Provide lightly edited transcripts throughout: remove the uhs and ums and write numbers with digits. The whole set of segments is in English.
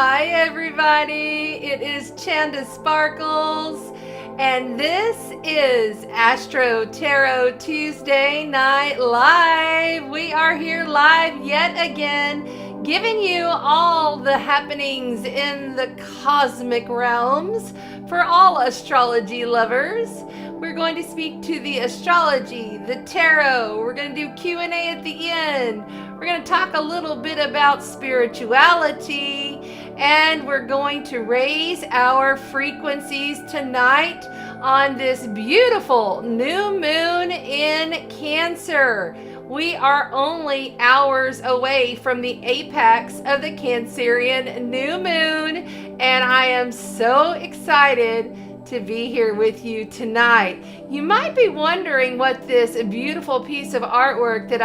Hi everybody, it is Chanda Sparkles, and this is AstroTarot Tuesday Night Live. We are here live yet again, giving you all the happenings in the cosmic realms for all astrology lovers. We're going to speak to the astrology, the tarot. We're going to do Q&A at the end. We're going to talk a little bit about spirituality, and we're going to raise our frequencies tonight on this beautiful new moon in Cancer. We are only hours away from the apex of the Cancerian new moon, and I am so excited to be here with you tonight. You might be wondering what this beautiful piece of artwork that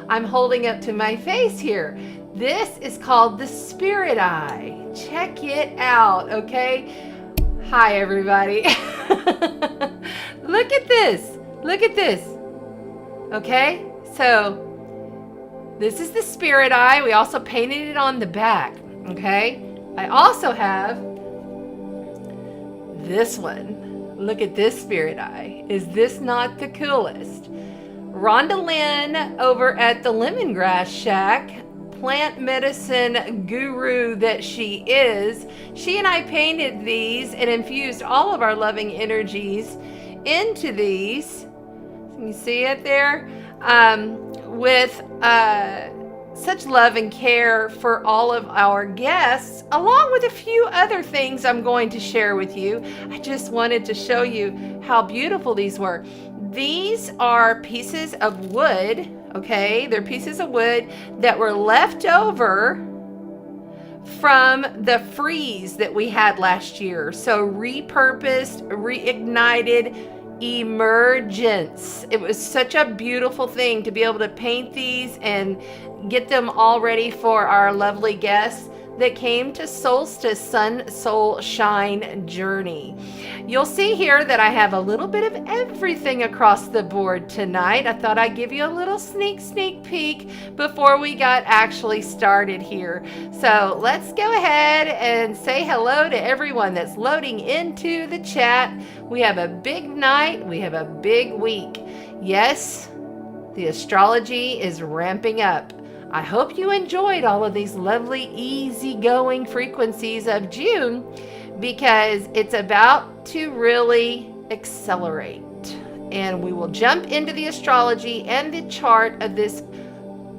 I'm holding up to my face here. This is called the Spirit Eye. Check it out, okay? Hi, everybody. Look at this. Look at this. Okay? So, this is the Spirit Eye. We also painted it on the back, okay? I also have this one. Look at this Spirit Eye. Is this not the coolest? Rhonda Lynn over at the Lemongrass Shack, plant medicine guru that she is, she and I painted these and infused all of our loving energies into these. Can you see it there? With such love and care for all of our guests, along with a few other things I'm going to share with you. I just wanted to show you how beautiful these were. These are pieces of wood, okay? They're pieces of wood that were left over from the freeze that we had last year. So repurposed, reignited, emergence. It was such a beautiful thing to be able to paint these and get them all ready for our lovely guests that came to Solstice Sun Soul Shine Journey. You'll see here that I have a little bit of everything across the board tonight. I thought I'd give you a little sneak peek before we got actually started here. So let's go ahead and say hello to everyone that's loading into the chat. We have a big night. We have a big week. Yes, the astrology is ramping up. I hope you enjoyed all of these lovely, easygoing frequencies of June, because it's about to really accelerate. And we will jump into the astrology and the chart of this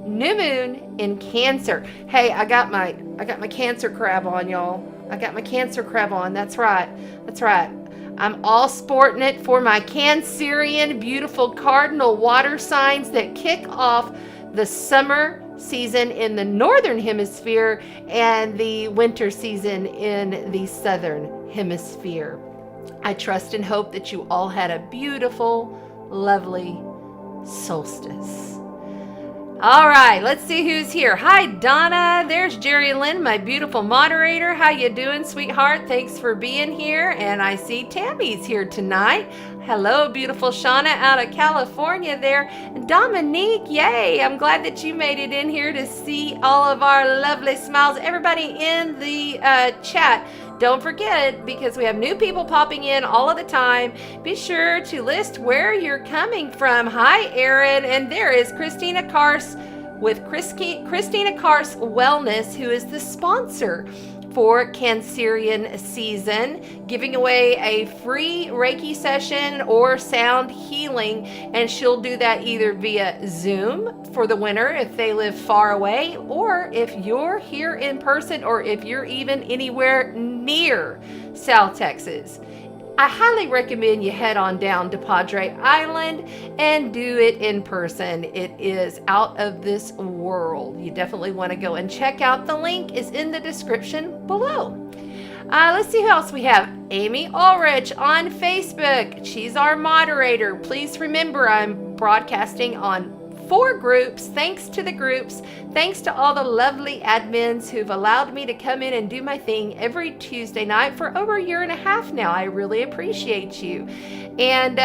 new moon in Cancer. Hey, I got my Cancer crab on, y'all. I got my Cancer crab on. That's right. That's right. I'm all sporting it for my Cancerian beautiful cardinal water signs that kick off the summer season in the northern hemisphere and the winter season in the southern hemisphere. I trust and hope that you all had a beautiful, lovely solstice. All right, let's see who's here. Hi, Donna. There's Jerry Lynn, my beautiful moderator. How you doing, sweetheart? Thanks for being here. And I see Tammy's here tonight. Hello, beautiful Shauna out of California there. Dominique, yay. I'm glad that you made it in here to see all of our lovely smiles. Everybody in the chat, don't forget, because we have new people popping in all of the time, be sure to list where you're coming from. Hi, Erin. And there is Christina Kars with Christina Kars Wellness, who is the sponsor for Cancerian season, giving away a free Reiki session or sound healing, and she'll do that either via Zoom for the winner if they live far away, or if you're here in person, or if you're even anywhere near South Texas. I highly recommend you head on down to Padre Island and do it in person. It is out of this world. You definitely want to go and check out. The link is in the description below. Let's see who else we have. Amy Ulrich on Facebook. She's our moderator. Please remember, I'm broadcasting on 4 groups. Thanks to the groups. Thanks to all the lovely admins who've allowed me to come in and do my thing every Tuesday night for over a year and a half now. I really appreciate you. And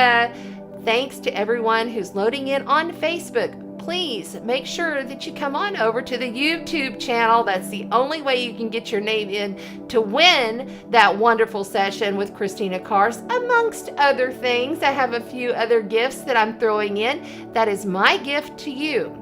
thanks to everyone who's loading in on Facebook. please make sure that you come on over to the YouTube channel. That's the only way you can get your name in to win that wonderful session with Christina Kars, amongst other things. I have a few other gifts that I'm throwing in. That is my gift to you.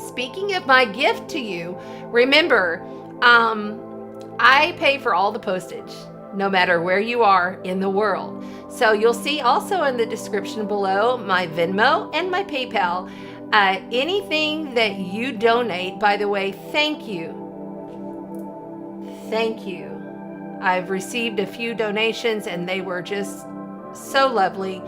Speaking of my gift to you, remember, I pay for all the postage, no matter where you are in the world. So you'll see also in the description below my Venmo and my PayPal. Anything that you donate, by the way, thank you. Thank you. I've received a few donations and they were just so lovely.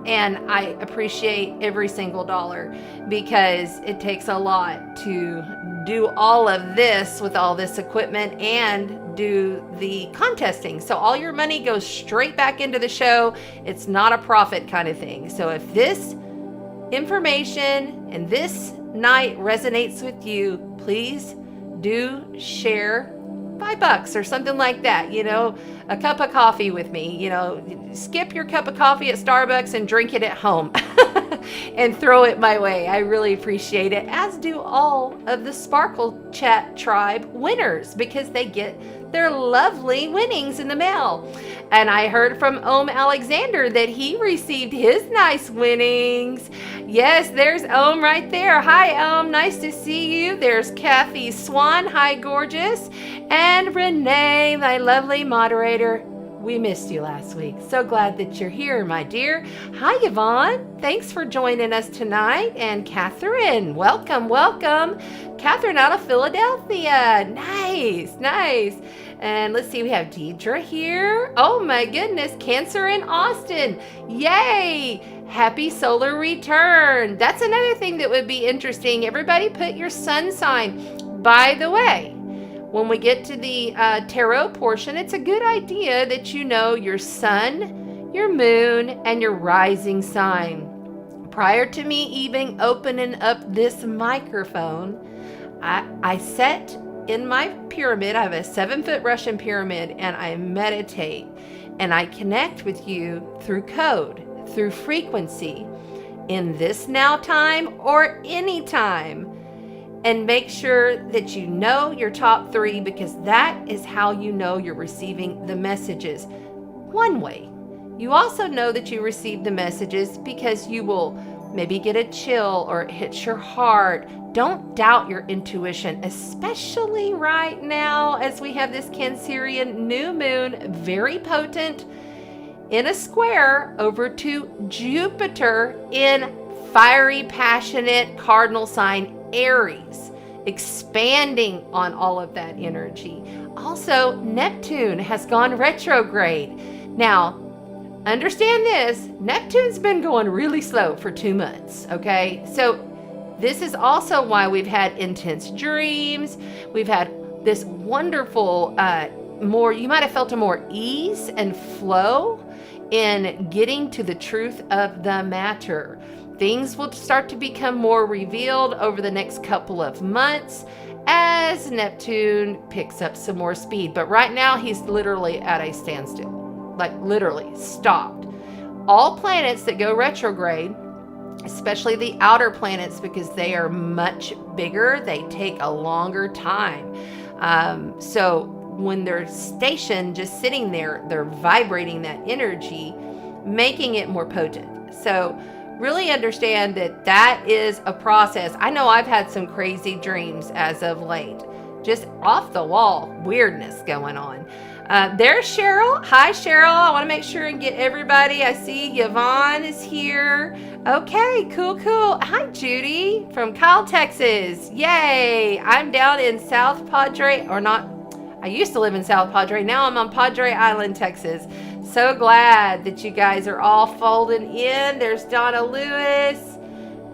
And I appreciate every single dollar, because it takes a lot to do all of this with all this equipment and do the contesting. So all your money goes straight back into the show. It's not a profit kind of thing. So if this information and this night resonates with you, please do share $5 or something like that, a cup of coffee with me, skip your cup of coffee at Starbucks and drink it at home and throw it my way. I really appreciate it, as do all of the Sparkle Chat Tribe winners, because they get their lovely winnings in the mail. And I heard from Om Alexander that he received his nice winnings. Yes, there's Om right there. Hi, Om. Nice to see you. There's Kathy Swan. Hi, gorgeous. And Renee, my lovely moderator. We missed you last week. So glad that you're here, my dear. Hi, Yvonne. Thanks for joining us tonight. And Catherine, welcome, welcome. Catherine out of Philadelphia. Nice, nice. And let's see, we have Deidre here. Oh my goodness, Cancer in Austin. Yay! Happy solar return. That's another thing that would be interesting. Everybody put your sun sign. By the way, when we get to the tarot portion, it's a good idea that you know your sun, your moon, and your rising sign. Prior to me even opening up this microphone, I set in my pyramid, I have a 7-foot Russian pyramid, and I meditate and I connect with you through code, through frequency, in this now time or any time. And make sure that you know your top 3, because that is how you know you're receiving the messages. One way. You also know that you received the messages because you will maybe get a chill or it hits your heart. Don't doubt your intuition, especially right now as we have this Cancerian new moon, very potent, in a square over to Jupiter in fiery, passionate cardinal sign Aries, expanding on all of that energy. Also, Neptune has gone retrograde. Now, understand this, Neptune's been going really slow for 2 months, okay? So this is also why we've had intense dreams. We've had this wonderful, you might have felt a more ease and flow in getting to the truth of the matter. Things will start to become more revealed over the next couple of months as Neptune picks up some more speed. But right now, he's literally at a standstill, like literally stopped. All planets that go retrograde, especially the outer planets, because they are much bigger, they take a longer time. So when they're stationed, just sitting there, they're vibrating that energy, making it more potent. So really understand that that is a process. I know I've had some crazy dreams as of late, just off the wall weirdness going on. There's Cheryl. Hi, Cheryl. I want to make sure and get everybody. I see Yvonne is here. Okay, cool. Hi, Judy from Kyle, Texas. Yay. I'm down in South Padre, or not. I used to live in South Padre. Now I'm on Padre Island, Texas. So glad that you guys are all folding in. There's Donna Lewis.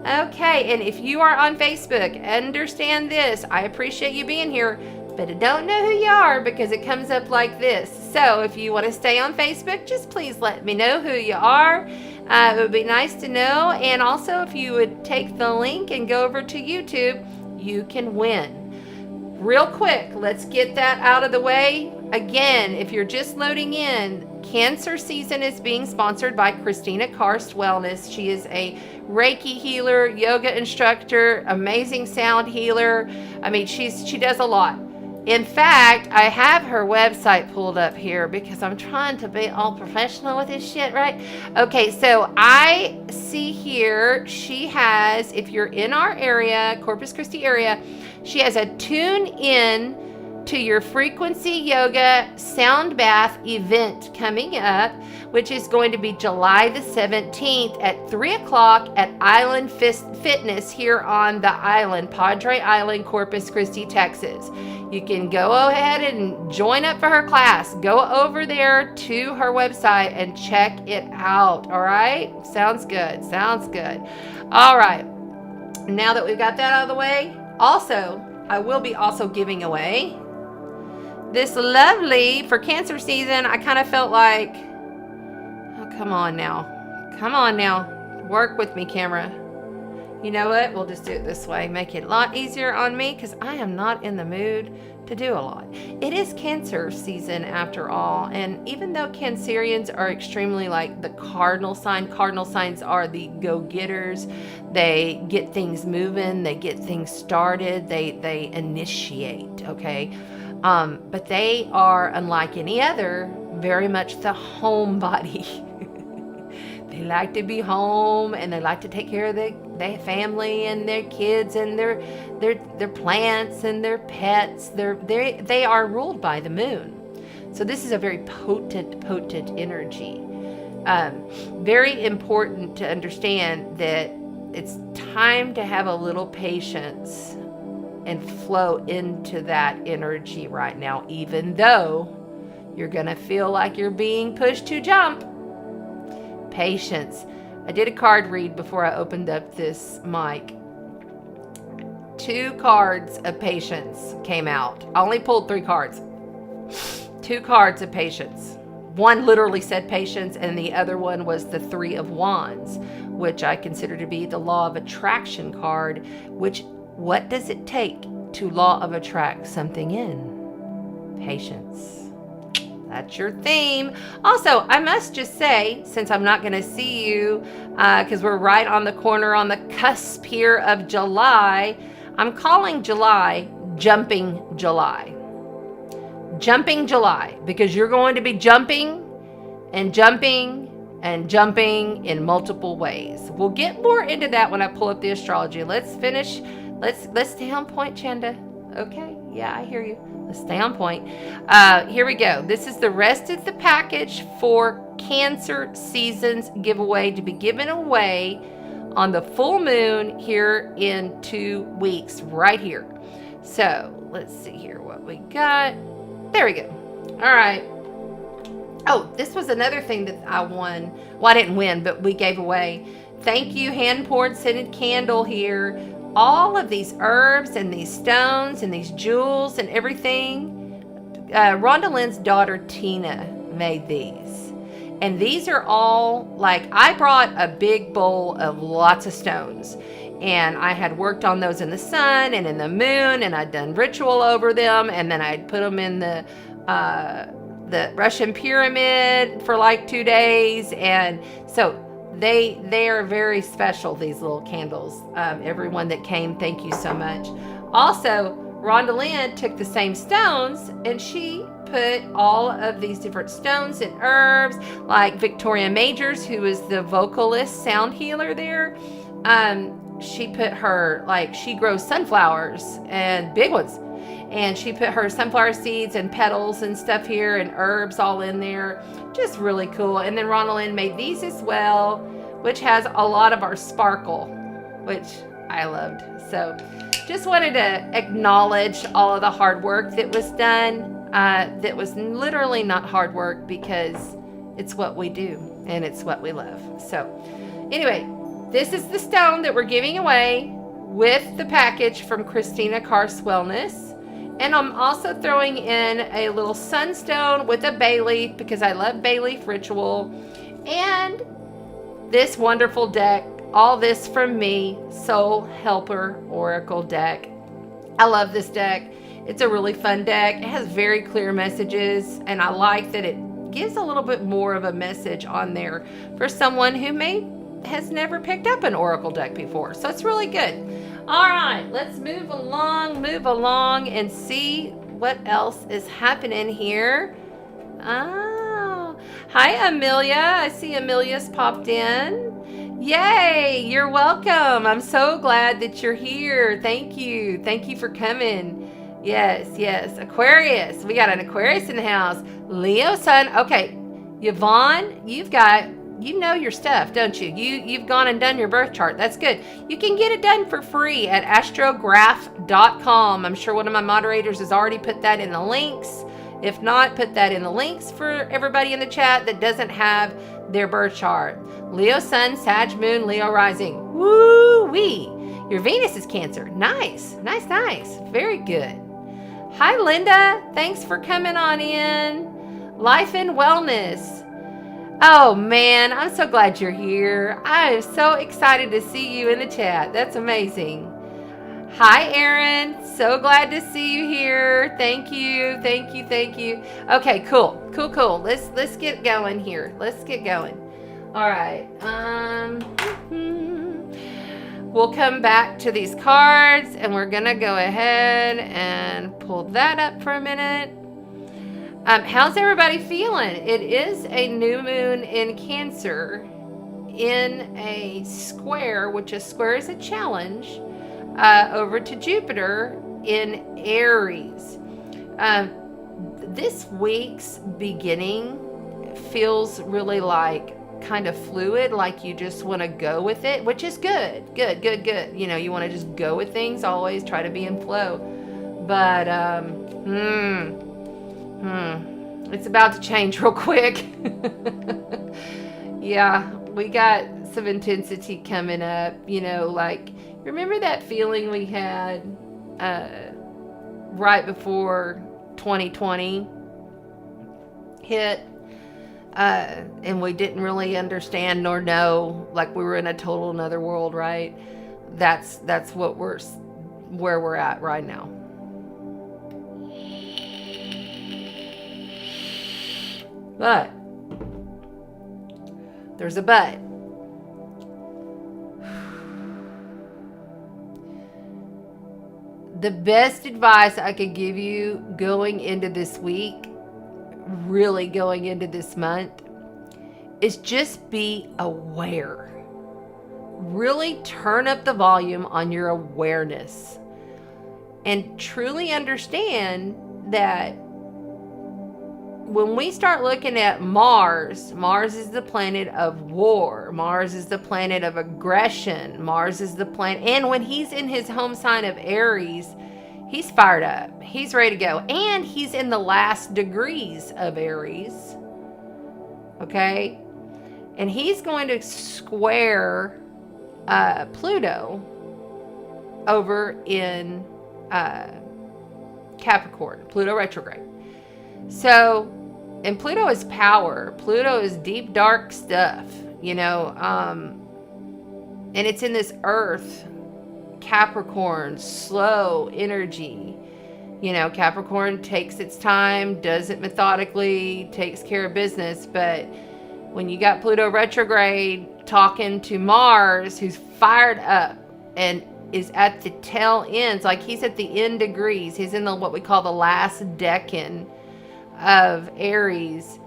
Okay, and if you are on Facebook, understand this. I appreciate you being here, but I don't know who you are because it comes up like this. So if you want to stay on Facebook, just please let me know who you are. It would be nice to know. And also, if you would take the link and go over to YouTube, you can win. Real quick, let's get that out of the way. again, if you're just loading in, Cancer season is being sponsored by Christina Karst Wellness. She is a Reiki healer, yoga instructor, amazing sound healer. I mean, she does a lot. In fact, I have her website pulled up here because I'm trying to be all professional with this shit, right? Okay, so I see here she has, if you're in our area, Corpus Christi area, she has a tune in to your frequency yoga sound bath event coming up, which is going to be July the 17th at 3 o'clock at Island Fitness here on the island, Padre Island, Corpus Christi, Texas. You can go ahead and join up for her class. Go over there to her website and check it out. All right? Sounds good. Sounds good. All right. Now that we've got that out of the way, also, I will be also giving away this lovely, for Cancer season, I kind of felt like, oh, come on now. Come on now. Work with me, camera. You know what? We'll just do it this way. Make it a lot easier on me because I am not in the mood to do a lot. It is Cancer season after all. And even though Cancerians are extremely like the cardinal signs are the go-getters. They get things moving. They get things started. They initiate, okay? But they are, unlike any other, very much the homebody. They like to be home and they like to take care of their family and their kids and their plants and their pets. They are ruled by the moon. So this is a very potent energy. Very important to understand that it's time to have a little patience and flow into that energy right now, even though you're going to feel like you're being pushed to jump. Patience. I did a card read before I opened up this mic. 2 cards of patience came out. I only pulled 3 cards. 2 cards of patience. One literally said patience, and the other one was the 3 of Wands, which I consider to be the law of attraction card, which what does it take to law of attract something in? Patience. That's your theme. Also, I must just say, since I'm not going to see you, because we're right on the corner, on the cusp here of July, I'm calling July Jumping July. Jumping July, because you're going to be jumping and jumping and jumping in multiple ways. We'll get more into that when I pull up the astrology. Let's finish. Let's stay on point, Chanda. Okay? Yeah, I hear you. Let's stay on point. Here we go. This is the rest of the package for Cancer season's giveaway to be given away on the full moon here in 2 weeks, right here. So let's see here what we got. There we go. All right. Oh, this was another thing that I won. Well, I didn't win, but we gave away. Thank you, hand-poured scented candle here. All of these herbs and these stones and these jewels and everything. Rhonda Lynn's daughter, Tina, made these. And these are all, like, I brought a big bowl of lots of stones. And I had worked on those in the sun and in the moon, and I'd done ritual over them, and then I'd put them in the Russian pyramid for like 2 days. And so they are very special, these little candles. Everyone that came, thank you so much. Also, Rhonda Lynn took the same stones and she put all of these different stones and herbs, like Victoria Majors, who is the vocalist sound healer there. She put her, like, she grows sunflowers and big ones. And she put her sunflower seeds and petals and stuff here and herbs all in there. Just really cool. And then Rhonda Lynn made these as well, which has a lot of our sparkle, which I loved. So just wanted to acknowledge all of the hard work that was done. That was literally not hard work because it's what we do and it's what we love. So anyway, this is the stone that we're giving away with the package from Christina Karst Wellness. And I'm also throwing in a little sunstone with a bay leaf because I love bay leaf ritual. And this wonderful deck, all this from me, Soul Helper Oracle deck. I love this deck. It's a really fun deck. It has very clear messages, and I like that it gives a little bit more of a message on there for someone who has never picked up an oracle deck before. So it's really good. All right, let's move along and see what else is happening here. Oh, hi Amelia. I see Amelia's popped in. Yay, you're welcome. I'm so glad that you're here. Thank you for coming. Yes. Aquarius. We got an Aquarius in the house. Leo sun. Okay, Yvonne, you know your stuff, don't you? You've gone and done your birth chart. That's good. You can get it done for free at astrograph.com. I'm sure one of my moderators has already put that in the links. If not, put that in the links for everybody in the chat that doesn't have their birth chart. Leo sun, Sag moon, Leo rising. Woo-wee. Your Venus is Cancer. Nice. Very good. Hi, Linda. Thanks for coming on in. Life and wellness. Oh, man. I'm so glad you're here. I am so excited to see you in the chat. That's amazing. Hi, Erin. So glad to see you here. Thank you. Okay, cool. Let's get going here. All right. We'll come back to these cards, and we're going to go ahead and pull that up for a minute. How's everybody feeling? It is a new moon in Cancer in a square, which a square is a challenge, over to Jupiter in Aries. This week's beginning feels really like kind of fluid, like you just want to go with it, which is good. You know, you want to just go with things, always try to be in flow. But it's about to change real quick. Yeah, we got some intensity coming up, you know, like, remember that feeling we had right before 2020 hit? And we didn't really understand nor know, like we were in a total another world, right? That's what where we're at right now. But there's a but. The best advice I could give you going into this week, really going into this month, is just be aware. Really turn up the volume on your awareness and truly understand that when we start looking at Mars is the planet of war. Mars is the planet of aggression. Mars is the planet, and when he's in his home sign of Aries, he's fired up. He's ready to go. And he's in the last degrees of Aries. Okay? And he's going to square Pluto over in Capricorn. Pluto retrograde. So, and Pluto is power. Pluto is deep, dark stuff, you know. And it's in this Earth, Capricorn, slow energy. You know, Capricorn takes its time, does it methodically, takes care of business. But when you got Pluto retrograde talking to Mars, who's fired up and is at the tail ends, like he's at the end degrees. He's in the what we call the last decan of Aries.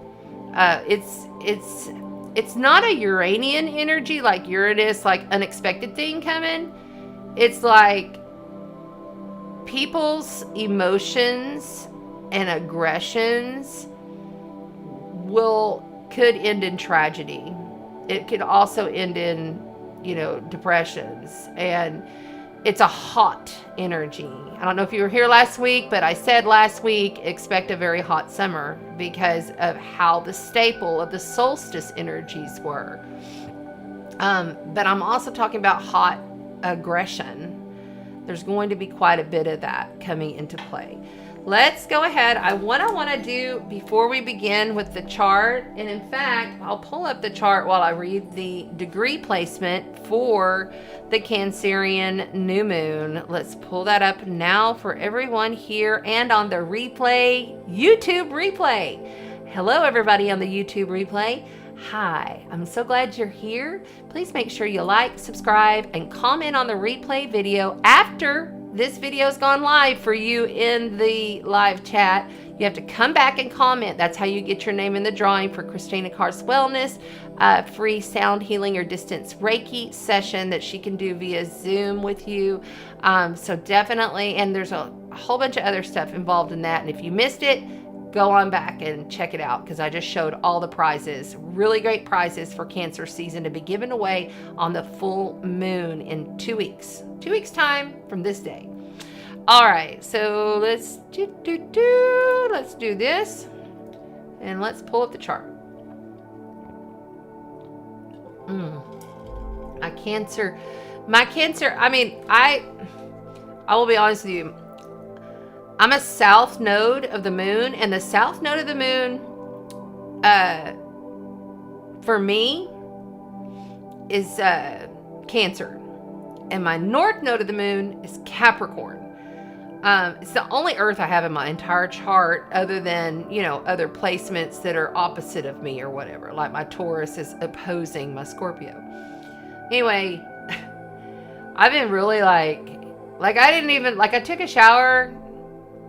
It's not a Uranian energy like Uranus, like unexpected thing coming. It's like people's emotions and aggressions could end in tragedy. It could also end in, you know, depressions. And it's a hot energy. I don't know if you were here last week, but I said last week, expect a very hot summer because of how the staple of the solstice energies were. But I'm also talking about hot aggression. There's going to be quite a bit of that coming into play. let's go ahead. What I want to do before we begin with the chart, and in fact, I'll pull up the chart while I read the degree placement for the Cancerian new moon. Let's pull that up now for everyone here and on the replay, YouTube replay. Hello, everybody on the YouTube replay. Hi, I'm so glad you're here. Please make sure you like, subscribe, and comment on the replay video after this video's gone live for you in the live chat. You have to come back and comment. That's how you get your name in the drawing for Christina Carr's Wellness, free sound healing or distance Reiki session that she can do via Zoom with you. So definitely, and there's a whole bunch of other stuff involved in that. And if you missed it, go on back and check it out because I just showed all the prizes, really great prizes for Cancer season to be given away on the full moon in 2 weeks. 2 weeks time from this day. All right, so let's do this and let's pull up the chart. My Cancer, I mean, I will be honest with you. I'm a south node of the moon, and the south node of the moon, for me, is Cancer. And my north node of the moon is Capricorn. It's the only Earth I have in my entire chart other than, other placements that are opposite of me or whatever. Like my Taurus is opposing my Scorpio. Anyway, I've been really I took a shower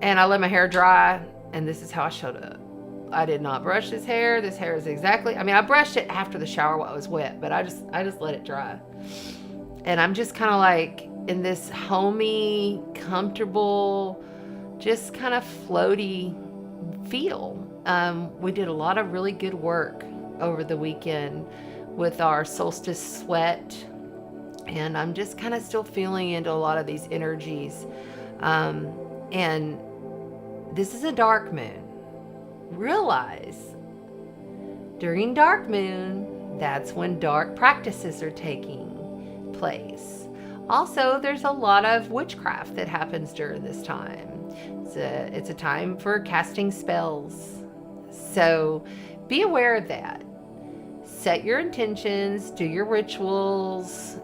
and I let my hair dry, and this is how I showed up. I did not brush this hair. This hair is exactly, I brushed it after the shower while it was wet, but I just let it dry. And I'm just kind of in this homey, comfortable, just kind of floaty feel. We did a lot of really good work over the weekend with our solstice sweat, and I'm just kind of still feeling into a lot of these energies. And this is a dark moon. Realize during dark moon, that's when dark practices are taking place. Also, there's a lot of witchcraft that happens during this time. It's a time for casting spells. So be aware of that. Set your intentions, do your rituals,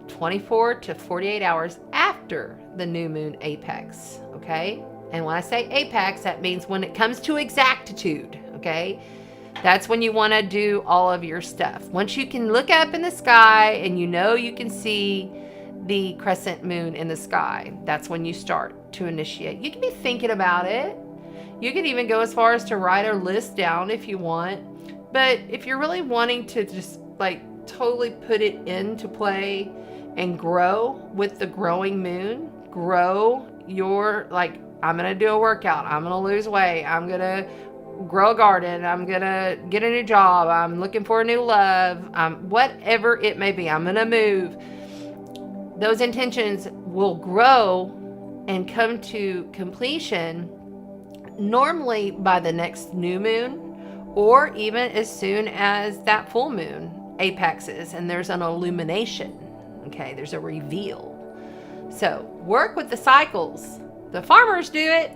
24 to 48 hours after the new moon apex, okay? And when I say apex, that means when it comes to exactitude, okay? That's when you want to do all of your stuff. Once you can look up in the sky and you can see the crescent moon in the sky, that's when you start to initiate. You can be thinking about it. You can even go as far as to write a list down if you want. But if you're really wanting to just totally put it into play and grow with the growing moon, grow your, I'm going to do a workout. I'm going to lose weight. I'm going to grow a garden. I'm going to get a new job. I'm looking for a new love. Whatever it may be, I'm going to move. Those intentions will grow and come to completion normally by the next new moon, or even as soon as that full moon apexes and there's an illumination. Okay, there's a reveal. So work with the cycles. The farmers do it.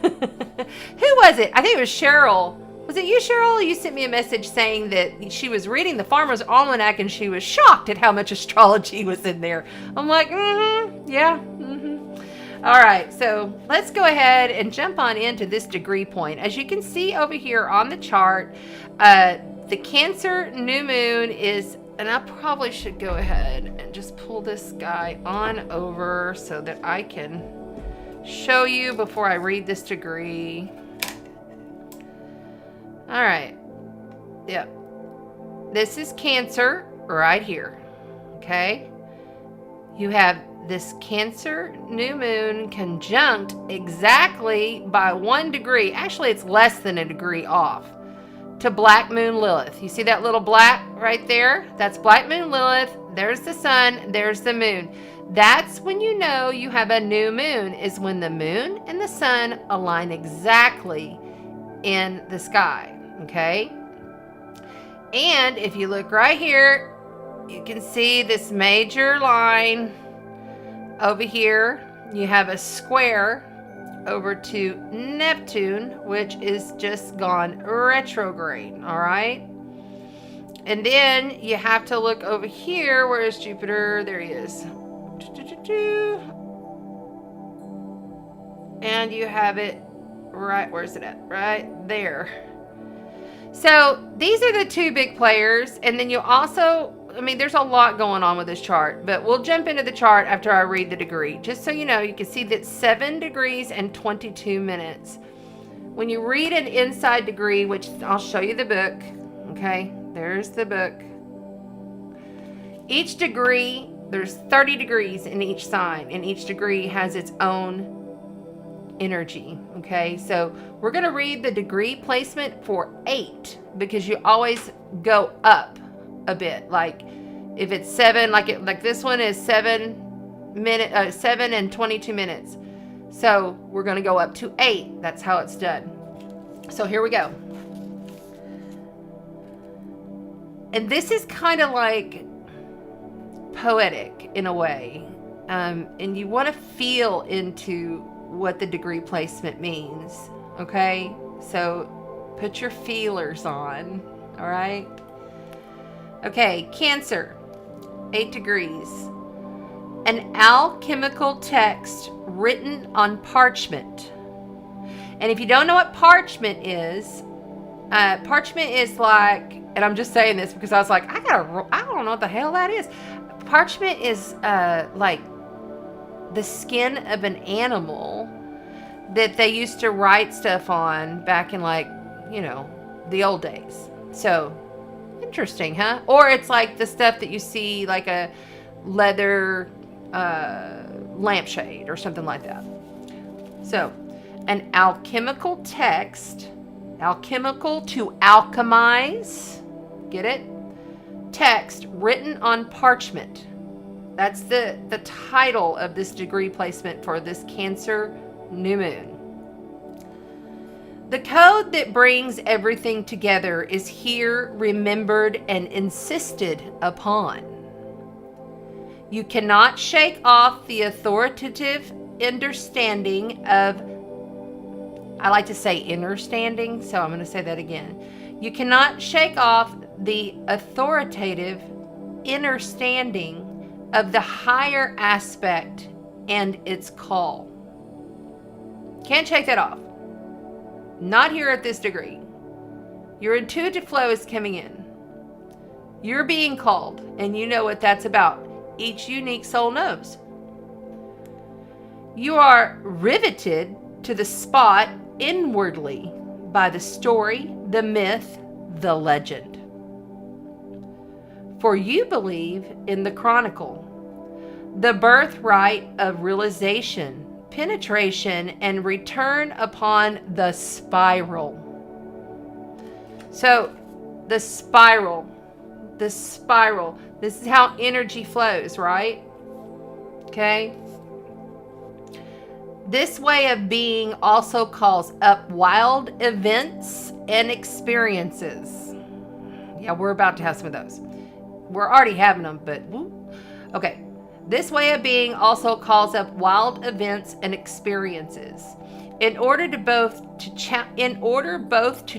Who was it? I think it was Cheryl. Was it you, Cheryl? You sent me a message saying that she was reading the Farmer's Almanac and she was shocked at how much astrology was in there. I'm like, yeah. All right, so let's go ahead and jump on into this degree point. As you can see over here on the chart, the Cancer new moon is, and I probably should go ahead and just pull this guy on over so that I can show you before I read this degree. All right. Yep. This is Cancer right here. Okay. You have this Cancer new moon conjunct exactly by 1 degree. Actually, it's less than a degree off to Black Moon Lilith. You see that little black right there? That's Black Moon Lilith. There's the sun. There's the moon. That's when you know you have a new moon, is when the moon and the sun align exactly in the sky, okay? And if you look right here, you can see this major line over here. You have a square over to Neptune, which is just gone retrograde, all right? And then you have to look over here. Where is Jupiter? There he is. And you have it right, where's it at? Right there. So these are the two big players. And then you also, I mean, there's a lot going on with this chart, but we'll jump into the chart after I read the degree. Just so you know, you can see that 7 degrees and 22 minutes. When you read an inside degree, which I'll show you the book, okay? There's the book. Each degree, there's 30 degrees in each sign, and each degree has its own energy, okay? So we're going to read the degree placement for 8, because you always go up a bit. Like if it's 7, like this one is 7 and 22 minutes. So we're going to go up to 8. That's how it's done. So here we go. And this is kind of like poetic in a way. And you want to feel into what the degree placement means. Okay? So put your feelers on. All right? Okay, Cancer, 8 degrees. An alchemical text written on parchment. And if you don't know what parchment is like, and I'm just saying this because I was like, I don't know what the hell that is. Parchment is like the skin of an animal that they used to write stuff on back in, like, you know, the old days. So interesting, huh? Or it's like the stuff that you see, like a leather lampshade or something like that. So an alchemical text, alchemical to alchemize, get it? Text written on parchment. That's the title of this degree placement for this Cancer new moon. The code that brings everything together is here remembered and insisted upon. You cannot shake off the authoritative understanding of, I like to say understanding, so I'm going to say that again. You cannot shake off the authoritative understanding of the higher aspect and its call. Can't shake that off. Not here at this degree. Your intuitive flow is coming in. You're being called, and you know what that's about. Each unique soul knows. You are riveted to the spot inwardly by the story, the myth, the legend. For you believe in the chronicle, the birthright of realization, penetration, and return upon the spiral. So the spiral, this is how energy flows, right? Okay. This way of being also calls up wild events and experiences. Yeah, we're about to have some of those. We're already having them, but okay. This way of being also calls up wild events and experiences. In order both to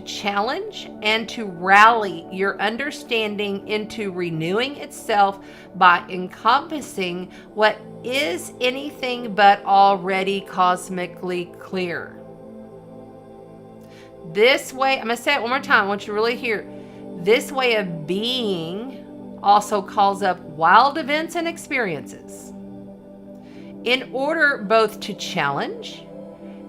challenge and to rally your understanding into renewing itself by encompassing what is anything but already cosmically clear. This way, I'm going to say it one more time. I want you to really hear. This way of being also calls up wild events and experiences. In order both to challenge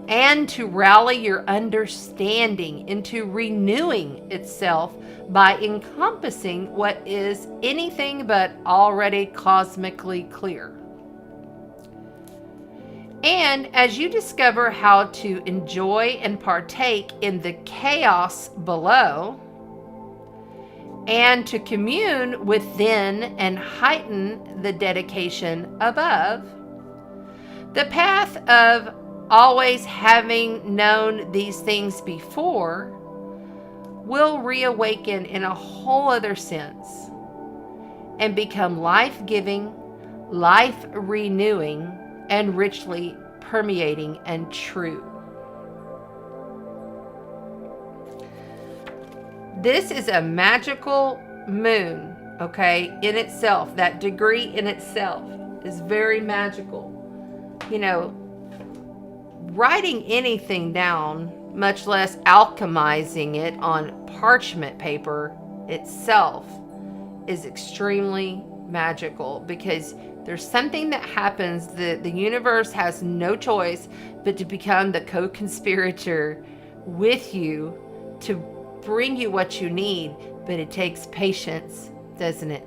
and to rally your understanding into renewing itself by encompassing what is anything but already cosmically clear. And as you discover how to enjoy and partake in the chaos below, and to commune within and heighten the dedication above, the path of always having known these things before will reawaken in a whole other sense and become life-giving, life-renewing, and richly permeating and true. This is a magical moon, okay, in itself. That degree in itself is very magical. You know, writing anything down, much less alchemizing it on parchment paper itself, is extremely magical, because there's something that happens that the universe has no choice but to become the co-conspirator with you to bring you what you need. But it takes patience, doesn't it?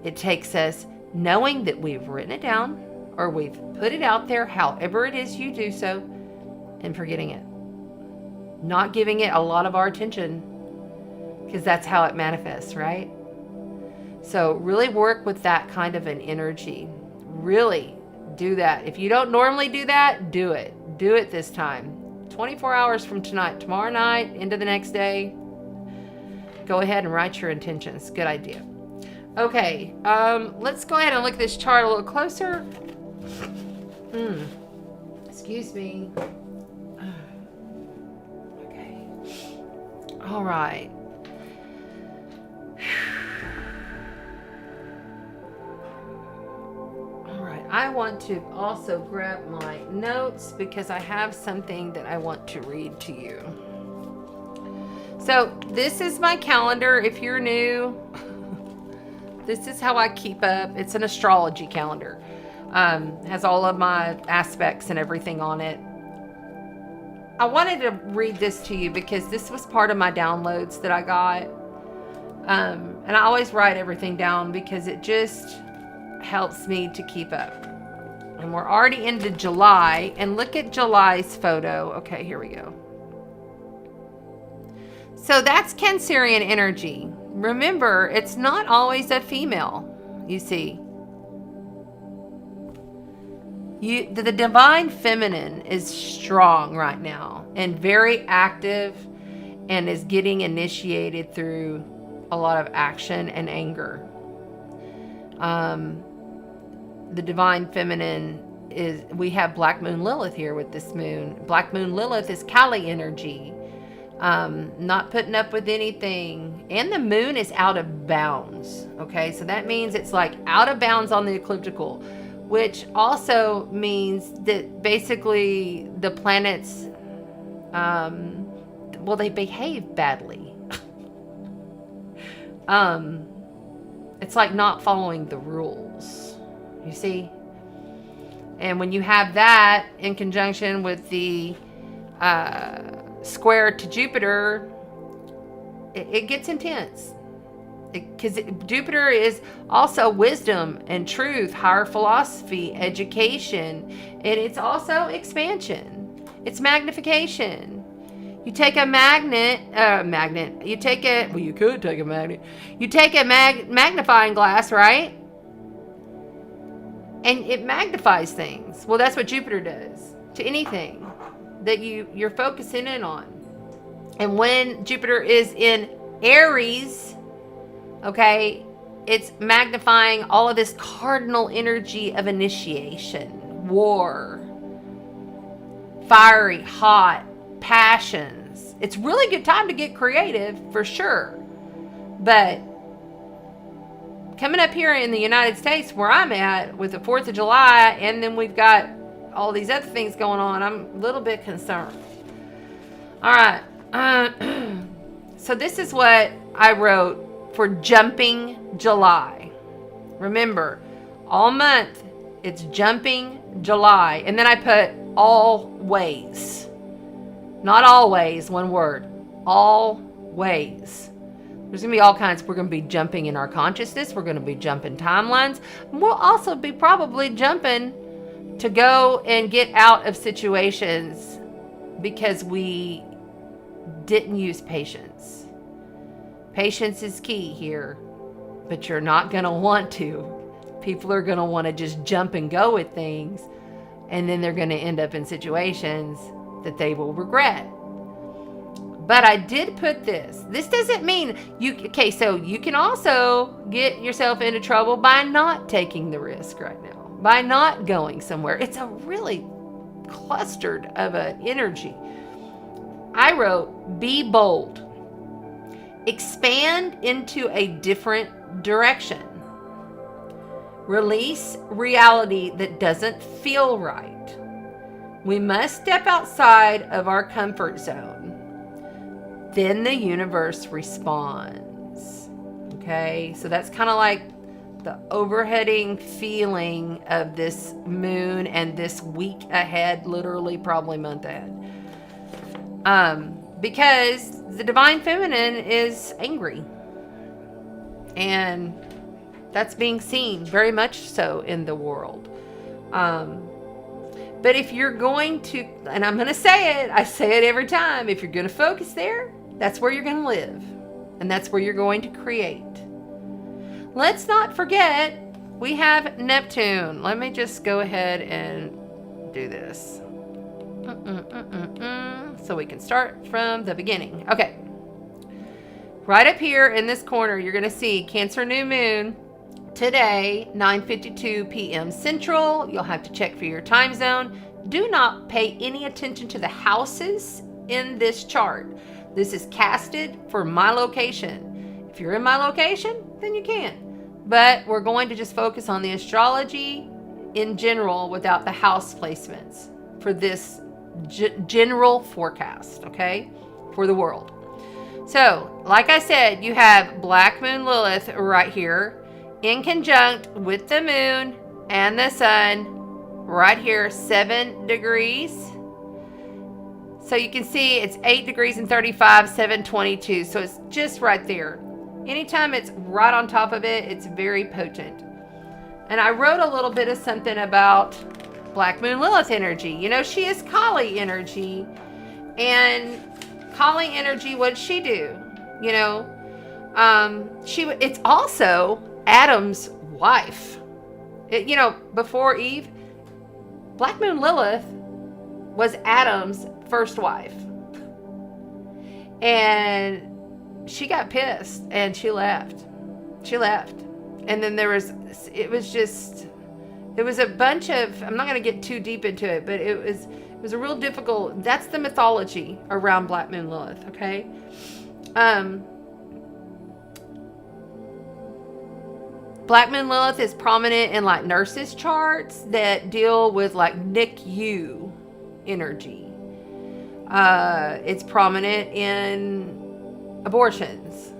It takes us knowing that we've written it down, or we've put it out there, however it is you do so, and forgetting it. Not giving it a lot of our attention, because that's how it manifests, right? So really work with that kind of an energy. Really do that. If you don't normally do that, do it. Do it this time. 24 hours from tonight, tomorrow night, into the next day. Go ahead and write your intentions. Good idea. Okay, let's go ahead and look at this chart a little closer. Excuse me. Okay. All right. All right. I want to also grab my notes because I have something that I want to read to you. So this is my calendar. If you're new, this is how I keep up. It's an astrology calendar. Has all of my aspects and everything on it. I wanted to read this to you because this was part of my downloads that I got. And I always write everything down because it just helps me to keep up. And we're already into July. And look at July's photo. Okay, here we go. So that's Cancerian energy. Remember, it's not always a female, you see. The divine feminine is strong right now and very active, and is getting initiated through a lot of action and anger. The divine feminine is, we have Black Moon Lilith here with this moon. Black Moon Lilith is Kali energy. Not putting up with anything. And the moon is out of bounds. Okay, so that means it's like out of bounds on the ecliptical, which also means that basically the planets, well, they behave badly. It's like not following the rules, you see? And when you have that in conjunction with the square to Jupiter, it gets intense. Because Jupiter is also wisdom and truth, higher philosophy, education, and it's also expansion. It's magnification. You take a you take a, well, you could take a magnet. You take a magnifying glass, right? And it magnifies things. Well, that's what Jupiter does to anything that you're focusing in on. And when Jupiter is in Aries, okay, it's magnifying all of this cardinal energy of initiation, war, fiery, hot, passions. It's really good time to get creative, for sure. But coming up here in the United States, where I'm at, with the 4th of July, and then we've got all these other things going on, I'm a little bit concerned. All right. So this is what I wrote for jumping July. Remember, all month, it's jumping July. And then I put always. Not always, one word. Always. There's going to be all kinds. We're going to be jumping in our consciousness. We're going to be jumping timelines. And we'll also be probably jumping to go and get out of situations because we didn't use patience. Patience is key here, but you're not going to want to. People are going to want to just jump and go with things, and then they're going to end up in situations that they will regret. But I did put this. This doesn't mean okay, so you can also get yourself into trouble by not taking the risk right now, by not going somewhere. It's a really clustered of an energy. I wrote, be bold. Expand into a different direction. Release reality that doesn't feel right. We must step outside of our comfort zone. Then the universe responds. Okay, so that's kind of like the overheading feeling of this moon and this week ahead, literally probably month ahead. Because the divine feminine is angry. And that's being seen very much so in the world. But if you're going to, and I'm going to say it, I say it every time, if you're going to focus there, that's where you're going to live. And that's where you're going to create. Let's not forget, we have Neptune. Let me just go ahead and do this. So we can start from the beginning. Okay. Right up here in this corner, you're going to see Cancer New Moon today, 9:52 p.m. Central. You'll have to check for your time zone. Do not pay any attention to the houses in this chart. This is casted for my location. If you're in my location, then you can. But we're going to just focus on the astrology in general without the house placements for this general forecast, okay, for the world. So, like I said, you have Black Moon Lilith right here in conjunct with the moon and the sun right here, 7 degrees. So you can see it's 8 degrees and 35, 722. So it's just right there. Anytime it's right on top of it, it's very potent. And I wrote a little bit of something about Black Moon Lilith energy. You know, she is Kali energy. And Kali energy, what'd she do? You know, it's also Adam's wife. You know, before Eve, Black Moon Lilith was Adam's first wife. And she got pissed and she left. And then it was a bunch of, I'm not going to get too deep into it, but it was a real difficult, that's the mythology around Black Moon Lilith, okay? Black Moon Lilith is prominent in like nurses' charts that deal with like NICU energy. It's prominent in abortions.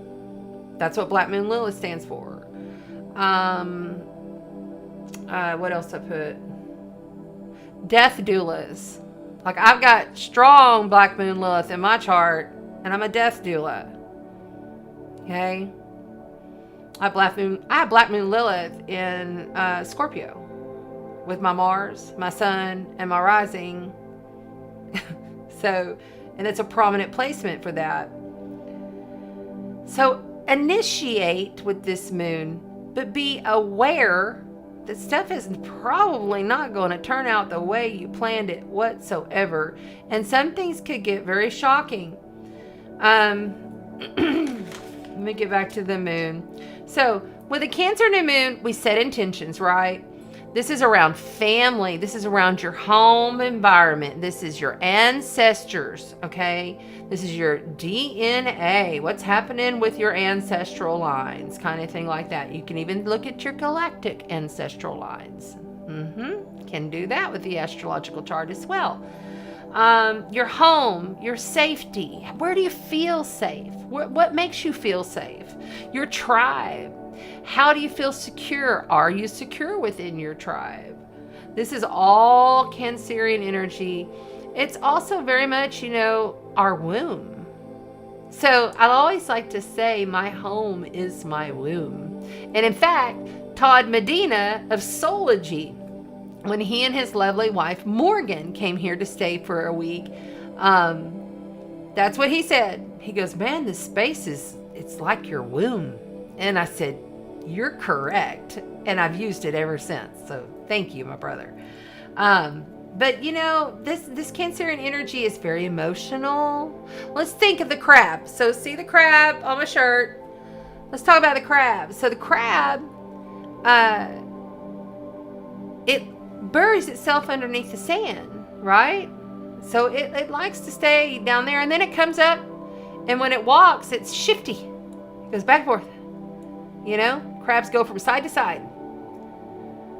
That's what Black Moon Lilith stands for. What else I put? Death doulas. Like I've got strong Black Moon Lilith in my chart, and I'm a death doula. Okay. I have Black Moon Lilith in Scorpio with my Mars, my Sun, and my rising. So, and it's a prominent placement for that. So initiate with this moon, but be aware that stuff is probably not going to turn out the way you planned it whatsoever. And some things could get very shocking. Let me get back to the moon. So with a Cancer new moon, we set intentions, right? This is around family. This is around your home environment. This is your ancestors, okay? This is your DNA. What's happening with your ancestral lines, kind of thing like that. You can even look at your galactic ancestral lines. Can do that with the astrological chart as well. Your home, your safety. Where do you feel safe? What makes you feel safe? Your tribe. How do you feel secure? Are you secure within your tribe? This is all Cancerian energy. It's also very much, our womb. So I always like to say my home is my womb. And in fact, Todd Medina of Soulology, when he and his lovely wife Morgan came here to stay for a week, that's what he said. He goes, man, this space it's like your womb. And I said, you're correct. And I've used it ever since. So thank you, my brother. But this Cancerian energy is very emotional. Let's think of the crab. So see the crab on my shirt. Let's talk about the crab. So the crab, it buries itself underneath the sand. right? So it likes to stay down there, and then it comes up, and when it walks, it's shifty. It goes back and forth. You know, crabs go from side to side.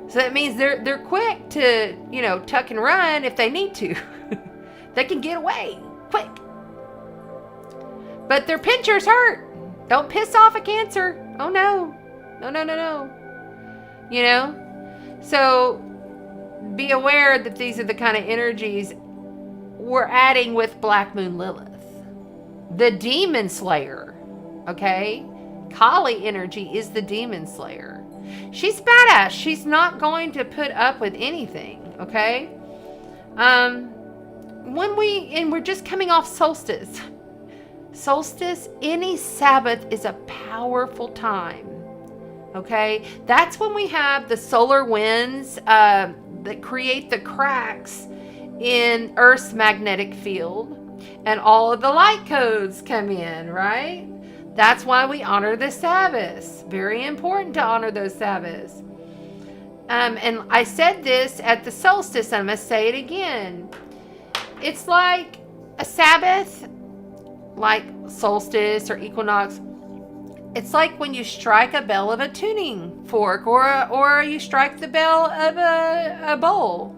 So that means they're quick to, you know, tuck and run if they need to. They can get away quick. But their pinchers hurt. Don't piss off a Cancer. Oh no. No. You know? So be aware that these are the kind of energies we're adding with Black Moon Lilith. The demon slayer. Okay? Kali energy is the demon slayer. She's badass. She's not going to put up with anything. Okay? We're just coming off solstice. Solstice, any Sabbath is a powerful time. Okay? That's when we have the solar winds that create the cracks in Earth's magnetic field, and all of the light codes come in, right? That's why we honor the Sabbaths. Very important to honor those Sabbaths. And I said this at the solstice, I must say it again. It's like a Sabbath, like solstice or equinox. It's like when you strike a bell of a tuning fork, or you strike the bell of a bowl.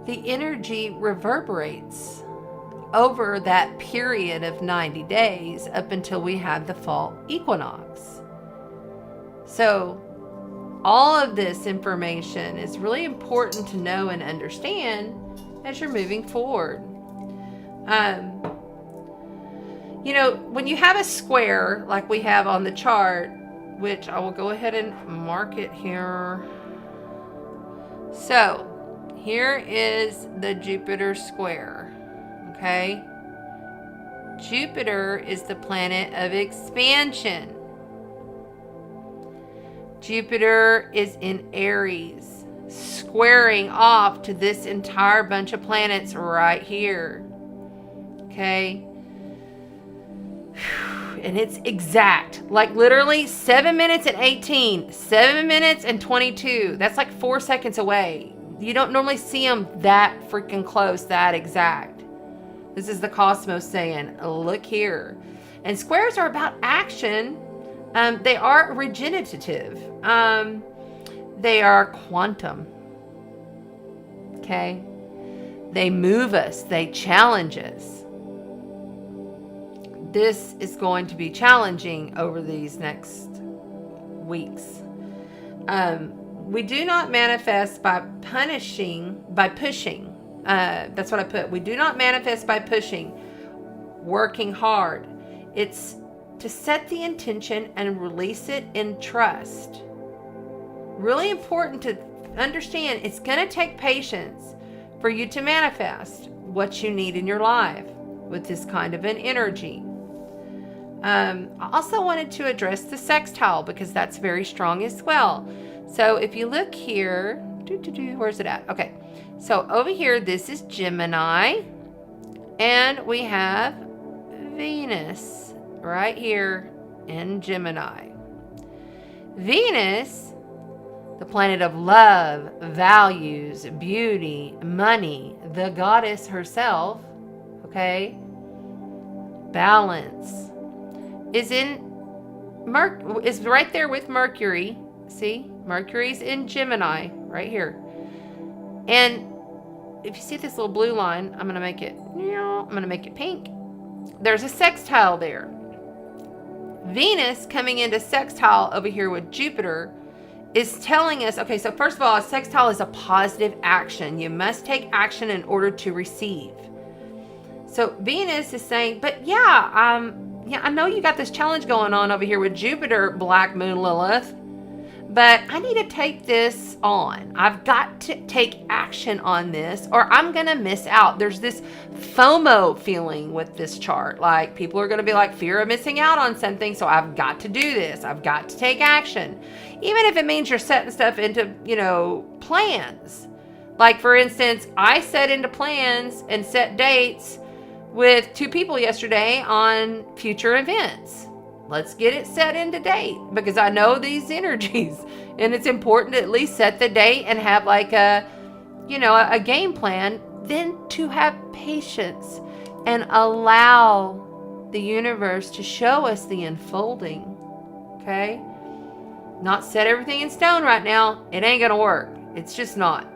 The energy reverberates over that period of 90 days up until we have the fall equinox. So all of this information is really important to know and understand as you're moving forward. You know, when you have a square like we have on the chart, which I will go ahead and mark it here. So here is the Jupiter square, okay? Jupiter is the planet of expansion. Jupiter is in Aries, squaring off to this entire bunch of planets right here, okay? And it's exact, like literally 7 minutes and 18, 7 minutes and 22. That's like 4 seconds away. You don't normally see them that freaking close, that exact. This is the cosmos saying, look here. And squares are about action. They are regenerative. They are quantum. Okay? They move us. They challenge us. This is going to be challenging over these next weeks. We do not manifest by pushing. That's what I put. We do not manifest by pushing, working hard. It's to set the intention and release it in trust. Really important to understand, it's going to take patience for you to manifest what you need in your life with this kind of an energy. I also wanted to address the sextile because that's very strong as well. So if you look here, where's it at? Okay, so over here, this is Gemini, and we have Venus right here in Gemini. Venus, the planet of love, values, beauty, money, the goddess herself, okay, balance, is right there with Mercury. See, Mercury's in Gemini right here. And if you see this little blue line, I'm going to make it pink. There's a sextile there. Venus coming into sextile over here with Jupiter is telling us, okay, so first of all, a sextile is a positive action. You must take action in order to receive. So Venus is saying, but yeah, I know you got this challenge going on over here with Jupiter, Black Moon Lilith, but I need to take this on. I've got to take action on this or I'm going to miss out. There's this FOMO feeling with this chart. Like people are going to be like fear of missing out on something. So I've got to do this. I've got to take action. Even if it means you're setting stuff into, plans. Like for instance, I set into plans and set dates with 2 people yesterday on future events. Let's get it set into date, because I know these energies, and it's important to at least set the date and have like a game plan, then to have patience and allow the universe to show us the unfolding. Okay? Not set everything in stone right now. It ain't gonna work. It's just not.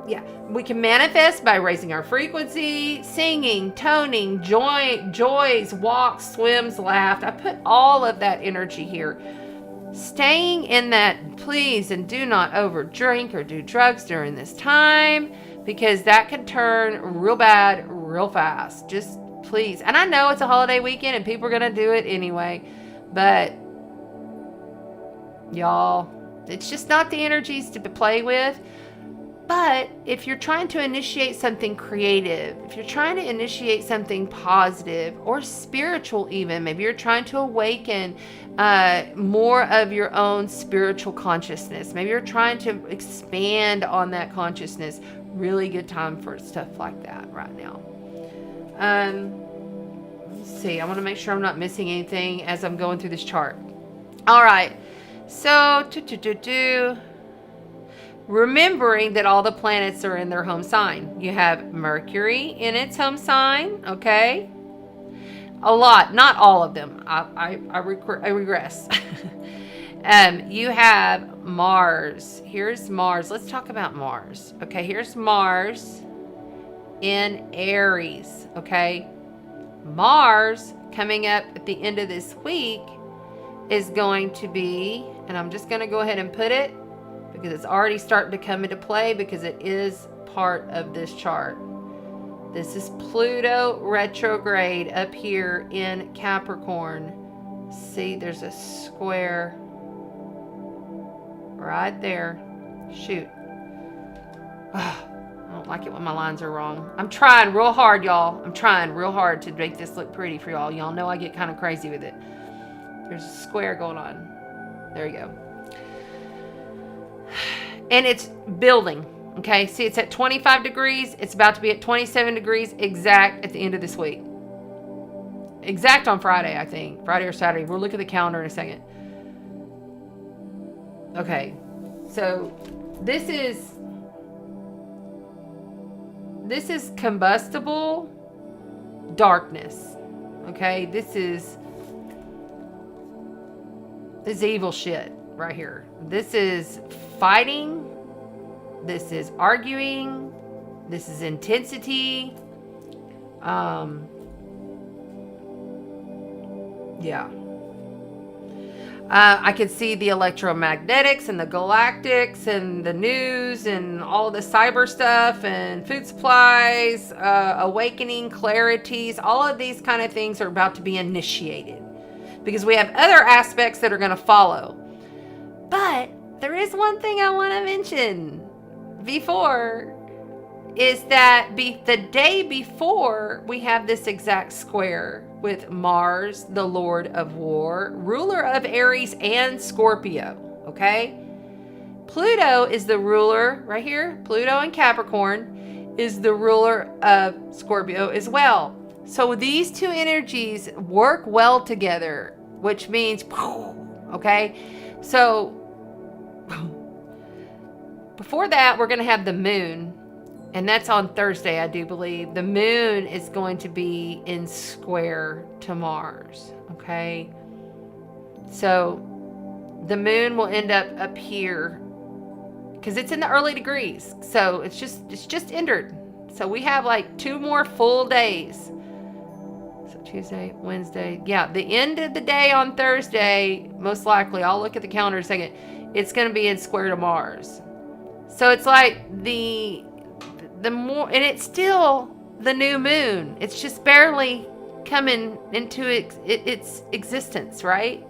Yeah, we can manifest by raising our frequency, singing, toning, joys, walks, swims, laughed. I put all of that energy here. Staying in that, please, and do not overdrink or do drugs during this time, because that can turn real bad real fast. Just please. And I know it's a holiday weekend and people are going to do it anyway, but y'all, it's just not the energies to play with. But if you're trying to initiate something creative, if you're trying to initiate something positive or spiritual even, maybe you're trying to awaken more of your own spiritual consciousness. Maybe you're trying to expand on that consciousness. Really good time for stuff like that right now. Let's see. I want to make sure I'm not missing anything as I'm going through this chart. All right. So, remembering that all the planets are in their home sign. You have Mercury in its home sign, okay? A lot, not all of them. I regress. You have Mars. Here's Mars. Let's talk about Mars. Okay, here's Mars in Aries, okay? Mars coming up at the end of this week is going to be, and I'm just going to go ahead and put it, because it's already starting to come into play, because it is part of this chart. This is Pluto retrograde up here in Capricorn. See, there's a square right there. Shoot. I don't like it when my lines are wrong. I'm trying real hard, y'all. I'm trying real hard to make this look pretty for y'all. Y'all know I get kind of crazy with it. There's a square going on. There you go. And it's building, okay? See, it's at 25 degrees. It's about to be at 27 degrees exact at the end of this week. Exact on Friday, I think. Friday or Saturday. We'll look at the calendar in a second. Okay. So, this is combustible darkness, okay? This is evil shit right here. This is fighting. This is arguing. This is intensity. Yeah. I could see the electromagnetics and the galactics and the news and all the cyber stuff and food supplies, awakening, clarities. All of these kind of things are about to be initiated, because we have other aspects that are going to follow. But there is one thing I want to mention before, is that the day before we have this exact square with Mars, the Lord of War, ruler of Aries and Scorpio, okay? Pluto is the ruler, right here, Pluto in Capricorn is the ruler of Scorpio as well. So these two energies work well together, which means, okay? So before that, we're going to have the moon. And that's on Thursday, I do believe. The moon is going to be in square to Mars, okay? So the moon will end up here because it's in the early degrees. So it's just entered. So we have like 2 more full days. So Tuesday, Wednesday. Yeah, the end of the day on Thursday, most likely, I'll look at the calendar in a second, it's going to be in square to Mars. So it's like the more, and it's still the new moon. It's just barely coming into its existence, right?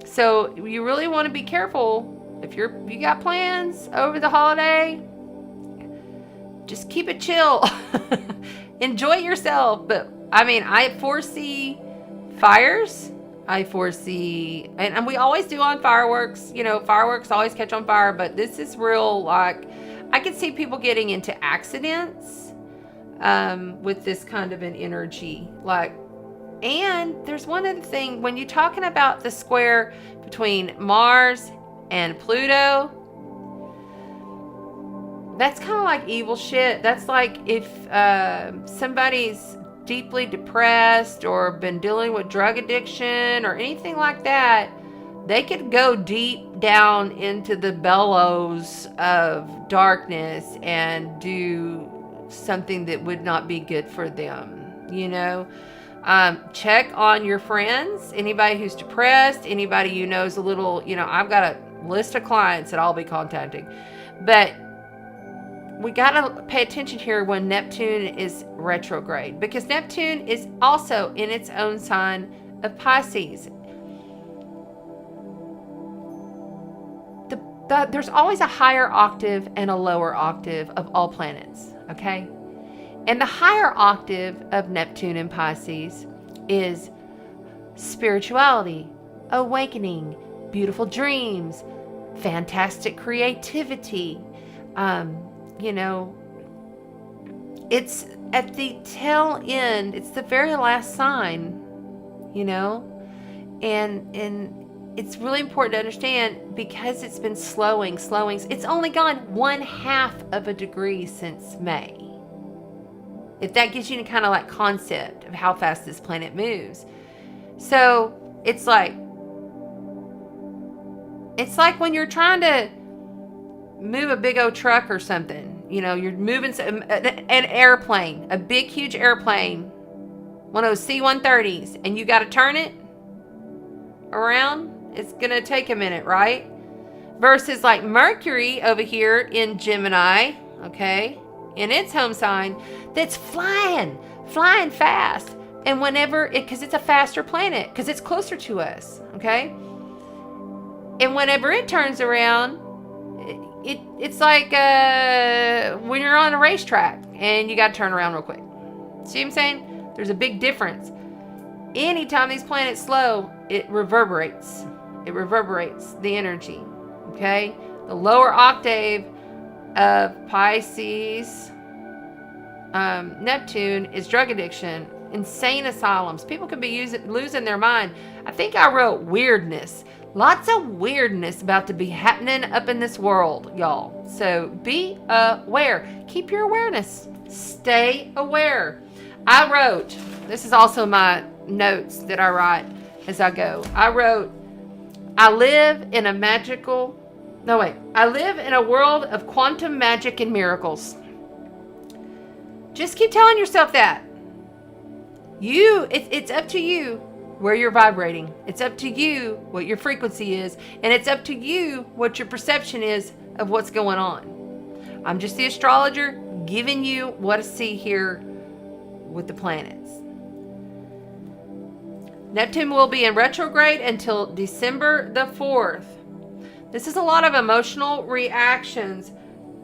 So you really want to be careful if you got plans over the holiday. Just keep it chill. Enjoy yourself. But I mean, I foresee fires. I foresee, and we always do on fireworks. You know, fireworks always catch on fire, but this is real, like, I could see people getting into accidents with this kind of an energy. And there's one other thing. When you're talking about the square between Mars and Pluto, that's kind of like evil shit. That's like if somebody's deeply depressed or been dealing with drug addiction or anything like that, they could go deep down into the bellows of darkness and do something that would not be good for them, you know? Check on your friends, anybody who's depressed, anybody you know is a little, you know, I've got a list of clients that I'll be contacting. But we got to pay attention here when Neptune is retrograde, because Neptune is also in its own sign of Pisces. There's always a higher octave and a lower octave of all planets, okay? And the higher octave of Neptune in Pisces is spirituality, awakening, beautiful dreams, fantastic creativity. You know, it's at the tail end, it's the very last sign, you know, and it's really important to understand, because it's been slowing. It's only gone 1/2 of a degree since May. If that gives you any kind of like concept of how fast this planet moves. So it's like when you're trying to move a big old truck or something, you know, you're moving an airplane, a big, huge airplane, one of those C-130s, and you got to turn it around. It's going to take a minute, right? Versus like Mercury over here in Gemini, okay, in its home sign, that's flying fast. And because it's a faster planet, because it's closer to us, okay? And whenever it turns around, it's like when you're on a racetrack and you got to turn around real quick. See what I'm saying? There's a big difference. Anytime these planets slow, it reverberates. It reverberates the energy, okay? The lower octave of Pisces, Neptune, is drug addiction, insane asylums. People could be losing their mind. I think I wrote weirdness. Lots of weirdness about to be happening up in this world, y'all. So be aware. Keep your awareness. Stay aware. I wrote, this is also my notes that I write as I go. I wrote, I live in a world of quantum magic and miracles. Just keep telling yourself that. It's up to you where you're vibrating. It's up to you what your frequency is, and it's up to you what your perception is of what's going on. I'm just the astrologer giving you what I see here with the planets. Neptune will be in retrograde until December the 4th. This is a lot of emotional reactions,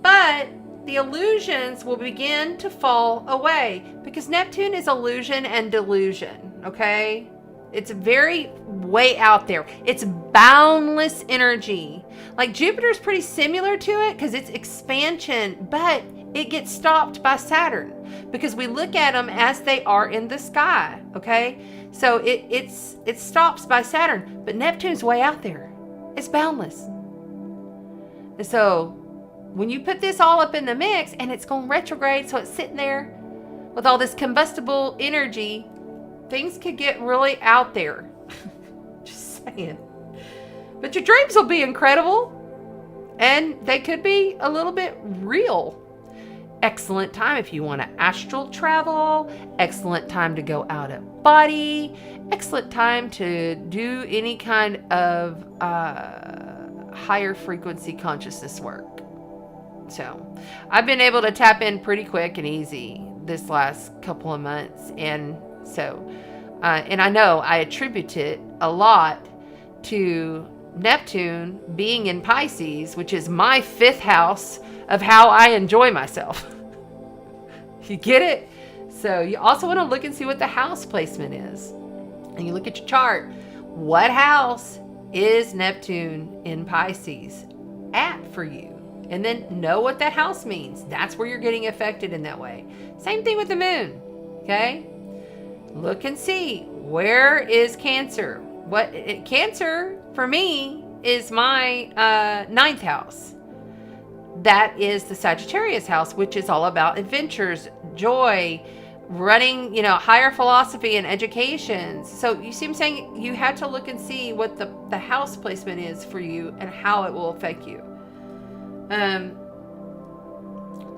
but the illusions will begin to fall away, because Neptune is illusion and delusion, okay? It's very way out there. It's boundless energy. Like Jupiter's pretty similar to it because it's expansion, but it gets stopped by Saturn because we look at them as they are in the sky, okay? So it stops by Saturn, but Neptune's way out there. It's boundless. And so when you put this all up in the mix and it's going retrograde, so it's sitting there with all this combustible energy, things could get really out there. Just saying. But your dreams will be incredible, and they could be a little bit real. Excellent time if you want to astral travel. Excellent time to go out of body. Excellent time to do any kind of higher frequency consciousness work. So I've been able to tap in pretty quick and easy this last couple of months. And so, and I know I attribute it a lot to Neptune being in Pisces, which is my 5th house of how I enjoy myself. You get it? So you also want to look and see what the house placement is. And you look at your chart. What house is Neptune in Pisces at for you? And then know what that house means. That's where you're getting affected in that way. Same thing with the moon. Okay? Look and see, where is Cancer? Cancer for me is my ninth house. That is the Sagittarius house, which is all about adventures, joy, running, higher philosophy and education. So you see what I'm saying? You have to look and see what the house placement is for you and how it will affect you.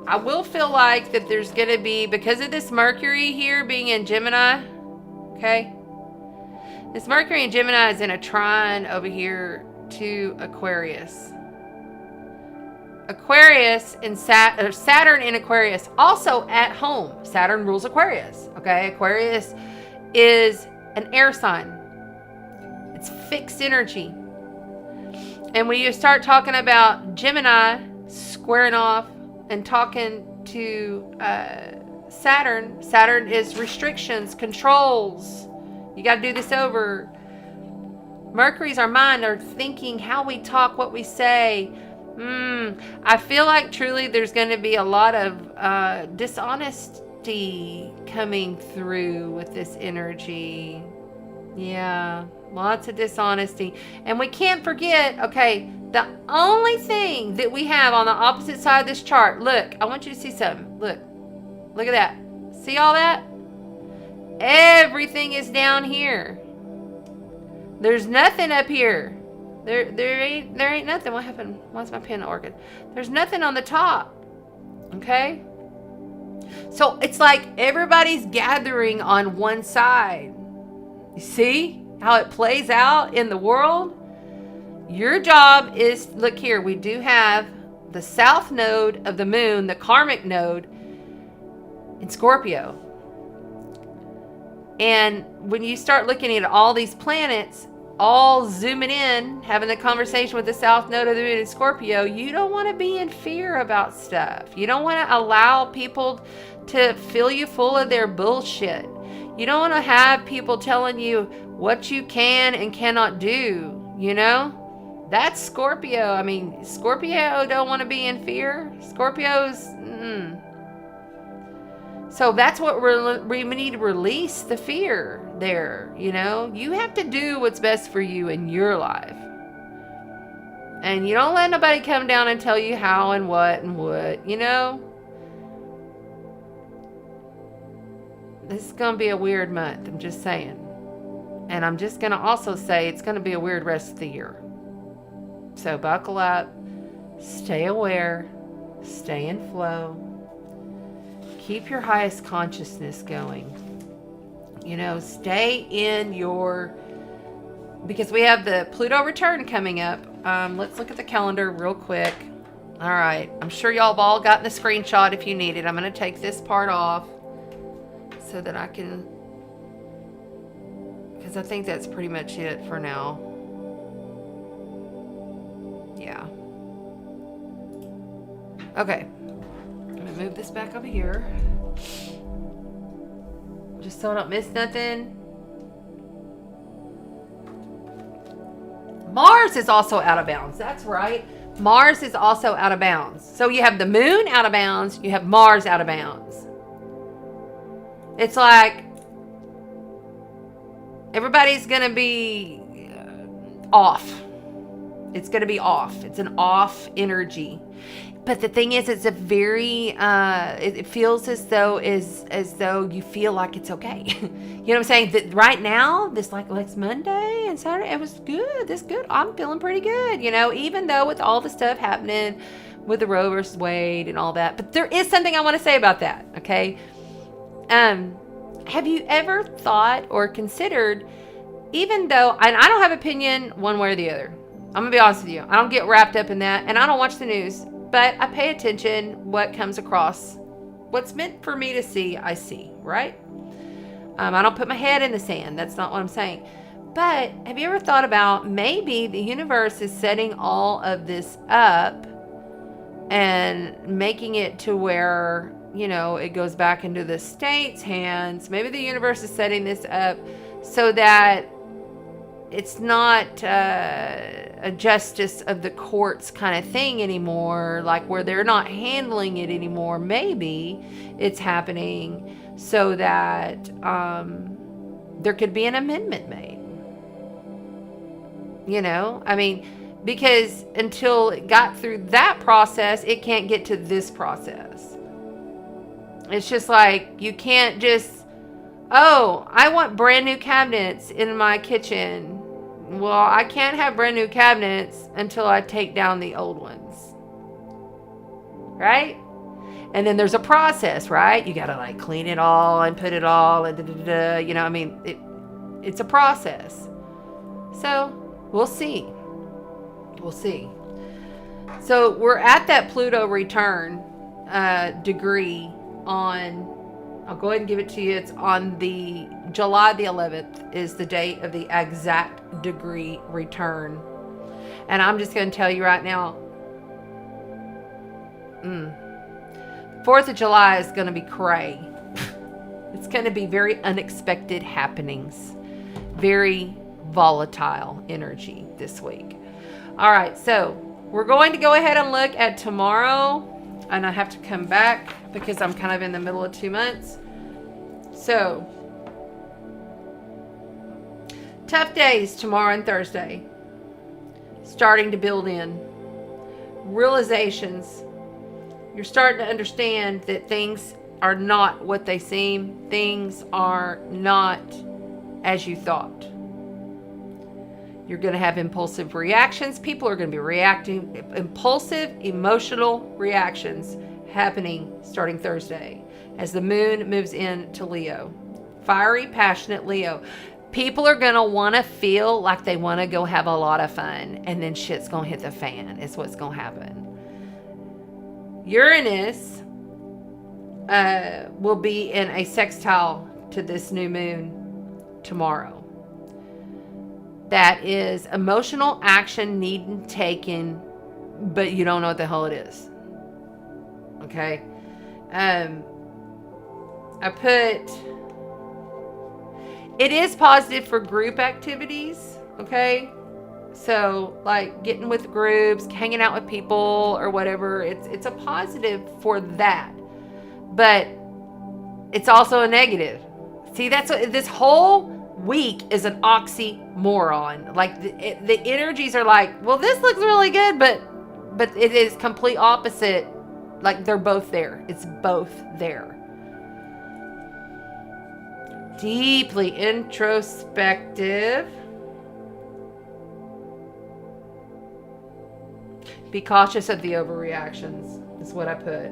I will feel like that there's going to be, because of this Mercury here being in Gemini, okay? This Mercury in Gemini is in a trine over here to Aquarius. Aquarius and Saturn in Aquarius, also at home. Saturn rules Aquarius, okay? Aquarius is an air sign. It's fixed energy. And when you start talking about Gemini squaring off and talking to Saturn is restrictions, controls. You got to do this over. Mercury's our mind, our thinking, how we talk, what we say. I feel like truly there's going to be a lot of dishonesty coming through with this energy. Yeah, lots of dishonesty. And we can't forget, okay, the only thing that we have on the opposite side of this chart, look, I want you to see something. Look at that. See all that? Everything is down here. There's nothing up here. There ain't nothing. What happened? Why's my pen not working? There's nothing on the top. Okay? So it's like everybody's gathering on one side. You see how it plays out in the world? Your job is, look here, we do have the south node of the moon, the karmic node in Scorpio. And when you start looking at all these planets, all zooming in, having the conversation with the south node of the moon in Scorpio, you don't want to be in fear about stuff. You don't want to allow people to fill you full of their bullshit. You don't want to have people telling you what you can and cannot do, That's Scorpio. I mean, Scorpio don't want to be in fear. Scorpios, So that's what we need to release the fear there, You have to do what's best for you in your life. And you don't let nobody come down and tell you how and what, This is going to be a weird month, I'm just saying. And I'm just going to also say it's going to be a weird rest of the year. So buckle up, stay aware, stay in flow. Keep your highest consciousness going. Stay in because we have the Pluto return coming up. Let's look at the calendar real quick. All right. I'm sure y'all have all gotten the screenshot if you need it. I'm going to take this part off so that I can, because I think that's pretty much it for now. Yeah. Okay. Move this back over here just so I don't miss nothing. Mars is also out of bounds. That's right. Mars is also out of bounds. So you have the moon out of bounds. You have Mars out of bounds. It's like everybody's going to be off. It's going to be off. It's an off energy. But the thing is, it's a very, it feels as though you feel like it's okay. You know what I'm saying? That right now, this like Monday and Saturday, it was good. This good. I'm feeling pretty good, even though with all the stuff happening with the Roe versus Wade and all that. But there is something I want to say about that, okay? Have you ever thought or considered, even though, and I don't have opinion one way or the other. I'm going to be honest with you. I don't get wrapped up in that, and I don't watch the news. But I pay attention what comes across. What's meant for me to see, I see, right? I don't put my head in the sand. That's not what I'm saying. But have you ever thought about maybe the universe is setting all of this up and making it to where, it goes back into the state's hands. Maybe the universe is setting this up so that it's not a justice of the courts kind of thing anymore, like where they're not handling it anymore. Maybe it's happening so that there could be an amendment made. You know, I mean, because until it got through that process, it can't get to this process. It's just like, you can't just, oh, I want brand new cabinets in my kitchen. Well, I can't have brand new cabinets until I take down the old ones. Right? And then there's a process, right? You got to like clean it all and put it all and you know, I mean, it's a process. So we'll see. We'll see. So we're at that Pluto return degree on, I'll go ahead and give it to you. It's on the July the 11th is the date of the exact degree return. And I'm just going to tell you right now, 4th of July is going to be cray. It's going to be very unexpected happenings. Very volatile energy this week. All right, so we're going to go ahead and look at tomorrow. And I have to come back because I'm kind of in the middle of 2 months. So, tough days tomorrow and Thursday. Starting to build in. Realizations. You're starting to understand that things are not what they seem. Things are not as you thought. You're going to have impulsive reactions. People are going to be reacting. Impulsive, emotional reactions happening starting Thursday as the moon moves into Leo. Fiery, passionate Leo. People are going to want to feel like they want to go have a lot of fun, and then shit's going to hit the fan is what's going to happen. Uranus will be in a sextile to this new moon tomorrow. That is emotional action needing taken, but you don't know what the hell it is. Okay. I put, it is positive for group activities. Okay. So like getting with groups, hanging out with people or whatever. It's a positive for that, but it's also a negative. See, that's what this whole week is an oxymoron. Like the energies are like, well, this looks really good, but it is complete opposite. Like they're both there. It's both there. Deeply introspective. Be cautious of the overreactions is what I put.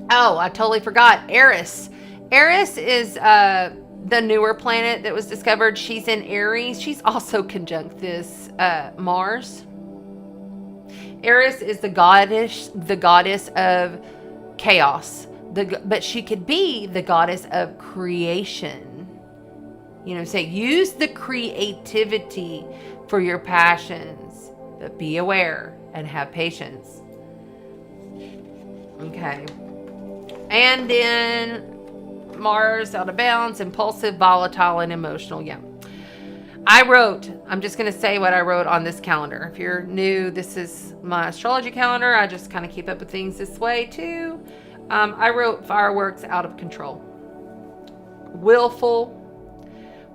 Oh, I totally forgot. Eris. Eris is the newer planet that was discovered. She's in Aries. She's also conjunct this Mars. Eris is the goddess of chaos. But she could be the goddess of creation. You know, say use the creativity for your passions, but be aware and have patience. Okay. And then Mars out of balance, impulsive, volatile, and emotional. Yeah. I'm just going to say what I wrote on this calendar. If you're new, this is my astrology calendar. I just kind of keep up with things this way too. I wrote fireworks out of control. Willful.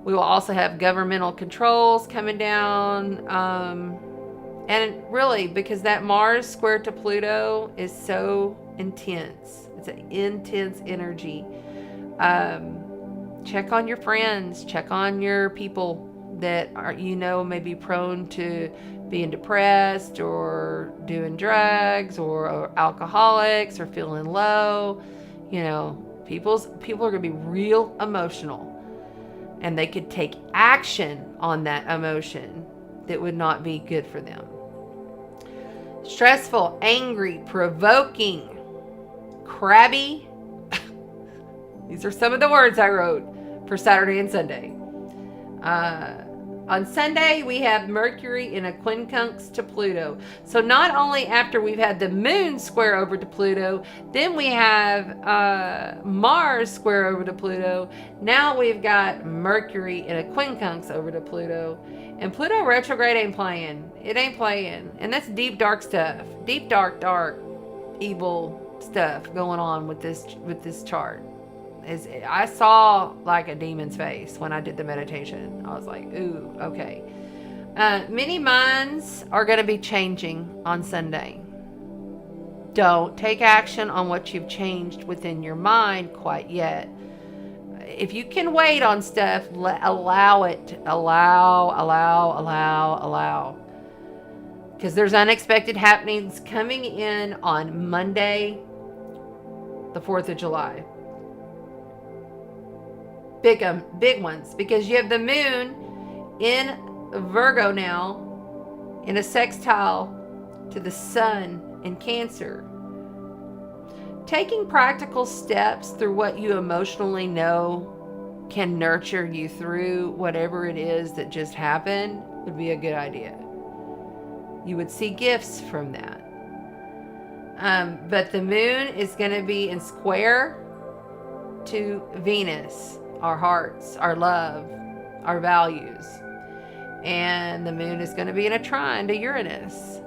We will also have governmental controls coming down. And really, because that Mars square to Pluto is so intense. It's an intense energy. Check on your friends. Check on your people that are, may be prone to being depressed or doing drugs or alcoholics or feeling low. People are going to be real emotional, and they could take action on that emotion that would not be good for them. Stressful, angry, provoking, crabby. These are some of the words I wrote for Saturday and Sunday. On Sunday, we have Mercury in a quincunx to Pluto. So not only after we've had the moon square over to Pluto, then we have Mars square over to Pluto. Now we've got Mercury in a quincunx over to Pluto. And Pluto retrograde ain't playing. It ain't playing. And that's deep, dark stuff. Deep, dark, evil stuff going on with this chart. I saw like a demon's face when I did the meditation. I was like, ooh, okay. Many minds are going to be changing on Sunday. Don't take action on what you've changed within your mind quite yet. If you can wait on stuff, allow it. Allow. Because there's unexpected happenings coming in on Monday, the 4th of July. Big ones, because you have the moon in Virgo now in a sextile to the sun in Cancer. Taking practical steps through what you emotionally know can nurture you through whatever it is that just happened would be a good idea. You would see gifts from that. But the moon is going to be in square to Venus. Our hearts, our love, our values. And the moon is going to be in a trine to Uranus.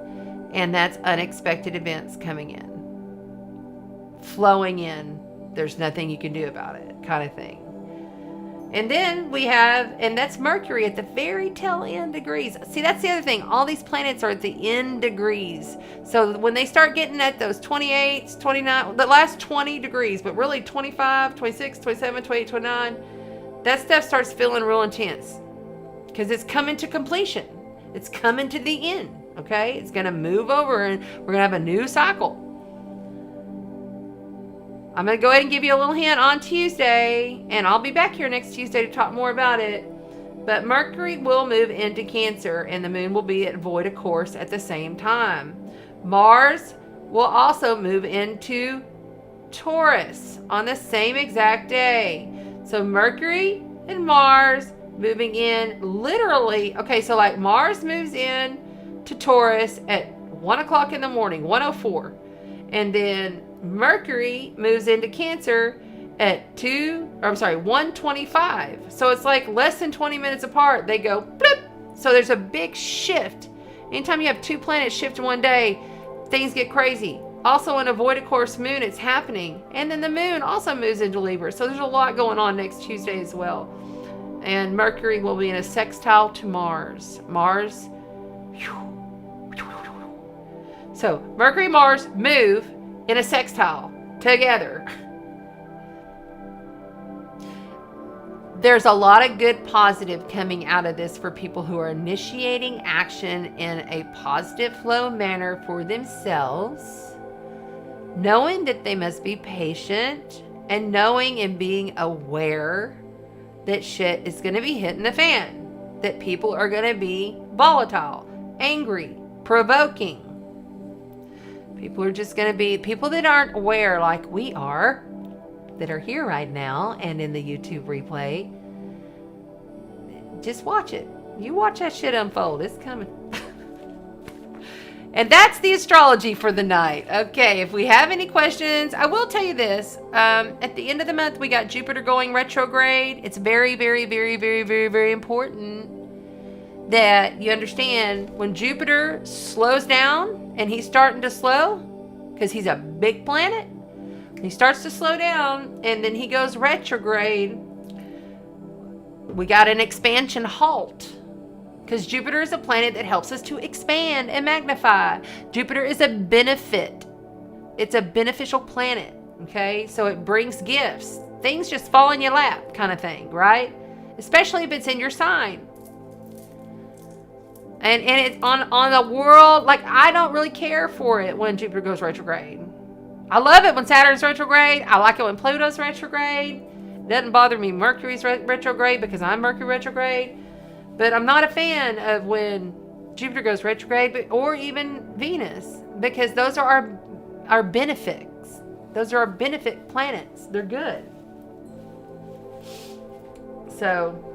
And that's unexpected events coming in. Flowing in. There's nothing you can do about it, kind of thing. And then we have, and that's Mercury at the very tail end degrees. See, that's the other thing. All these planets are at the end degrees. So when they start getting at those 28, 29, the last 20 degrees, but really 25, 26, 27, 28, 29, that stuff starts feeling real intense because it's coming to completion. It's coming to the end, okay? It's going to move over and we're going to have a new cycle. I'm going to go ahead and give you a little hint on Tuesday, and I'll be back here next Tuesday to talk more about it. But Mercury will move into Cancer, and the moon will be at void of course at the same time. Mars will also move into Taurus on the same exact day. So Mercury and Mars moving in literally, okay, so like Mars moves in to Taurus at 1 o'clock in the morning, 1:04. And then Mercury moves into Cancer at 1:25. So it's like less than 20 minutes apart. They go blip. So there's a big shift. Anytime you have two planets shift in one day, things get crazy. Also in a void of course moon, it's happening. And then the moon also moves into Libra. So there's a lot going on next Tuesday as well. And Mercury will be in a sextile to Mars. So Mercury, Mars move in a sextile together. There's a lot of good positive coming out of this for people who are initiating action in a positive flow manner for themselves, knowing that they must be patient and knowing and being aware that shit is going to be hitting the fan, that people are going to be volatile, angry, provoking. People are just going to be people that aren't aware like we are, that are here right now and in the YouTube replay. Just watch it. You watch that shit unfold. It's coming. And that's the astrology for the night. Okay, if we have any questions, I will tell you this. At the end of the month, we got Jupiter going retrograde. It's very, very, very, very, very, very important that you understand when Jupiter slows down, and he's starting to slow because he's a big planet. He starts to slow down and then he goes retrograde. We got an expansion halt because Jupiter is a planet that helps us to expand and magnify. Jupiter is a benefit. It's a beneficial planet. Okay. So it brings gifts. Things just fall in your lap kind of thing, right? Especially if it's in your sign. And it's on the world, like I don't really care for it when Jupiter goes retrograde. I love it when Saturn's retrograde. I like it when Pluto's retrograde. It doesn't bother me Mercury's retrograde because I'm Mercury retrograde. But I'm not a fan of when Jupiter goes retrograde or even Venus because those are our benefits. Those are our benefit planets. They're good. So,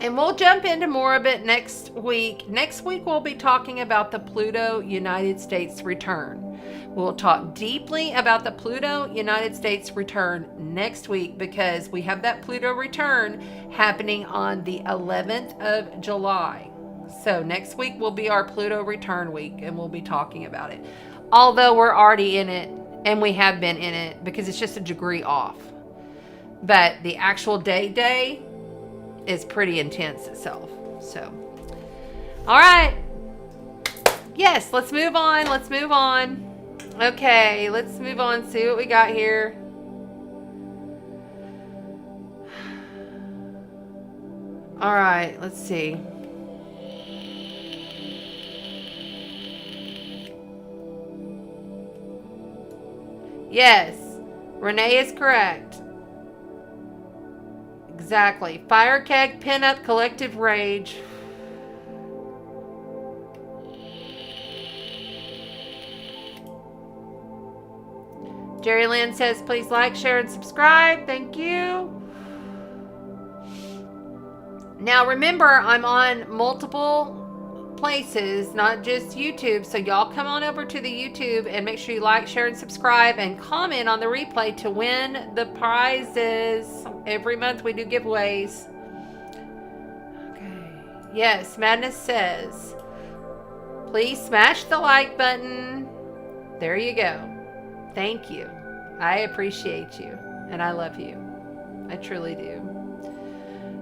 And we'll jump into more of it next week. Next week, we'll be talking about the Pluto United States return. We'll talk deeply about the Pluto United States return next week because we have that Pluto return happening on the 11th of July. So next week will be our Pluto return week and we'll be talking about it. Although we're already in it and we have been in it because it's just a degree off. But the actual day is pretty intense itself. So, all right. Yes, let's move on. Let's move on. Okay, let's move on. See what we got here. All right, let's see. Yes, Renee is correct. Exactly. Fire keg, pin up, collective rage. Jerry Lynn says, please like, share, and subscribe. Thank you. Now remember, I'm on multiple places, not just YouTube. So y'all come on over to the YouTube and make sure you like, share, and subscribe and comment on the replay to win the prizes. Every month we do giveaways. Okay. Yes, Madness says, please smash the like button. There you go. Thank you. I appreciate you and I love you. I truly do.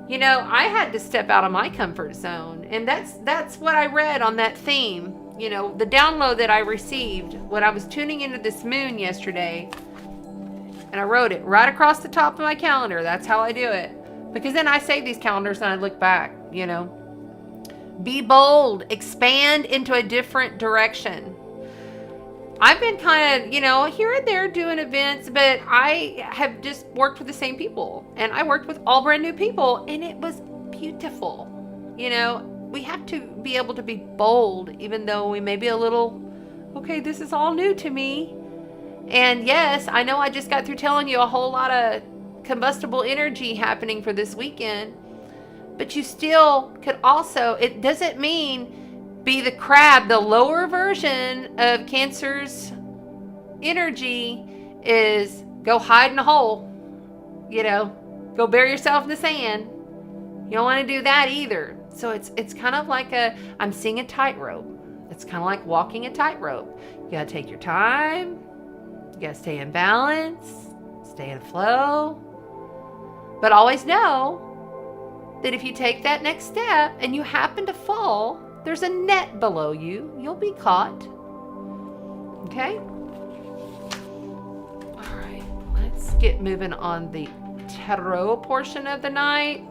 You know, I had to step out of my comfort zone, and that's what I read on that theme. You know, the download that I received when I was tuning into this moon yesterday, and I wrote it right across the top of my calendar. That's how I do it. Because then I save these calendars and I look back, you know. Be bold, expand into a different direction. I've been kind of, you know, here and there doing events, but I have just worked with the same people. And I worked with all brand new people, and it was beautiful. You know, we have to be able to be bold, even though we may be a little, okay, this is all new to me. And yes, I know I just got through telling you a whole lot of combustible energy happening for this weekend. But you still could also, it doesn't mean be the crab. The lower version of Cancer's energy is go hide in a hole, you know, go bury yourself in the sand. You don't want to do that either. So it's kind of like I'm seeing a tightrope. It's kind of like walking a tightrope. You got to take your time. You got to stay in balance, stay in flow. But always know that if you take that next step and you happen to fall, there's a net below you. You'll be caught. Okay? All right. Let's get moving on the tarot portion of the night.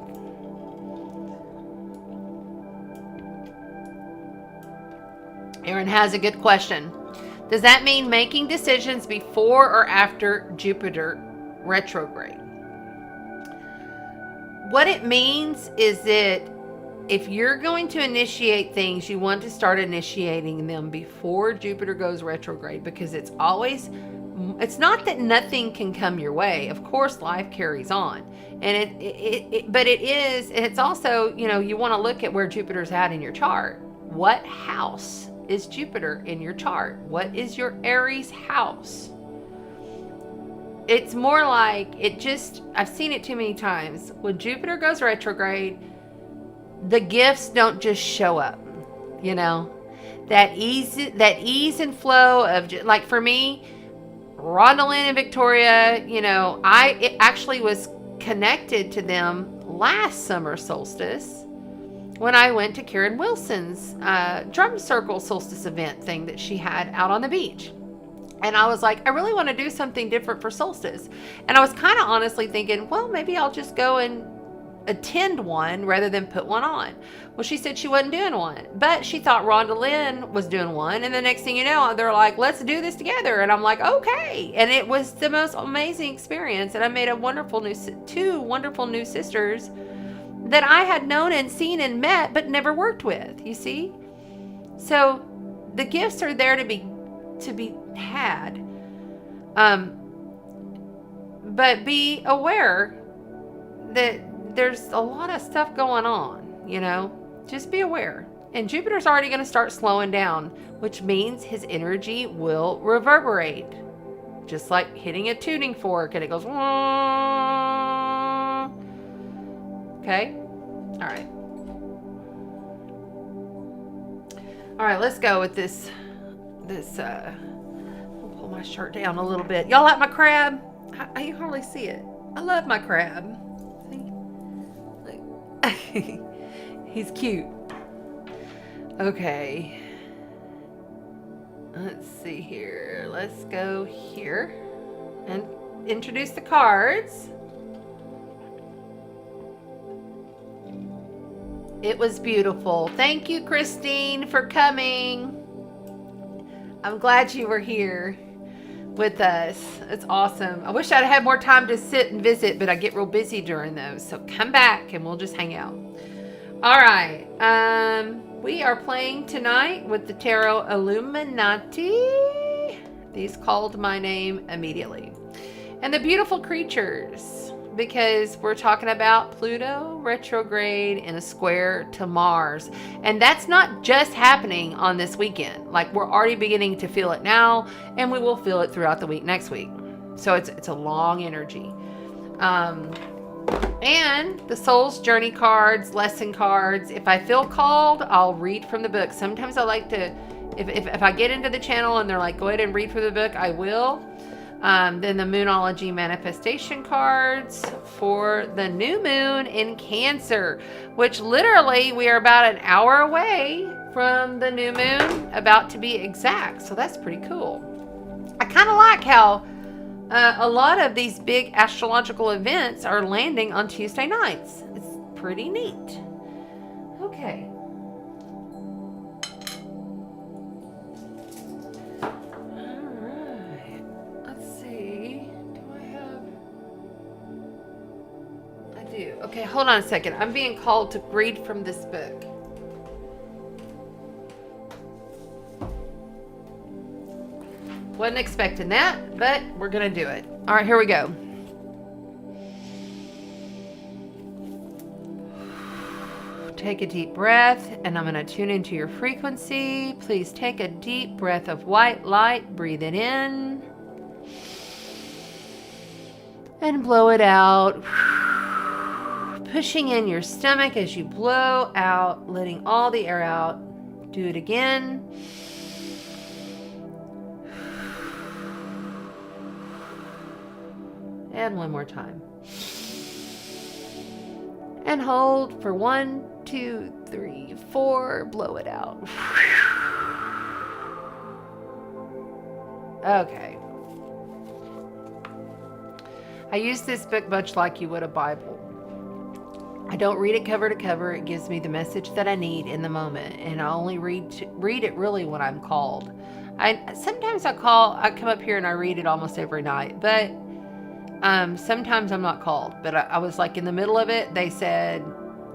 Aaron has a good question. Does that mean making decisions before or after Jupiter retrograde? What it means is that if you're going to initiate things, you want to start initiating them before Jupiter goes retrograde, because it's not that nothing can come your way. Of course, life carries on. And it's also, you know, you want to look at where Jupiter's at in your chart. What house is Jupiter in your chart? What is your Aries house? It's more like I've seen it too many times. When Jupiter goes retrograde, the gifts don't just show up, you know, that ease and flow of, like for me, Rhonda Lynn and Victoria, you know, it actually was connected to them last summer solstice when I went to Karen Wilson's drum circle solstice event thing that she had out on the beach. And I was like, I really want to do something different for solstice. And I was kind of honestly thinking, well, maybe I'll just go and attend one rather than put one on. Well, she said she wasn't doing one, but she thought Rhonda Lynn was doing one. And the next thing you know, they're like, let's do this together. And I'm like, okay. And it was the most amazing experience. And I made two wonderful new sisters that I had known and seen and met, but never worked with, you see? So the gifts are there to be had. But be aware that there's a lot of stuff going on, you know, just be aware. And Jupiter's already going to start slowing down, which means his energy will reverberate. Just like hitting a tuning fork and it goes, wah. Okay? All right. All right, let's go with this, I'll pull my shirt down a little bit. Y'all like my crab? I can hardly see it. I love my crab. See? He's cute. Okay. Let's see here. Let's go here and introduce the cards. It was beautiful. Thank you, Christine, for coming. I'm glad you were here with us. It's awesome. I wish I'd had more time to sit and visit, but I get real busy during those. So come back and we'll just hang out. All right. We are playing tonight with the Tarot Illuminati. These called my name immediately. And the beautiful creatures, because we're talking about Pluto retrograde in a square to Mars. And that's not just happening on this weekend. Like, we're already beginning to feel it now, and we will feel it throughout the week next week. So it's a long energy. And the Soul's Journey cards, lesson cards. If I feel called, I'll read from the book. Sometimes I like to, if I get into the channel and they're like, go ahead and read from the book, I will. Then the Moonology manifestation cards for the new moon in Cancer, which literally we are about an hour away from the new moon, about to be exact. So that's pretty cool. I kind of like how a lot of these big astrological events are landing on Tuesday nights. It's pretty neat. Okay. All right. Let's see. I do. Okay, hold on a second. I'm being called to read from this book. Wasn't expecting that, but we're going to do it. All right, here we go. Take a deep breath, and I'm going to tune into your frequency. Please take a deep breath of white light. Breathe it in. And blow it out. Pushing in your stomach as you blow out, letting all the air out. Do it again. And one more time. And hold for 1, 2, 3, 4. Blow it out. Okay. I use this book much like you would a Bible. I don't read it cover to cover. It gives me the message that I need in the moment. And I only read it really when I'm called. Sometimes I come up here and I read it almost every night. But sometimes I'm not called, but I was like in the middle of it. They said,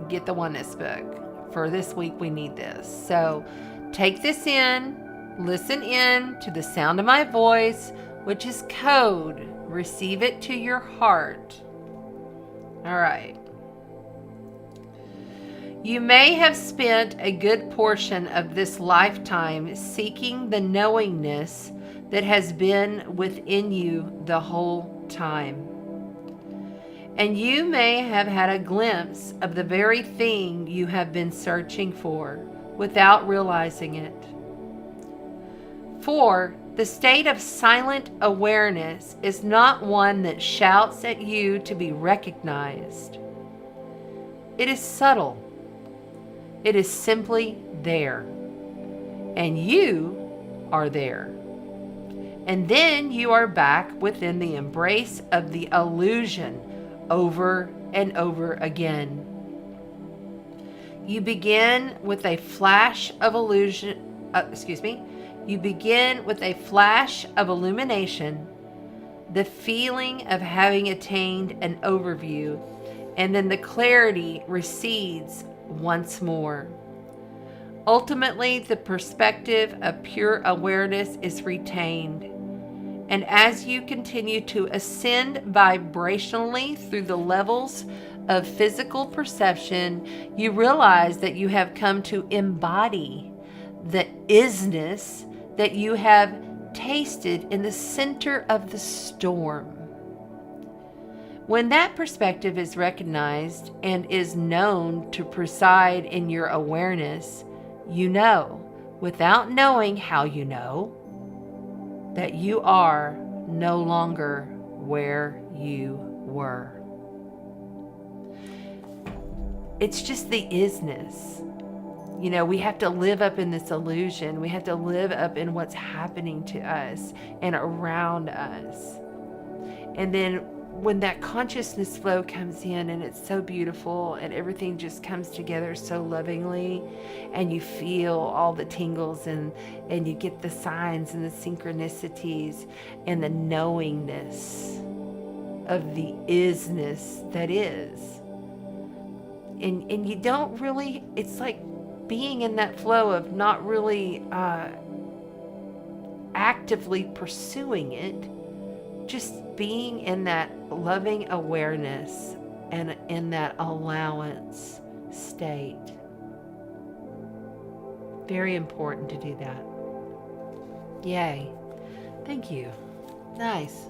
get the oneness book for this week. We need this. So take this in, listen in to the sound of my voice, which is code. Receive it to your heart. All right. You may have spent a good portion of this lifetime seeking the knowingness that has been within you the whole time. And you may have had a glimpse of the very thing you have been searching for without realizing it. For the state of silent awareness is not one that shouts at you to be recognized. It is subtle. It is simply there. And you are there. And then you are back within the embrace of the illusion over and over again. You begin with a flash of You begin with a flash of illumination, the feeling of having attained an overview, and then the clarity recedes once more. Ultimately, the perspective of pure awareness is retained. And as you continue to ascend vibrationally through the levels of physical perception, you realize that you have come to embody the isness that you have tasted in the center of the storm. When that perspective is recognized and is known to preside in your awareness, you know, without knowing how you know, that you are no longer where you were. It's just the isness. You know, we have to live up in this illusion. We have to live up in what's happening to us and around us. And then when that consciousness flow comes in and it's so beautiful and everything just comes together so lovingly, and you feel all the tingles and you get the signs and the synchronicities and the knowingness of the isness that is. And you don't really, it's like being in that flow of not really actively pursuing it, just being in that loving awareness and in that allowance state. Very important to do that. Yay. Thank you. Nice.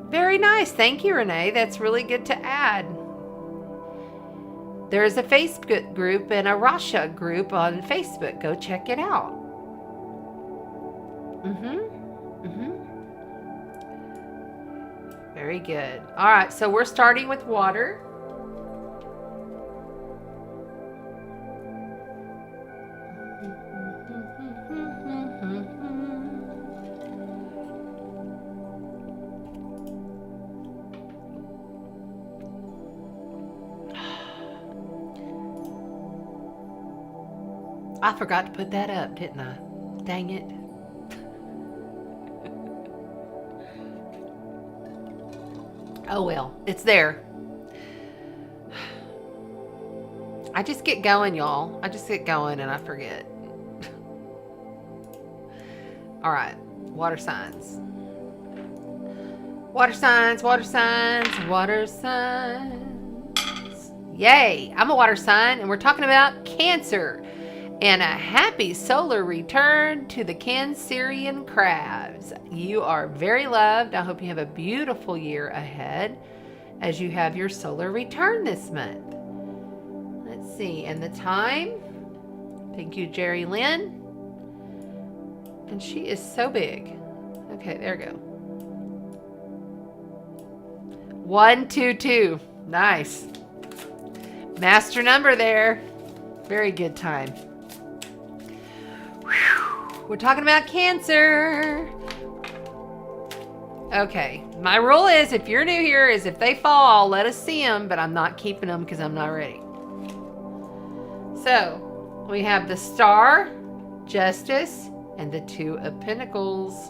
Very nice. Thank you, Renee. That's really good to add. There is a Facebook group and a Rasha group on Facebook. Go check it out. Very good. All right, so we're starting with water. I forgot to put that up, didn't I? Dang it. Oh well, it's there. I just get going, y'all. I just get going and I forget. All right, water signs. Water signs, water signs, water signs. Yay, I'm a water sign and we're talking about Cancer. And a happy solar return to the cancerian crabs. You are very loved. I hope you have a beautiful year ahead as you have your solar return this month. Let's see, and the time. Thank you, Jerry Lynn. And she is so big. Okay, there we go. 122. Nice. Master number there. Very good time. We're talking about Cancer. Okay, my rule is if you're new here is if they fall, let us see them, but I'm not keeping them because I'm not ready. So we have the Star, Justice, and the Two of Pentacles.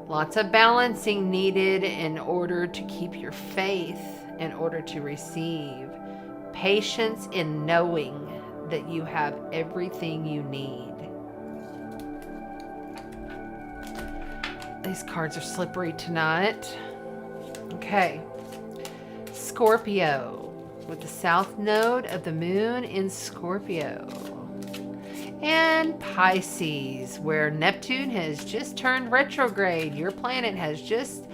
Lots of balancing needed in order to keep your faith, in order to receive. Patience in knowing that you have everything you need. These cards are slippery tonight. Okay. Scorpio with the south node of the moon in Scorpio. And Pisces, where Neptune has just turned retrograde. Your planet has just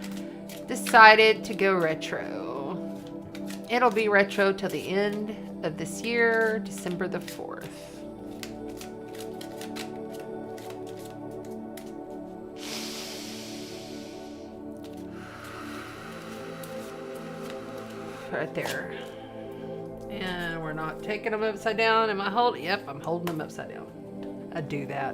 decided to go retro. It'll be retro till the end of this year, December the 4th. Right there. And we're not taking them upside down. Am I holding? Yep, I'm holding them upside down. I do that.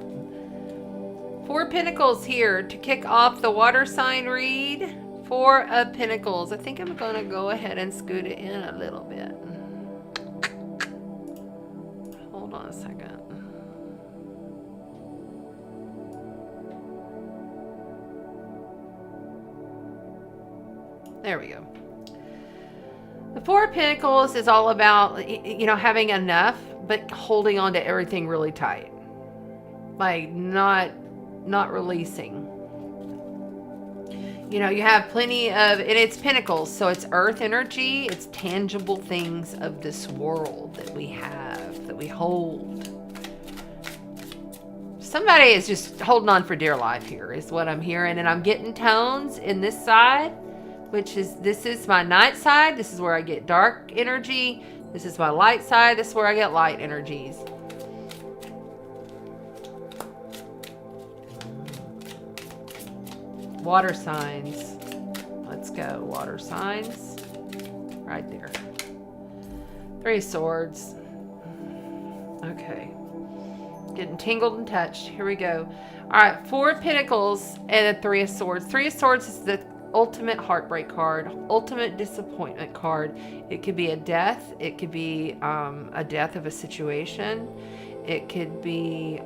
Four Pentacles here to kick off the water sign read. Four of Pentacles. I think I'm going to go ahead and scoot it in a little bit. Hold on a second. There we go. The Four of Pentacles is all about, you know, having enough, but holding on to everything really tight. Like not not releasing. You know, you have plenty of, and it's pentacles, so it's earth energy, it's tangible things of this world that we have, that we hold. Somebody is just holding on for dear life here, is what I'm hearing, and I'm getting tones in this side, which is, this is my night side, this is where I get dark energy, this is my light side, this is where I get light energies. Water signs. Let's go. Water signs. Right there. 3 of Swords. Okay. Getting tingled and touched. Here we go. Alright, 4 of Pentacles and a 3 of Swords. 3 of Swords is the ultimate heartbreak card. Ultimate disappointment card. It could be a death. It could be a death of a situation. It could be...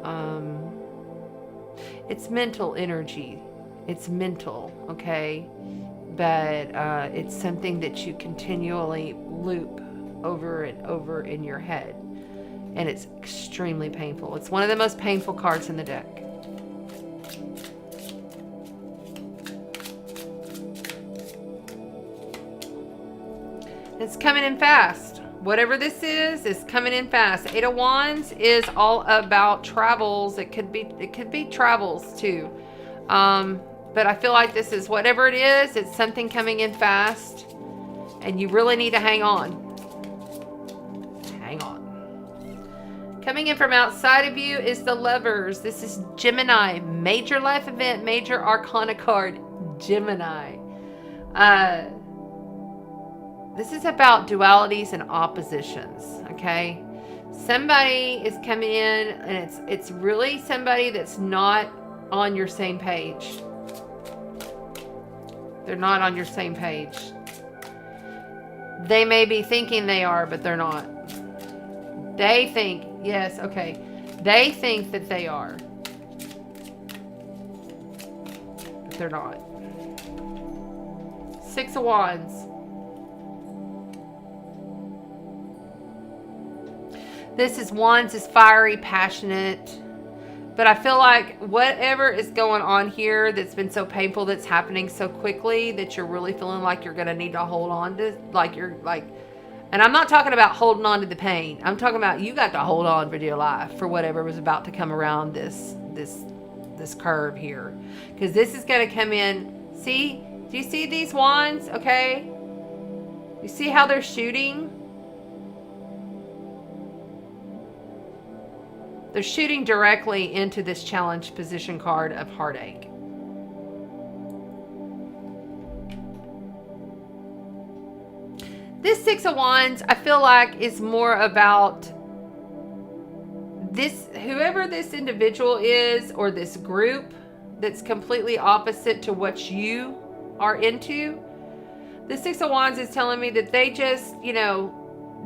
it's mental energy. It's mental, okay? But it's something that you continually loop over and over in your head. And it's extremely painful. It's one of the most painful cards in the deck. It's coming in fast. Whatever this is coming in fast. 8 of Wands is all about travels. It could be travels too. But I feel like this is, whatever it is, it's something coming in fast. And you really need to hang on. Hang on. Coming in from outside of you is the Lovers. This is Gemini. Major life event, major arcana card. Gemini. This is about dualities and oppositions, okay? Somebody is coming in, and it's really somebody that's not on your same page. They're not on your same page. They may be thinking they are, but they're not. They think, yes, okay. They think that they are. But they're not. 6 of Wands. This is Wands is fiery, passionate. But I feel like whatever is going on here that's been so painful, that's happening so quickly, that you're really feeling like you're going to need to hold on to, and I'm not talking about holding on to the pain. I'm talking about you got to hold on for dear life for whatever was about to come around this curve here. Because this is going to come in. See? Do you see these wands? Okay. You see how they're shooting? They're shooting directly into this challenge position card of heartache. This 6 of Wands, I feel like, is more about this, whoever this individual is, or this group that's completely opposite to what you are into. The 6 of Wands is telling me that they just, you know,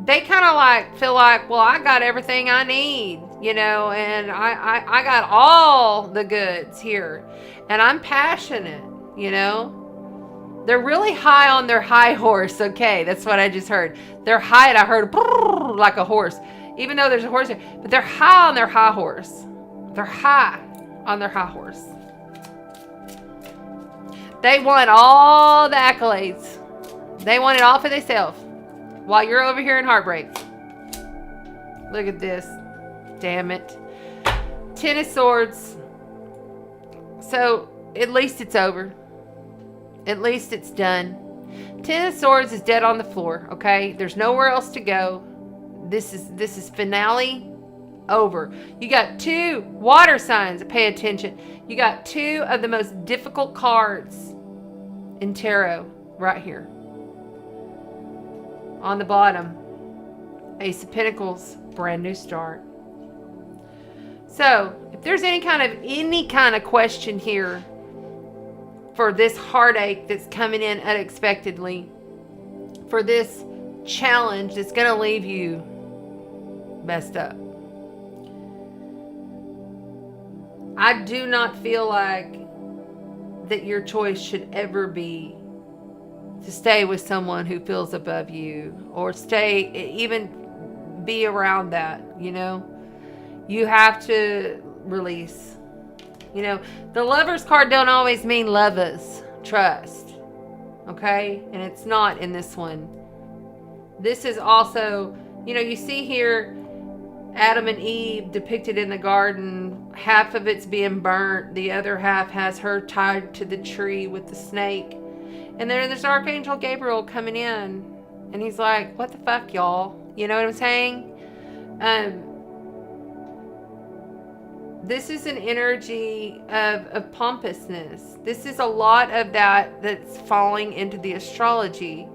they kind of like feel like, well, I got everything I need, you know, and I got all the goods here, and I'm passionate, you know. They're really high on their high horse. Okay, that's what I just heard. They're high, and I heard like a horse, even though there's a horse here, but they're high on their high horse. They're high on their high horse. They want all the accolades. They want it all for themselves. While you're over here in heartbreak. Look at this. Damn it. 10 of Swords. So, at least it's over. At least it's done. 10 of Swords is dead on the floor, okay? There's nowhere else to go. This is finale over. You got 2 water signs. Pay attention. You got 2 of the most difficult cards in tarot right here. On the bottom, Ace of Pentacles, brand new start. So, if there's any kind of question here for this heartache that's coming in unexpectedly, for this challenge that's going to leave you messed up, I do not feel like that your choice should ever be to stay with someone who feels above you, or even be around that, you know. You have to release. You know, the Lovers card don't always mean lovers. Trust. Okay? And it's not in this one. This is also, you know, you see here Adam and Eve depicted in the garden. Half of it's being burnt. The other half has her tied to the tree with the snake. And then there's Archangel Gabriel coming in. And he's like, what the fuck, y'all? You know what I'm saying? This is an energy of pompousness. This is a lot of that's falling into the astrology.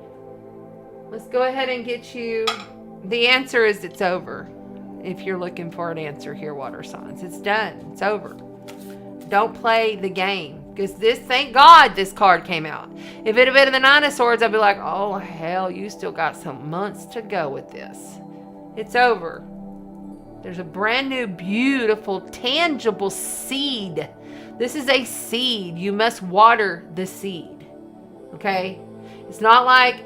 Let's go ahead and get you. The answer is it's over. If you're looking for an answer here, water signs. It's done. It's over. Don't play the game. Because this, thank God this card came out. If it had been the Nine of Swords, I'd be like, oh, hell, you still got some months to go with this. It's over. There's a brand new, beautiful, tangible seed. This is a seed. You must water the seed. Okay? It's not like,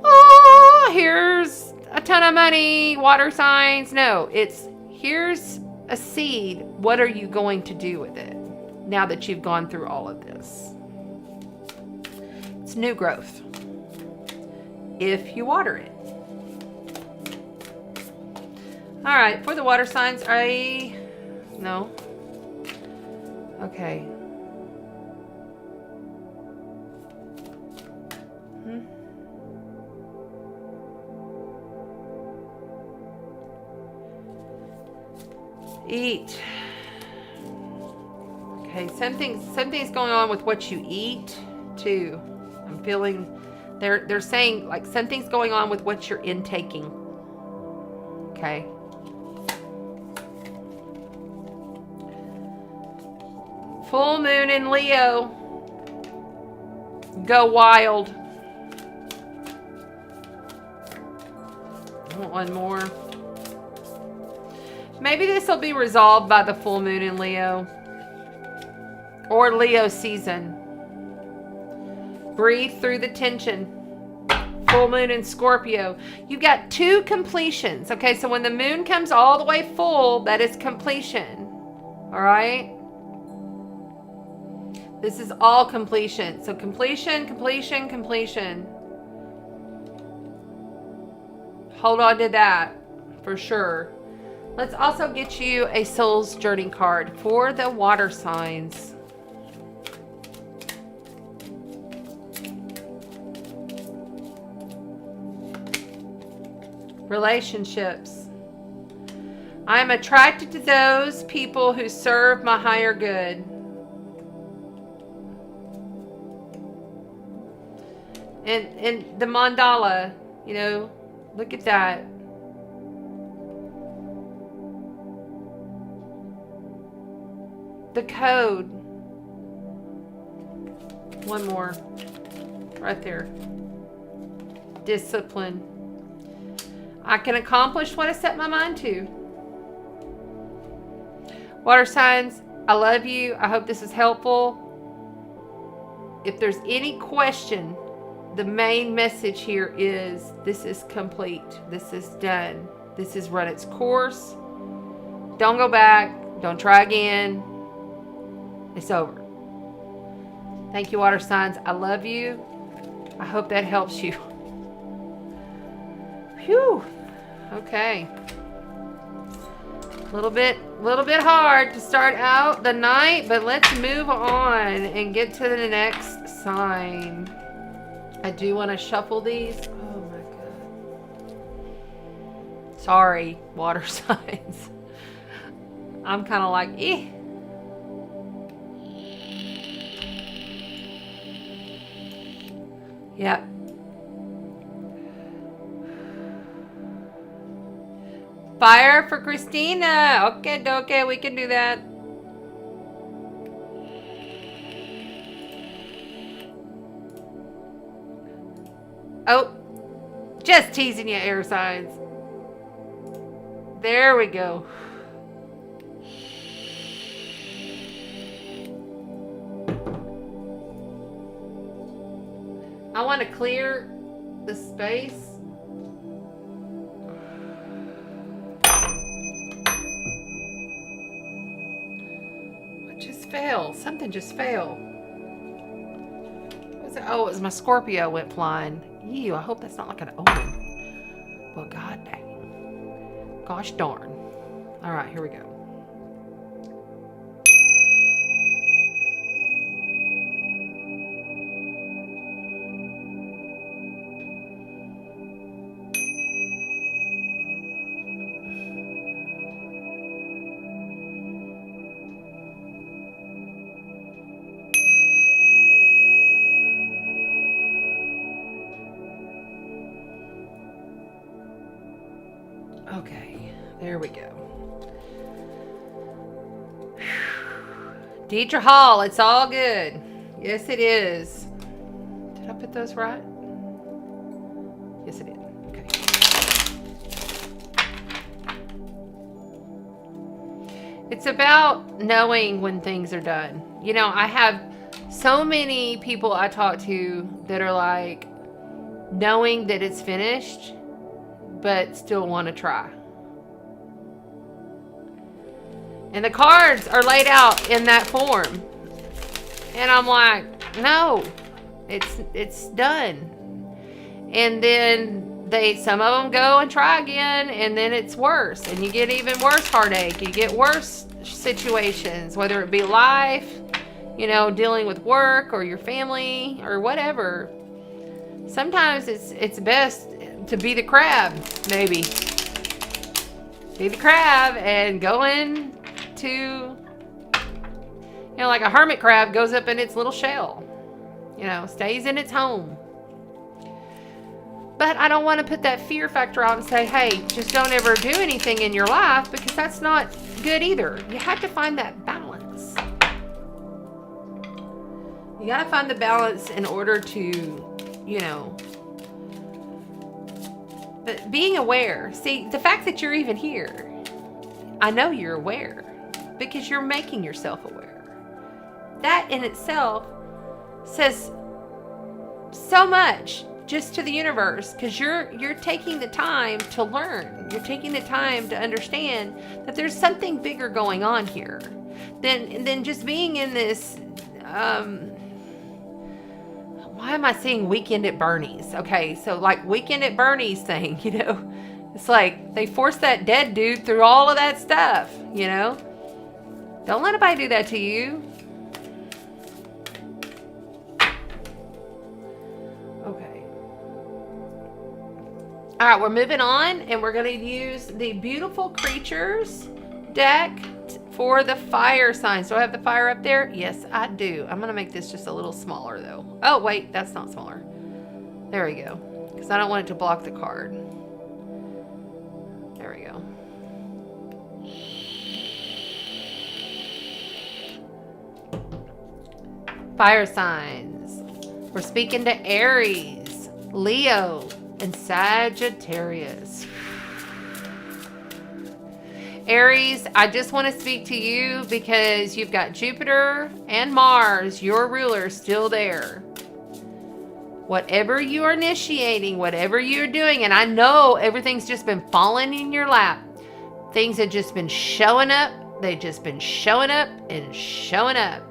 oh, here's a ton of money, water signs. No, it's, here's a seed. What are you going to do with it now that you've gone through all of this? It's new growth. If you water it. All right, for the water signs, no. Okay. Eat. Okay, something's going on with what you eat too. I'm feeling they're saying like something's going on with what you're intaking. Okay. Full moon in Leo. Go wild. I want one more. Maybe this will be resolved by the full moon in Leo. Or Leo season. Breathe through the tension. Full moon in Scorpio. You've got 2 completions. Okay, so when the moon comes all the way full, that is completion. All right? This is all completion. So completion, completion, completion. Hold on to that for sure. Let's also get you a Soul's Journey card for the water signs. Relationships. I am attracted to those people who serve my higher good. And the mandala, you know, look at that. The code. One more. Right there. Discipline. I can accomplish what I set my mind to. Water signs, I love you. I hope this is helpful. If there's any question, the main message here is this is complete. This is done. This has run its course. Don't go back. Don't try again. It's over. Thank you, water signs. I love you. I hope that helps you. Phew. Okay. A little bit hard to start out the night, but let's move on and get to the next sign. I do want to shuffle these. Oh my God. Sorry, water signs. I'm kind of like, eh. Yep. Fire for Christina. Okay, we can do that. Oh, just teasing you, air signs. There we go. I want to clear the space. What just just fell. Something just fell. What was it? Oh, it was my Scorpio went flying. Ew, I hope that's not like an omen. Well, god dang. Gosh darn. All right, here we go. Okay, there we go. Deidre Hall, it's all good. Yes, it is. Did I put those right? Yes, I did. Okay. It's about knowing when things are done. You know, I have so many people I talk to that are like, knowing that it's finished, but still want to try. And the cards are laid out in that form. And I'm like, no, it's done. And then some of them go and try again, and then it's worse. And you get even worse heartache. You get worse situations, whether it be life, you know, dealing with work or your family or whatever. Sometimes it's best to be the crab, maybe. Be the crab and go in to, you know, like a hermit crab goes up in its little shell, you know, stays in its home. But I don't want to put that fear factor out and say, hey, just don't ever do anything in your life, because that's not good either. You have to find that balance. You got to find the balance in order to, you know, but being aware. See, the fact that you're even here, I know you're aware because you're making yourself aware. That in itself says so much just to the universe, because you're taking the time to learn. You're taking the time to understand that there's something bigger going on here than just being in this why am I saying Weekend at Bernie's? Okay, so like Weekend at Bernie's thing, you know, it's like they forced that dead dude through all of that stuff, you know. Don't let anybody do that to you. Okay. All right, we're moving on, and we're going to use the Beautiful Creatures deck for the fire signs. Do I have the fire up there? Yes, I do. I'm going to make this just a little smaller, though. Oh, wait, that's not smaller. There we go. Because I don't want it to block the card. There we go. Fire signs. We're speaking to Aries, Leo, and Sagittarius. Aries, I just want to speak to you because you've got Jupiter and Mars, your ruler, still there. Whatever you are initiating, whatever you're doing, and I know everything's just been falling in your lap. Things have just been showing up. They've just been showing up and showing up,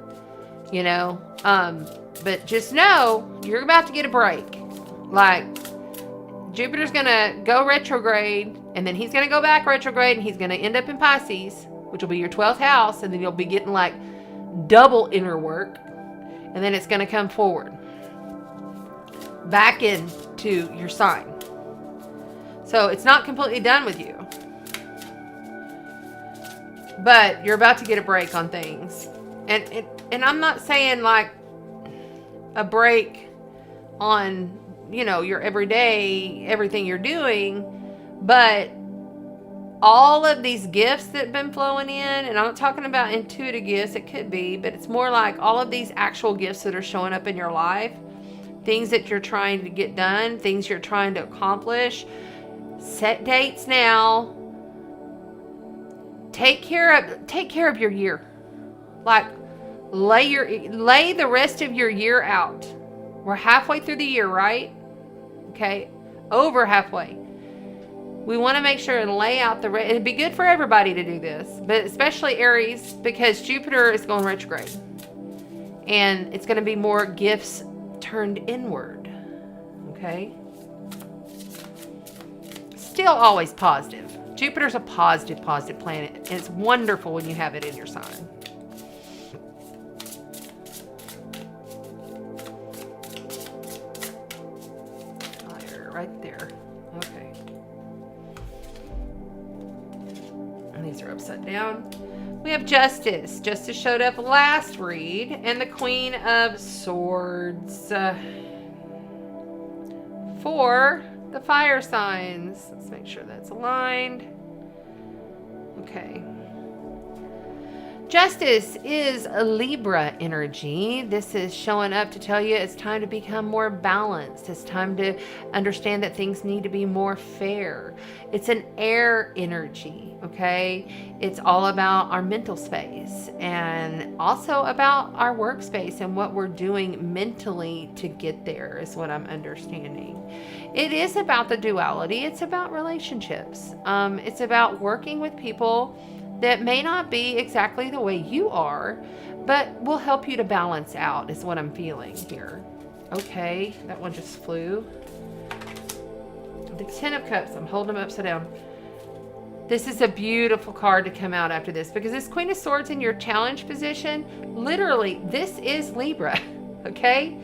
you know. But just know you're about to get a break. Like, Jupiter's going to go retrograde, and then he's going to go back retrograde, and he's going to end up in Pisces, which will be your 12th house, and then you'll be getting like double inner work, and then it's going to come forward back into your sign. So it's not completely done with you, but you're about to get a break on things. And I'm not saying like a break on, you know, your everyday, everything you're doing, but all of these gifts that have been flowing in, and I'm not talking about intuitive gifts, it could be, but it's more like all of these actual gifts that are showing up in your life, things that you're trying to get done, things you're trying to accomplish. Set dates now. Take care of your year. Like, lay the rest of your year out. We're halfway through the year, right? Okay, over halfway. We want to make sure and lay out the... It'd be good for everybody to do this, but especially Aries, because Jupiter is going retrograde. And it's going to be more gifts turned inward. Okay? Still always positive. Jupiter's a positive planet. And it's wonderful when you have it in your sign. Right there. Okay. And these are upside down. We have Justice. Justice showed up last read. And the Queen of Swords. For the fire signs. Let's make sure that's aligned. Okay. Justice is a Libra energy. This is showing up to tell you it's time to become more balanced. It's time to understand that things need to be more fair. It's an air energy, okay? It's all about our mental space and also about our workspace and what we're doing mentally to get there is what I'm understanding. It is about the duality. It's about relationships. It's about working with people that may not be exactly the way you are, but will help you to balance out, is what I'm feeling here. Okay, that one just flew. The Ten of Cups, I'm holding them upside down. This is a beautiful card to come out after this, because this Queen of Swords in your challenge position, literally, this is Libra, okay?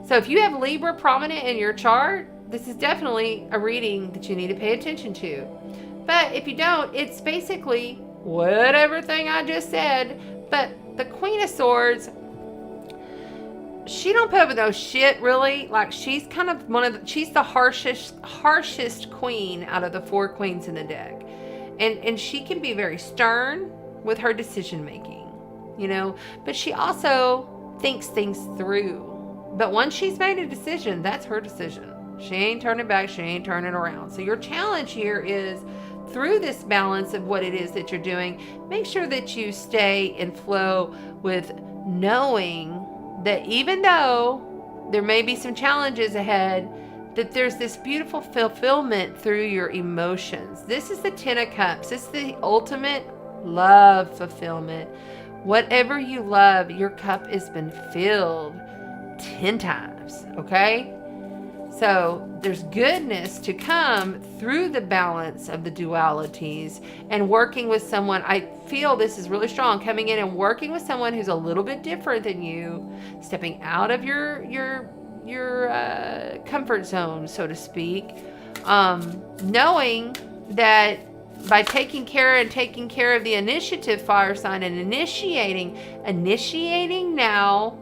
So if you have Libra prominent in your chart, this is definitely a reading that you need to pay attention to. But if you don't, it's basically whatever thing I just said. But the Queen of Swords, she don't put up with no shit, really. Like, she's kind of she's the harshest queen out of the 4 queens in the deck. And she can be very stern with her decision making, you know, but she also thinks things through. But once she's made a decision, that's her decision. She ain't turning back, she ain't turning around. So your challenge here is, through this balance of what it is that you're doing, make sure that you stay in flow with knowing that even though there may be some challenges ahead, that there's this beautiful fulfillment through your emotions. This is the Ten of Cups. This is the ultimate love fulfillment. Whatever you love, your cup has been filled 10 times, okay? So there's goodness to come through the balance of the dualities and working with someone. I feel this is really strong, coming in and working with someone who's a little bit different than you, stepping out of your comfort zone, so to speak, knowing that by taking care of the initiative fire sign and initiating now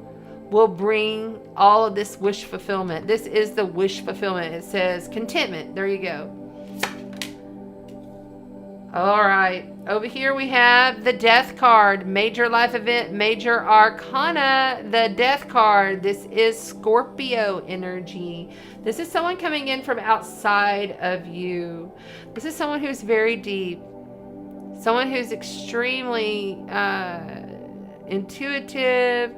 will bring all of this wish fulfillment. This is the wish fulfillment. It says contentment. There you go. All right. Over here we have the Death card. Major life event, major arcana. The Death card. This is Scorpio energy. This is someone coming in from outside of you. This is someone who's very deep. Someone who's extremely intuitive.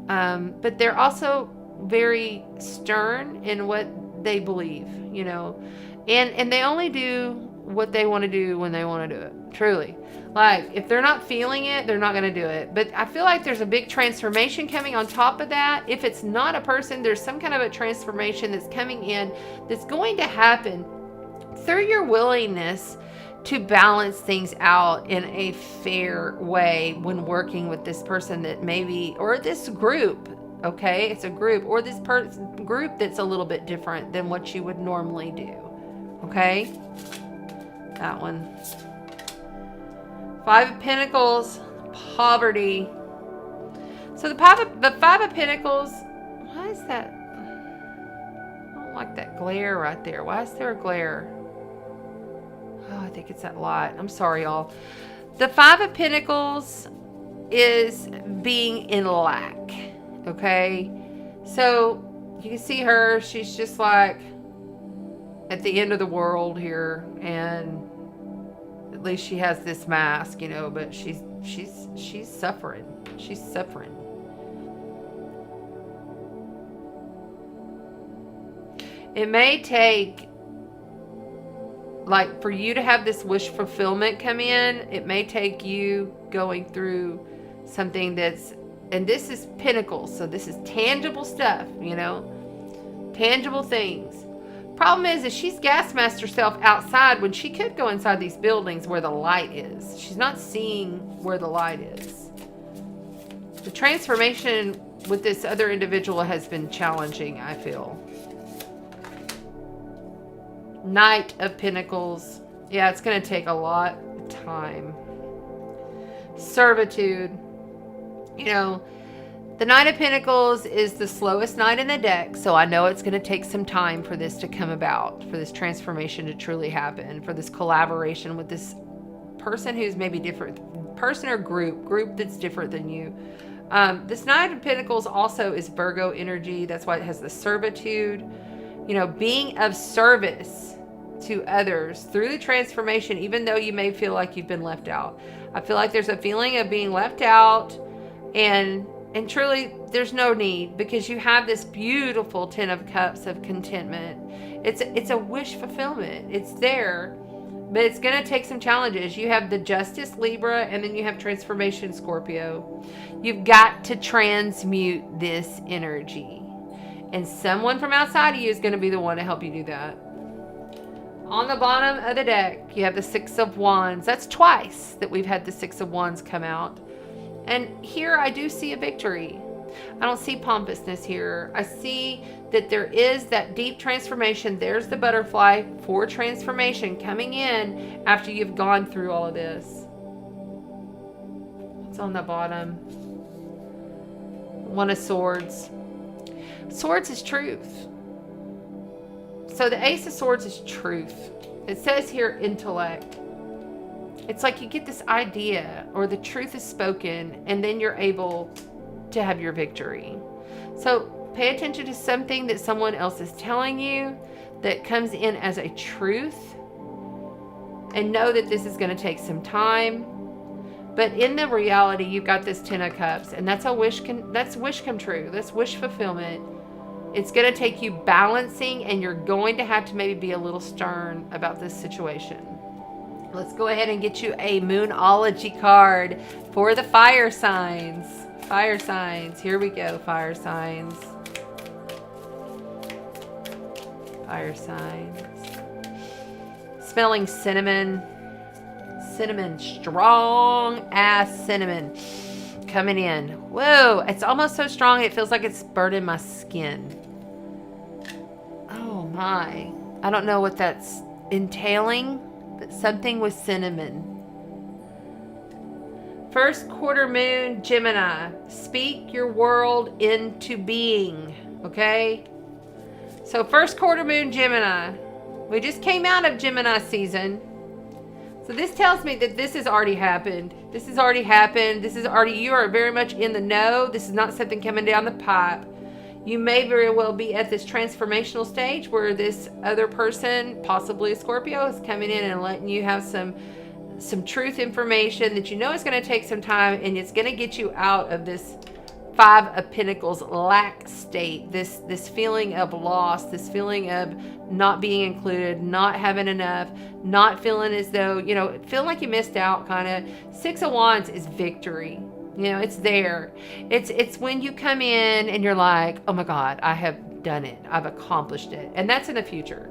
But they're also very stern in what they believe, you know, and they only do what they want to do when they want to do it. Truly. Like, if they're not feeling it, they're not going to do it. But I feel like there's a big transformation coming on top of that. If it's not a person, there's some kind of a transformation that's coming in that's going to happen through your willingness to balance things out in a fair way when working with this person that maybe, or this group, okay? It's a group, or this group that's a little bit different than what you would normally do, okay? That one. 5 of Pentacles, poverty. So the 5 of Pentacles, why is that? I don't like that glare right there. Why is there a glare? Oh, I think it's that light. I'm sorry, y'all. The 5 of Pentacles is being in lack, okay? So you can see her. She's just like at the end of the world here, and at least she has this mask, you know, but she's suffering. She's suffering. It may take like for you to have this wish fulfillment come in, it may take you going through something that's, and this is Pentacles, so this is tangible stuff, you know, tangible things. Problem is she's gas masked herself outside when she could go inside these buildings where the light is. She's not seeing where the light is. The transformation with this other individual has been challenging, I feel. Knight of Pentacles. Yeah, it's going to take a lot of time. Servitude. You know, the Knight of Pentacles is the slowest knight in the deck, so I know it's going to take some time for this to come about, for this transformation to truly happen, for this collaboration with this person who's maybe different, person or group that's different than you. This Knight of Pentacles also is Virgo energy. That's why it has the servitude. You know, being of service to others through the transformation, even though you may feel like you've been left out. I feel like there's a feeling of being left out, and truly there's no need, because you have this beautiful 10 of Cups of contentment. It's a wish fulfillment. It's there, but it's going to take some challenges. You have the Justice Libra, and then you have Transformation Scorpio. You've got to transmute this energy, and someone from outside of you is going to be the one to help you do that. On the bottom of the deck, you have the Six of Wands. That's twice that we've had the Six of Wands come out. And here I do see a victory. I don't see pompousness here. I see that there is that deep transformation. There's the butterfly for transformation coming in after you've gone through all of this. What's on the bottom? One of Swords. Swords is truth. So the Ace of Swords is truth. It says here intellect. It's like you get this idea, or the truth is spoken, and then you're able to have your victory. So pay attention to something that someone else is telling you that comes in as a truth, and know that this is going to take some time. But in the reality, you've got this 10 of Cups, and that's that's wish come true. That's wish fulfillment. It's going to take you balancing, and you're going to have to maybe be a little stern about this situation. Let's go ahead and get you a Moonology card for the fire signs. Fire signs. Here we go, fire signs. Fire signs. Smelling cinnamon. Cinnamon. Strong ass cinnamon coming in. Whoa, it's almost so strong it feels like it's burning my skin. Oh my. I don't know what that's entailing. Something with cinnamon. First quarter moon, Gemini. Speak your world into being. Okay? So first quarter moon, Gemini. We just came out of Gemini season. So this tells me that this has already happened. This has already happened. This is already, you are very much in the know. This is not something coming down the pipe. You may very well be at this transformational stage where this other person, possibly a Scorpio, is coming in and letting you have some truth information that you know is going to take some time, and it's going to get you out of this Five of Pentacles lack state, this feeling of loss, this feeling of not being included, not having enough, not feeling as though, you know, feeling like you missed out kind of. Six of Wands is victory. You know, it's there. It's when you come in and you're like, oh my God, I have done it. I've accomplished it. And that's in the future.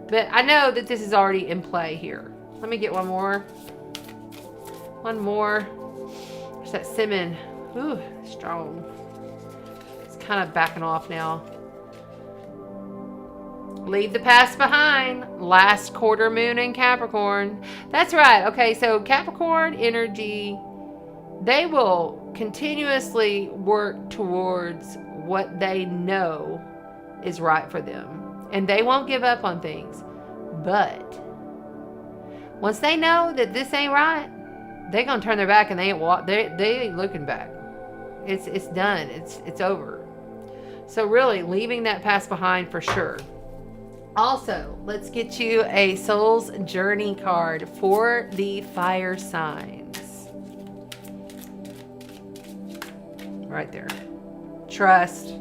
But I know that this is already in play here. Let me get one more. One more. There's that cinnamon. Ooh, strong. It's kind of backing off now. Leave the past behind. Last quarter moon in Capricorn. That's right. Okay, so Capricorn energy, they will continuously work towards what they know is right for them. And they won't give up on things. But once they know that this ain't right, they're going to turn their back, and they ain't looking back. It's done. It's over. So really leaving that past behind for sure. Also, let's get you a Soul's Journey card for the fire signs. Right there. Trust.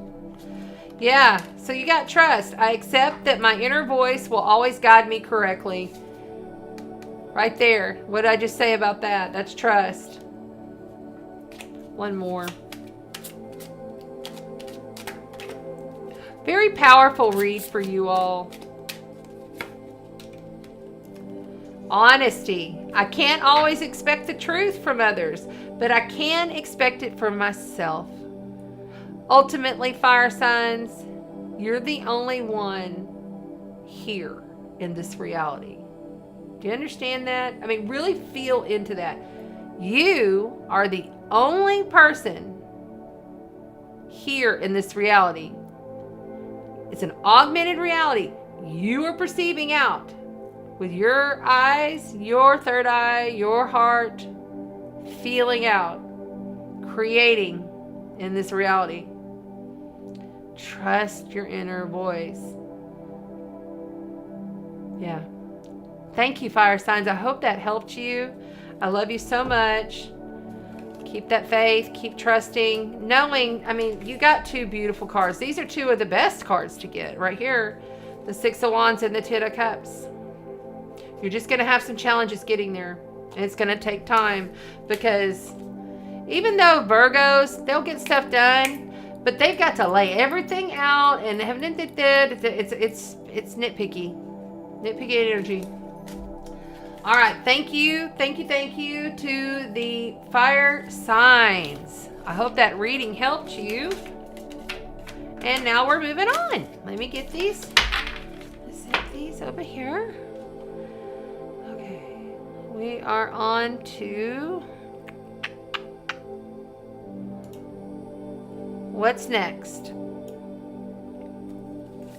Yeah, so you got trust. I accept that my inner voice will always guide me correctly. Right there. What did I just say about that? That's trust. One more. Very powerful read for you all. Honesty. I can't always expect the truth from others, but I can expect it from myself. Ultimately, fire signs, you're the only one here in this reality. Do you understand that? I mean, really feel into that. You are the only person here in this reality. It's an augmented reality. You are perceiving out with your eyes, your third eye, your heart, feeling out, creating in this reality. Trust your inner voice. Yeah. Thank you, fire signs. I hope that helped you. I love you so much. Keep that faith. Keep trusting. Knowing, I mean, you got two beautiful cards. These are two of the best cards to get right here. The Six of Wands and the Ten of Cups. You're just going to have some challenges getting there. And it's going to take time because even though Virgos, they'll get stuff done, but they've got to lay everything out and it's nitpicky. Nitpicky energy. All right. Thank you to the fire signs. I hope that reading helped you. And now we're moving on. Let me get these. Let's set these over here. Okay. We are on to what's next?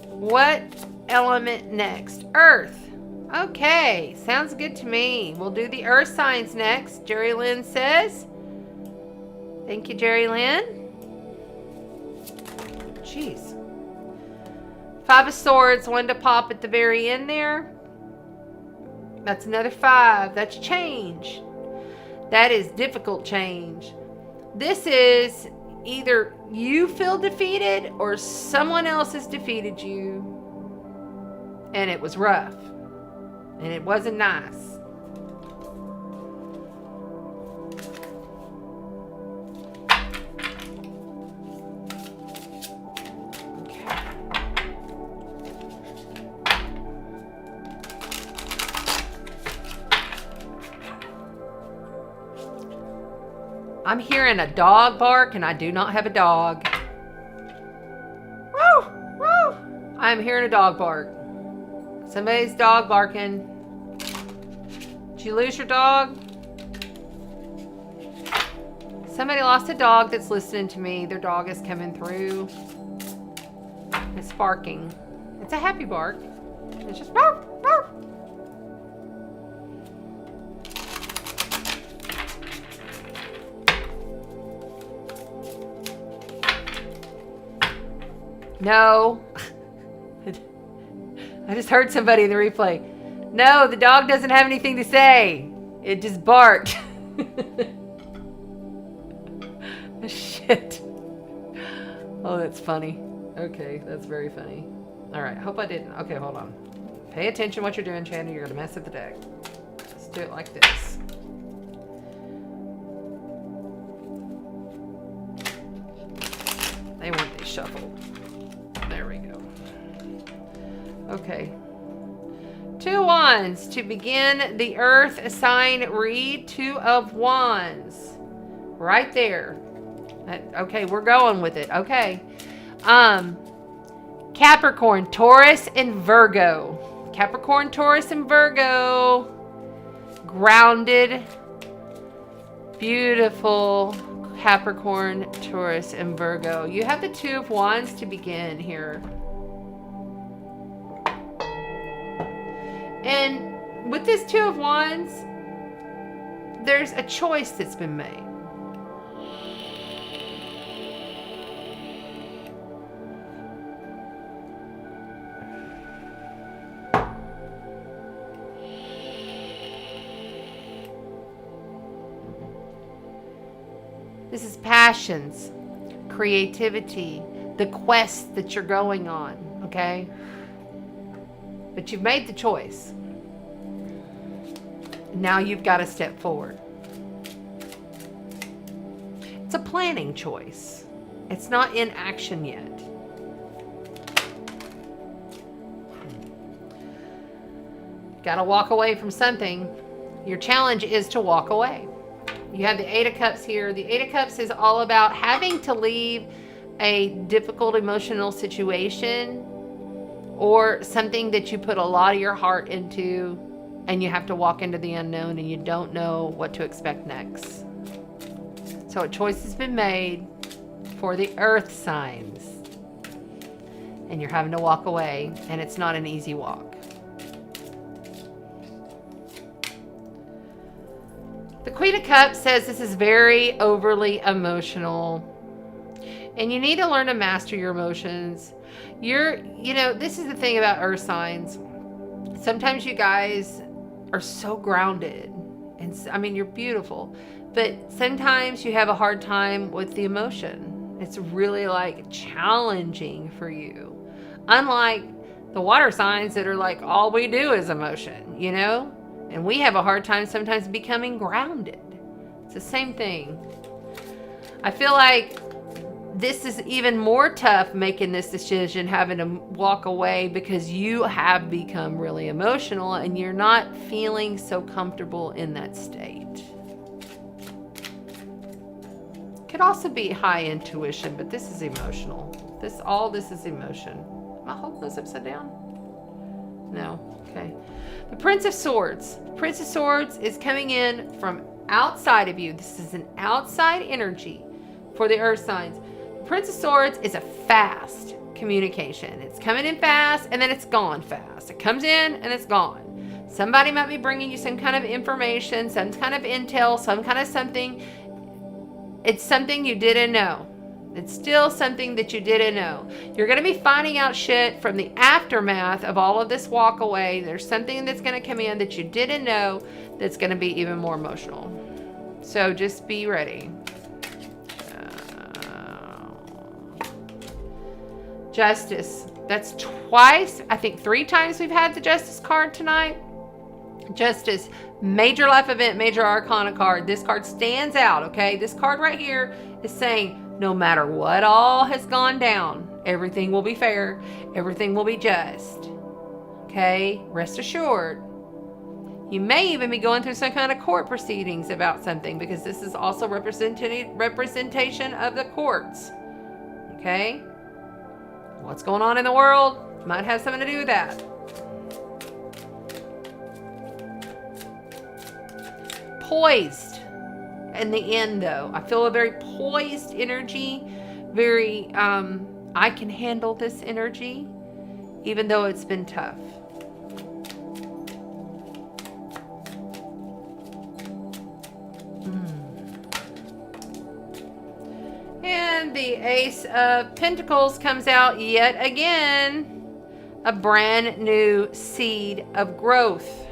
What element next? Earth. Okay, sounds good to me. We'll do the earth signs next. Jerry Lynn says. Thank you, Jerry Lynn. Jeez. Five of Swords, one to pop at the very end there. That's another 5. That's change. That is difficult change. This is either you feel defeated or someone else has defeated you. And it was rough. And it wasn't nice. Okay. I'm hearing a dog bark and I do not have a dog. Woo! Woo! I'm hearing a dog bark. Somebody's dog barking. Did you lose your dog? Somebody lost a dog that's listening to me. Their dog is coming through. It's barking. It's a happy bark. It's just bark, bark. No. I just heard somebody in the replay. No, the dog doesn't have anything to say. It just barked. Shit. Oh, that's funny. Okay, that's very funny. All right, hope I didn't. Okay, hold on. Pay attention to what you're doing, Chanda. You're going to mess up the deck. Let's do it like this. They want these shuffled. There we go. Okay. 2 wands to begin the earth sign read. 2 of wands. Right there. Okay, we're going with it. Okay. Capricorn, Taurus, and Virgo. Capricorn, Taurus, and Virgo. Grounded. Beautiful Capricorn, Taurus, and Virgo. You have the 2 of wands to begin here. And with this 2 of wands, there's a choice that's been made. This is passions, creativity, the quest that you're going on, okay? But you've made the choice. Now you've got to step forward. It's a planning choice. It's not in action yet. Got to walk away from something. Your challenge is to walk away. You have the Eight of Cups here. The Eight of Cups is all about having to leave a difficult emotional situation or something that you put a lot of your heart into, and you have to walk into the unknown and you don't know what to expect next. So a choice has been made for the earth signs, and you're having to walk away, and it's not an easy walk. The Queen of Cups says this is very overly emotional, and you need to learn to master your emotions. This is the thing about earth signs. Sometimes you guys are so grounded, and I mean, you're beautiful, but sometimes you have a hard time with the emotion. It's really like challenging for you. Unlike the water signs that are like, all we do is emotion, and we have a hard time sometimes becoming grounded. It's the same thing. I feel like this is even more tough, making this decision, having to walk away, because you have become really emotional and you're not feeling so comfortable in that state. Could also be high intuition, but this is emotional. All this is emotion. Am I holding this upside down? No. Okay. The Prince of Swords. The Prince of Swords is coming in from outside of you. This is an outside energy for the earth signs. The Prince of Swords is a fast communication. It's coming in fast and then it's gone fast. It comes in and it's gone. Somebody might be bringing you some kind of information, some kind of intel, some kind of something. It's something you didn't know. It's still something that you didn't know. You're going to be finding out shit from the aftermath of all of this walk away. There's something that's going to come in that you didn't know that's going to be even more emotional. So just be ready. Justice. That's twice, I think 3 times we've had the Justice card tonight. Justice, major life event, major arcana card. This card stands out, okay? This card right here is saying, no matter what all has gone down, everything will be fair. Everything will be just. Okay? Rest assured. You may even be going through some kind of court proceedings about something, because this is also representation of the courts. Okay? What's going on in the world might have something to do with that. Poised. In the end, though, I feel a very poised energy, very, I can handle this energy, even though it's been tough. And the Ace of Pentacles comes out yet again, a brand new seed of growth.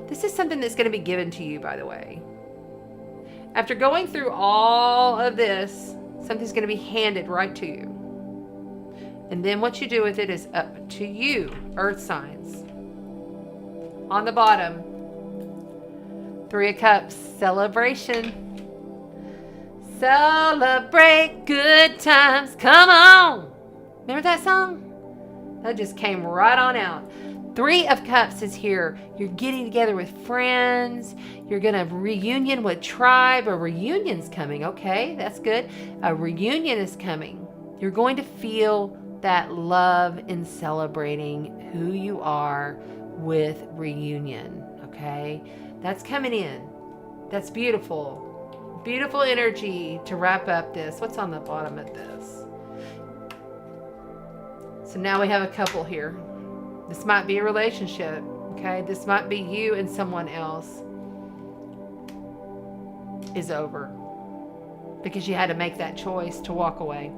This is something that's going to be given to you, by the way. After going through all of this, something's going to be handed right to you. And then what you do with it is up to you, earth signs. On the bottom, 3 of Cups, celebration. Celebrate good times. Come on. Remember that song? That just came right on out. 3 of Cups is here. You're getting together with friends. You're going to reunion with tribe. A reunion's coming. Okay, that's good. A reunion is coming. You're going to feel that love in celebrating who you are with reunion. Okay, that's coming in. That's beautiful. Beautiful energy to wrap up this. What's on the bottom of this? So now we have a couple here. This might be a relationship, okay? This might be you and someone else is over because you had to make that choice to walk away.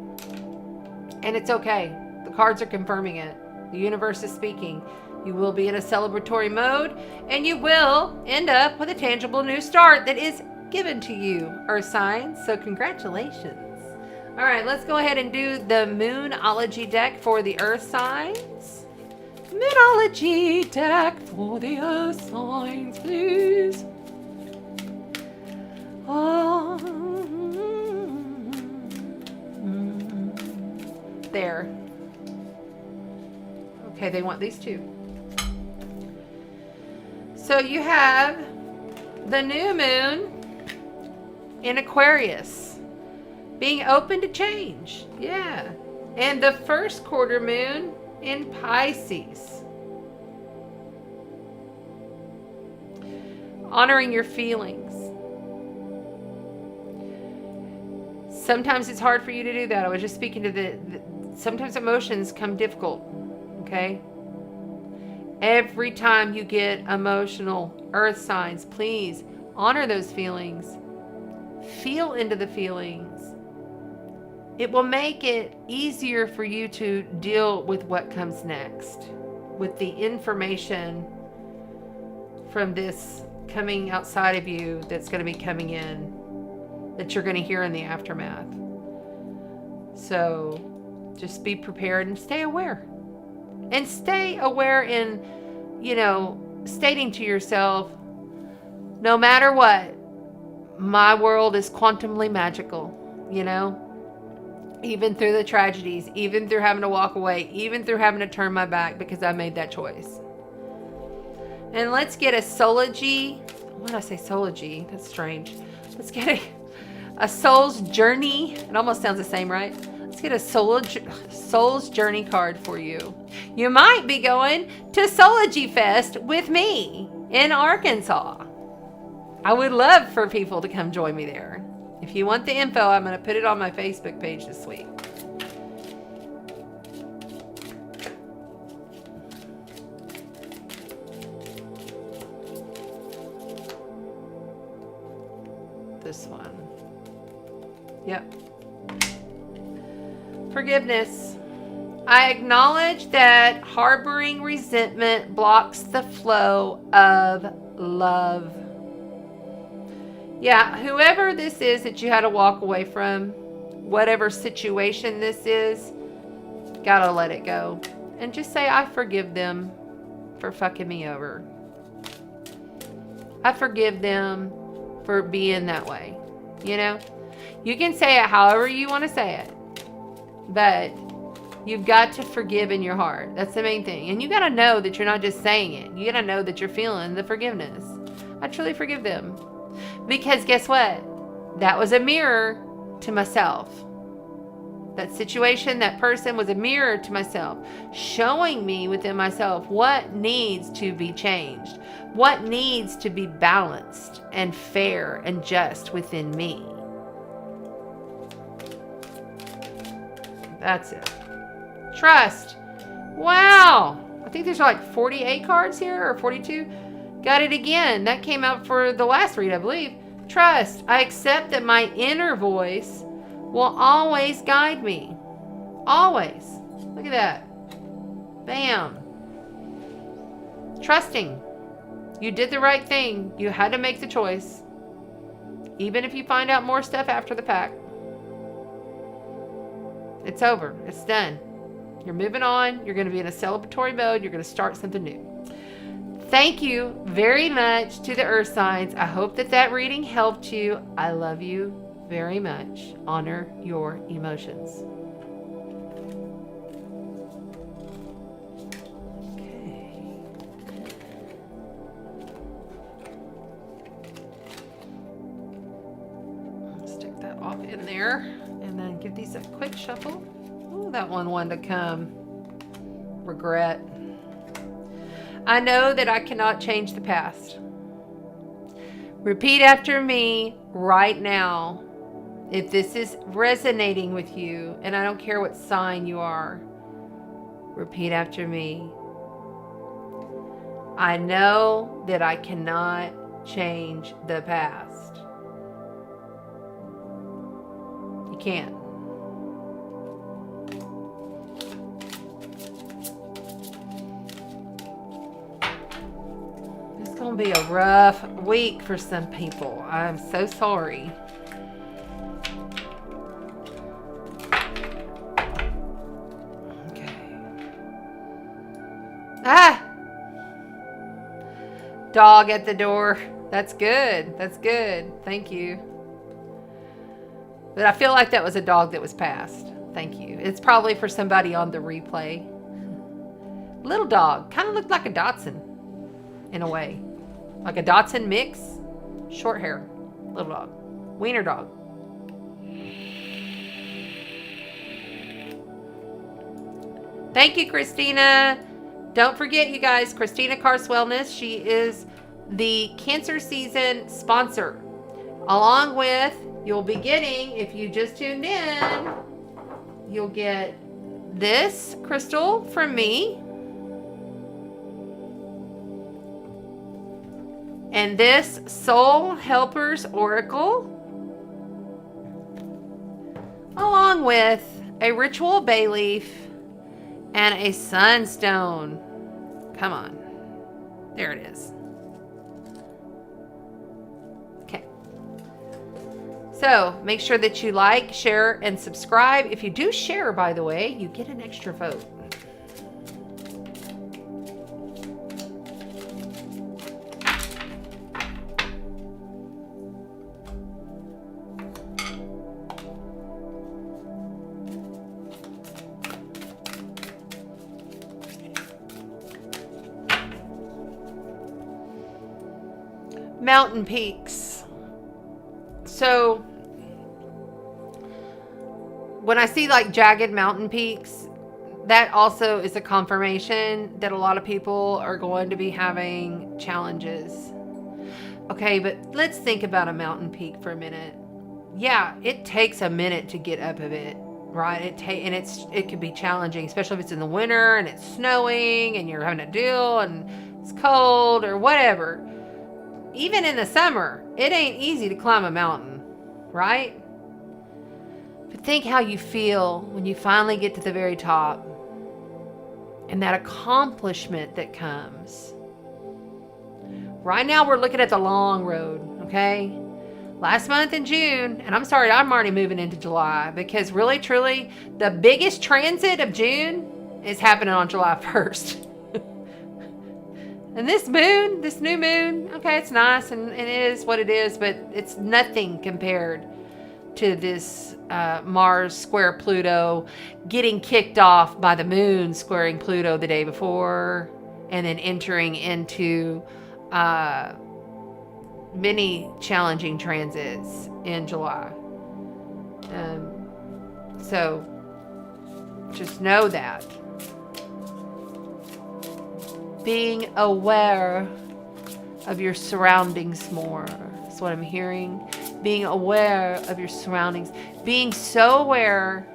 And it's okay. The cards are confirming it. The universe is speaking. You will be in a celebratory mode, and you will end up with a tangible new start that is given to you, Earth signs. So congratulations. All right, let's go ahead and do the Moonology deck for the Earth signs. Astrology deck for the earth signs, please. There. Okay, they want these two. So you have the new moon in Aquarius, being open to change. Yeah. And the first quarter moon in Pisces, honoring your feelings. Sometimes it's hard for you to do that. I was just speaking to sometimes emotions come difficult, okay? Every time you get emotional earth signs, please honor those feelings. Feel into the feelings. It will make it easier for you to deal with what comes next, with the information from this coming outside of you that's going to be coming in, that you're going to hear in the aftermath. So just be prepared and stay aware. And stay aware in, stating to yourself, no matter what, my world is quantumly magical, even through the tragedies, even through having to walk away, even through having to turn my back because I made that choice. And let's get Astrology. What did I say? Astrology. That's strange. Let's get a soul's journey. It almost sounds the same, right? Let's get a soul's journey card for you. You might be going to Astrology Fest with me in Arkansas. I would love for people to come join me there. If you want the info, I'm going to put it on my Facebook page this week. This one. Yep. Forgiveness. I acknowledge that harboring resentment blocks the flow of love. Yeah, whoever this is that you had to walk away from, whatever situation this is, gotta let it go. And just say, I forgive them for fucking me over. I forgive them for being that way. You can say it however you want to say it. But you've got to forgive in your heart. That's the main thing. And you got to know that you're not just saying it. You got to know that you're feeling the forgiveness. I truly forgive them. Because guess what? That was a mirror to myself. That situation, that person was a mirror to myself, showing me within myself what needs to be changed, what needs to be balanced and fair and just within me. That's it. Trust. Wow. I think there's like 48 cards here or 42. Got it again. That came out for the last read, I believe. Trust. I accept that my inner voice will always guide me. Always. Look at that. Bam. Trusting. You did the right thing. You had to make the choice. Even if you find out more stuff after the fact. It's over. It's done. You're moving on. You're going to be in a celebratory mode. You're going to start something new. Thank you very much to the Earth Signs. I hope that reading helped you. I love you very much. Honor your emotions. Okay. Stick that off in there and then give these a quick shuffle. Oh, that one wanted to come. Regret. I know that I cannot change the past. Repeat after me right now. If this is resonating with you, and I don't care what sign you are, repeat after me. I know that I cannot change the past. You can't. It's going to be a rough week for some people. I'm so sorry. Ah! Dog at the door. That's good. That's good. Thank you. But I feel like that was a dog that was passed. Thank you. It's probably for somebody on the replay. Little dog. Kind of looked like a Dachshund in a way. Like a Dachshund mix. Short hair. Little dog. Wiener dog. Thank you, Christina. Don't forget, you guys, Christina Kars Wellness. She is the Cancer season sponsor. Along with, you'll be getting, if you just tuned in, you'll get this crystal from me. And this Soul Helpers Oracle. Along with a ritual bay leaf and a sunstone. Come on. There it is. Okay. So make sure that you like, share, and subscribe. If you do share, by the way, you get an extra vote. Mountain peaks. So when I see like jagged mountain peaks, that also is a confirmation that a lot of people are going to be having challenges. Okay, but let's think about a mountain peak for a minute. Yeah, it takes a minute to get up of it, right? It can be challenging, especially if it's in the winter and it's snowing and you're having to deal and it's cold or whatever. Even in the summer, it ain't easy to climb a mountain, right? But think how you feel when you finally get to the very top and that accomplishment that comes. Right now, we're looking at the long road, okay? Last month in June, and I'm sorry, I'm already moving into July because really, truly, the biggest transit of June is happening on July 1st. And this moon, this new moon, okay, it's nice and it is what it is, but it's nothing compared to this Mars square Pluto getting kicked off by the moon squaring Pluto the day before and then entering into many challenging transits in July. So just know that. Being aware of your surroundings more. That's what I'm hearing. Being aware of your surroundings. Being so aware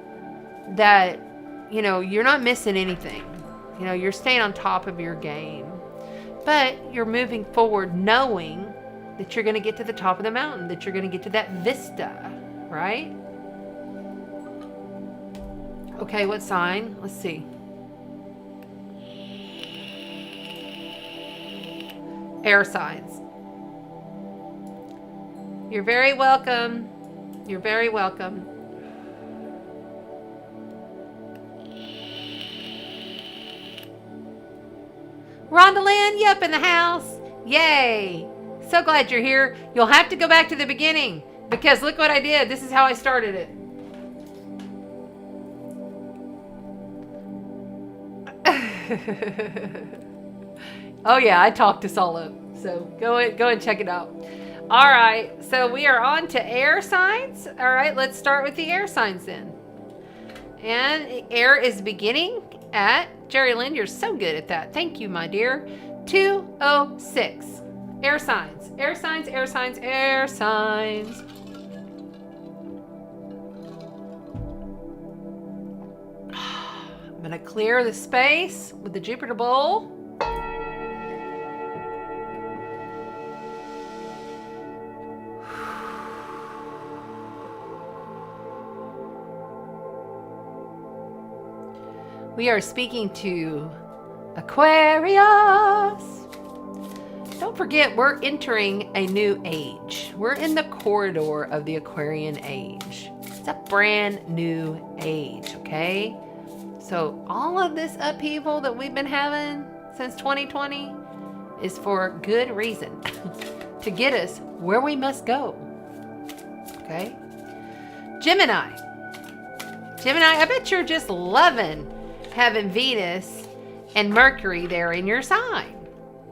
that, you're not missing anything. You're staying on top of your game. But you're moving forward knowing that you're going to get to the top of the mountain, that you're going to get to that vista, right? Okay, what sign? Let's see. Air signs. You're very welcome. You're very welcome. Rhonda Lynn, you up in the house? Yay. So glad you're here. You'll have to go back to the beginning because look what I did. This is how I started it. Oh yeah, I talked us all up. So go and check it out. All right, so we are on to air signs. All right, let's start with the air signs then. And air is beginning at, Jerry Lynn, you're so good at that. Thank you, my dear. 206. Air signs, air signs, air signs, air signs. I'm going to clear the space with the Jupiter bowl. We are speaking to Aquarius. Don't forget, we're entering a new age. We're in the corridor of the Aquarian age. It's a brand new age, okay? So all of this upheaval that we've been having, since 2020 is for good reason. To get us where we must go. Okay? Gemini. Gemini, I bet you're just loving having Venus and Mercury there in your sign.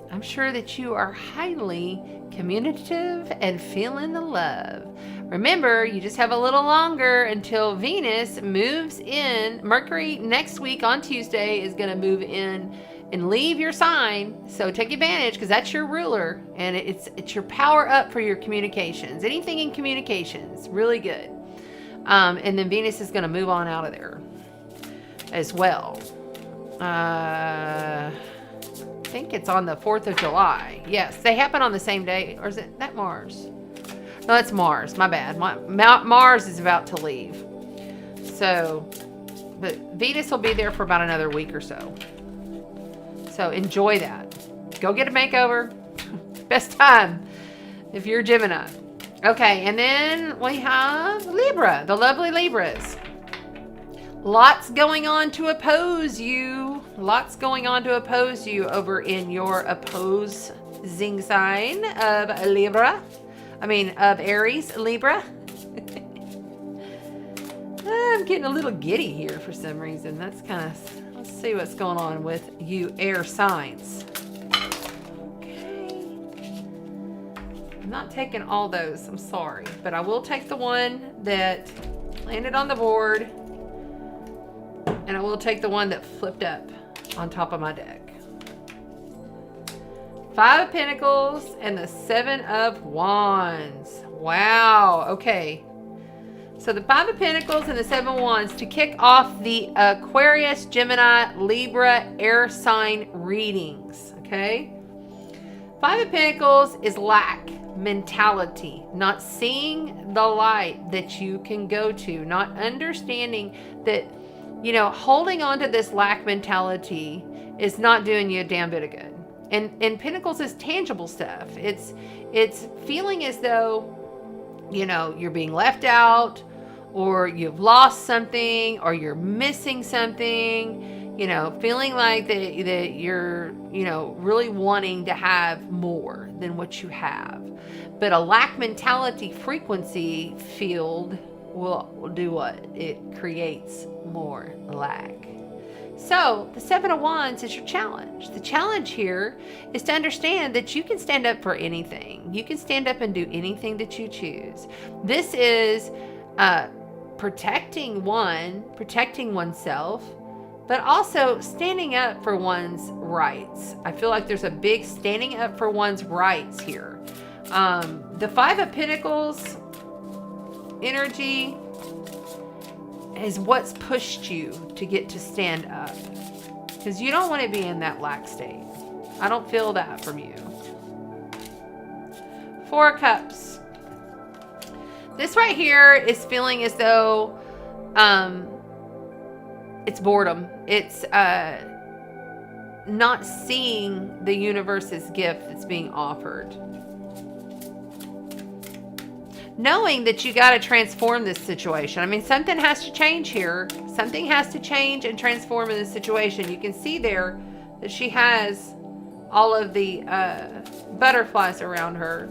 I'm sure that you are highly communicative and feeling the love. Remember, you just have a little longer until Venus moves in. Mercury next week on Tuesday is going to move in and leave your sign. So take advantage, because that's your ruler, and it's your power up for your communications. Anything in communications, really good. And then Venus is going to move on out of there as well. I think it's on the 4th of July. Yes, they happen on the same day. Or is it that Mars? No, that's Mars. My bad. Mars is about to leave. So, but Venus will be there for about another week or so. So enjoy that. Go get a makeover. Best time if you're Gemini. Okay, and then we have Libra, the lovely Libras. Lots going on to oppose you. Lots going on to oppose you over in your opposing sign of Libra. Of Aries, Libra. I'm getting a little giddy here for some reason. That's kind of... Let's see what's going on with you air signs. Okay. I'm not taking all those. I'm sorry. But I will take the one that landed on the board. And I will take the one that flipped up on top of my deck. 5 of Pentacles and the 7 of Wands. Wow. Okay. So the 5 of Pentacles and the 7 of Wands to kick off the Aquarius, Gemini, Libra, air sign readings. Okay. 5 of Pentacles is lack mentality. Not seeing the light that you can go to. Not understanding that, holding on to this lack mentality is not doing you a damn bit of good. And Pentacles is tangible stuff. It's feeling as though, you're being left out, or you've lost something, or you're missing something, feeling like that you're, really wanting to have more than what you have. But a lack mentality frequency field will do what? It creates more lack. So the 7 of Wands is your challenge. The challenge here is to understand that you can stand up for anything. You can stand up and do anything that you choose. This is protecting oneself, but also standing up for one's rights. I feel like there's a big standing up for one's rights here. The 5 of Pentacles energy is what's pushed you to get to stand up, because you don't want to be in that lack state. I don't feel that from you. 4 of Cups. This right here is feeling as though it's boredom. It's not seeing the universe's gift that's being offered. Knowing that you got to transform this situation. Something has to change here. Something has to change and transform in this situation. You can see there that she has all of the butterflies around her.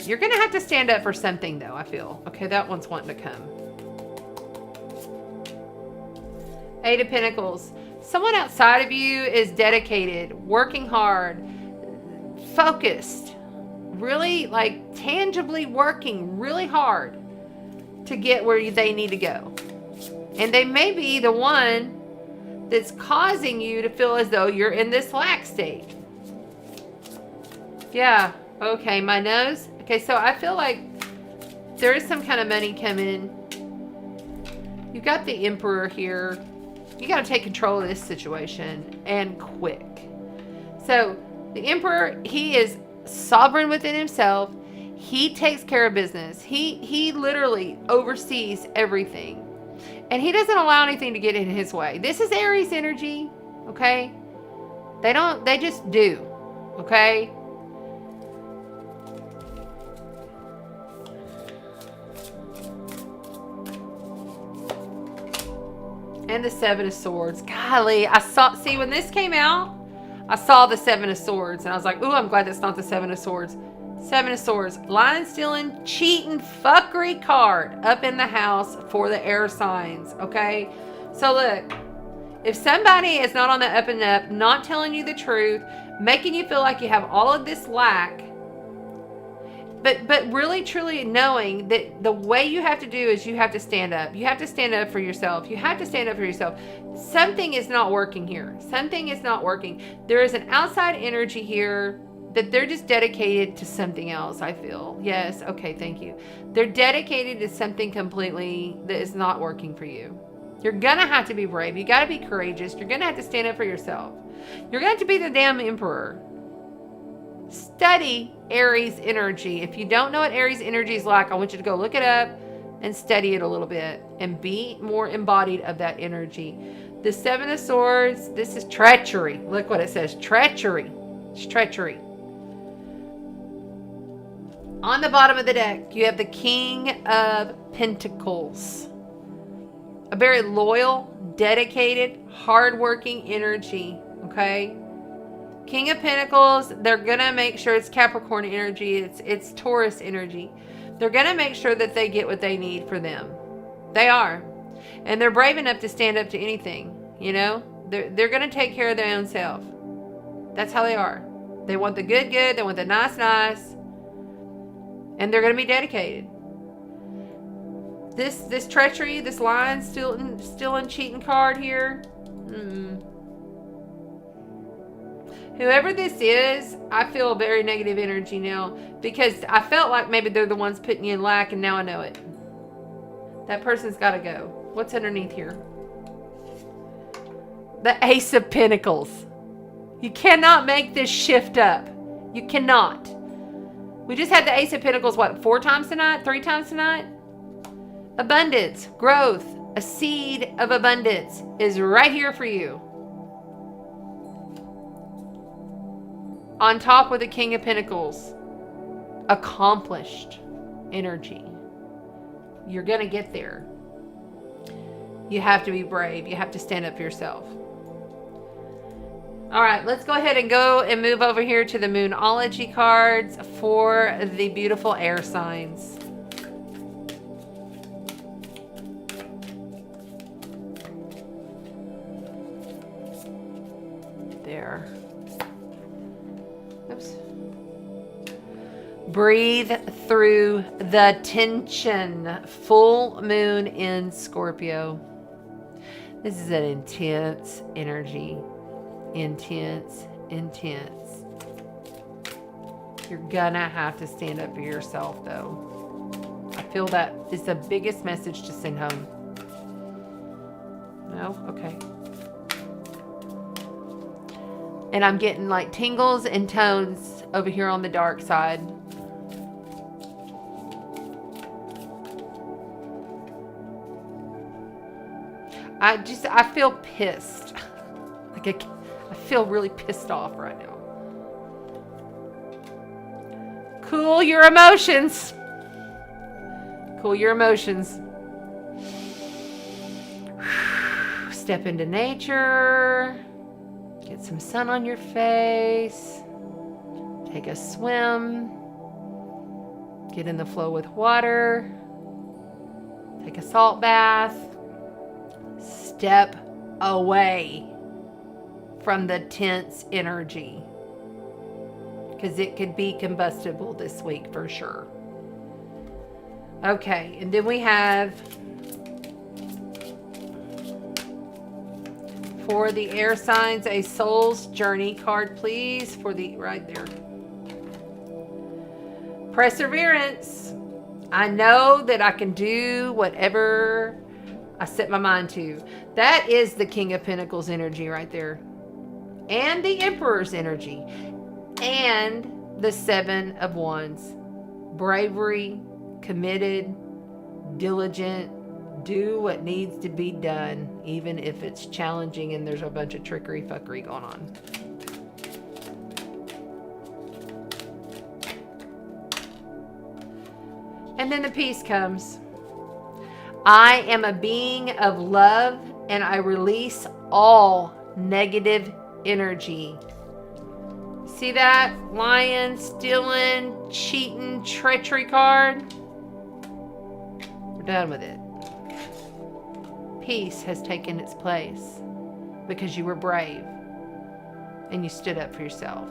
You're going to have to stand up for something, though, I feel. Okay, that one's wanting to come. 8 of Pentacles. Someone outside of you is dedicated, working hard, focused. Really, tangibly working really hard to get where they need to go. And they may be the one that's causing you to feel as though you're in this lack state. Yeah, okay, my nose. Okay, so I feel like there is some kind of money coming. You've got the Emperor here. You got to take control of this situation, and quick. So the Emperor, he is sovereign within himself. He takes care of business. He literally oversees everything, and he doesn't allow anything to get in his way. This is Aries energy, okay? They just do, okay? And the Seven of Swords. Golly, see, when this came out, I saw the Seven of Swords, and I was like, ooh, I'm glad that's not the Seven of Swords. Seven of Swords. Lying, stealing, cheating, fuckery card up in the house for the air signs, okay? So look, if somebody is not on the up and up, not telling you the truth, making you feel like you have all of this lack, but really truly knowing that the way you have to do is you have to stand up. You have to stand up for yourself. You have to stand up for yourself. Something is not working here. Something is not working. There is an outside energy here that they're just dedicated to something else, I feel. Yes, okay, thank you. They're dedicated to something completely that is not working for you. You're gonna have to be brave. You gotta be courageous. You're gonna have to stand up for yourself. You're gonna have to be the damn emperor. Study Aries energy. If you don't know what Aries energy is like, I want you to go look it up and study it a little bit and be more embodied of that energy. The Seven of Swords, this is treachery. Look what it says, treachery. It's treachery. On the bottom of the deck, you have the King of Pentacles. A very loyal, dedicated, hardworking energy, okay? King of Pentacles, they're going to make sure it's Capricorn energy, it's Taurus energy. They're going to make sure that they get what they need for them. They are. And they're brave enough to stand up to anything, you know? They're going to take care of their own self. That's how they are. They want the good, they want the nice. And they're going to be dedicated. This treachery, this lying, stealing, cheating card here. Whoever this is, I feel a very negative energy now because I felt like maybe they're the ones putting you in lack, and now I know it. That person's got to go. What's underneath here? The Ace of Pentacles. You cannot make this shift up. You cannot. We just had the Ace of Pentacles, what, 4 times tonight? 3 times tonight? Abundance, growth, a seed of abundance is right here for you. On top with the King of Pentacles, accomplished energy. You're going to get there. You have to be brave. You have to stand up for yourself. All right, let's go ahead and move over here to the Moonology cards for the beautiful air signs. There. Oops. Breathe through the tension. Full moon in Scorpio. This is an intense energy. Intense. You're gonna have to stand up for yourself, though. I feel that is the biggest message to send home. No? Okay. And I'm getting like tingles and tones over here on the dark side. I feel pissed. Like I feel really pissed off right now. Cool your emotions. Cool your emotions. Step into nature. Get some sun on your face. Take a swim. Get in the flow with water. Take a salt bath. Step away from the tense energy. Because it could be combustible this week for sure. Okay, and then we have for the air signs a soul's journey card, please. For the right there. Perseverance. I know that I can do whatever I set my mind to. That is the King of Pentacles energy right there. And the Emperor's energy. And the Seven of Wands. Bravery, committed, diligent, do what needs to be done, even if it's challenging and there's a bunch of trickery fuckery going on. And then the peace comes. I am a being of love and I release all negative energy. See that? Lying, stealing, cheating, treachery card? We're done with it. Peace has taken its place because you were brave and you stood up for yourself.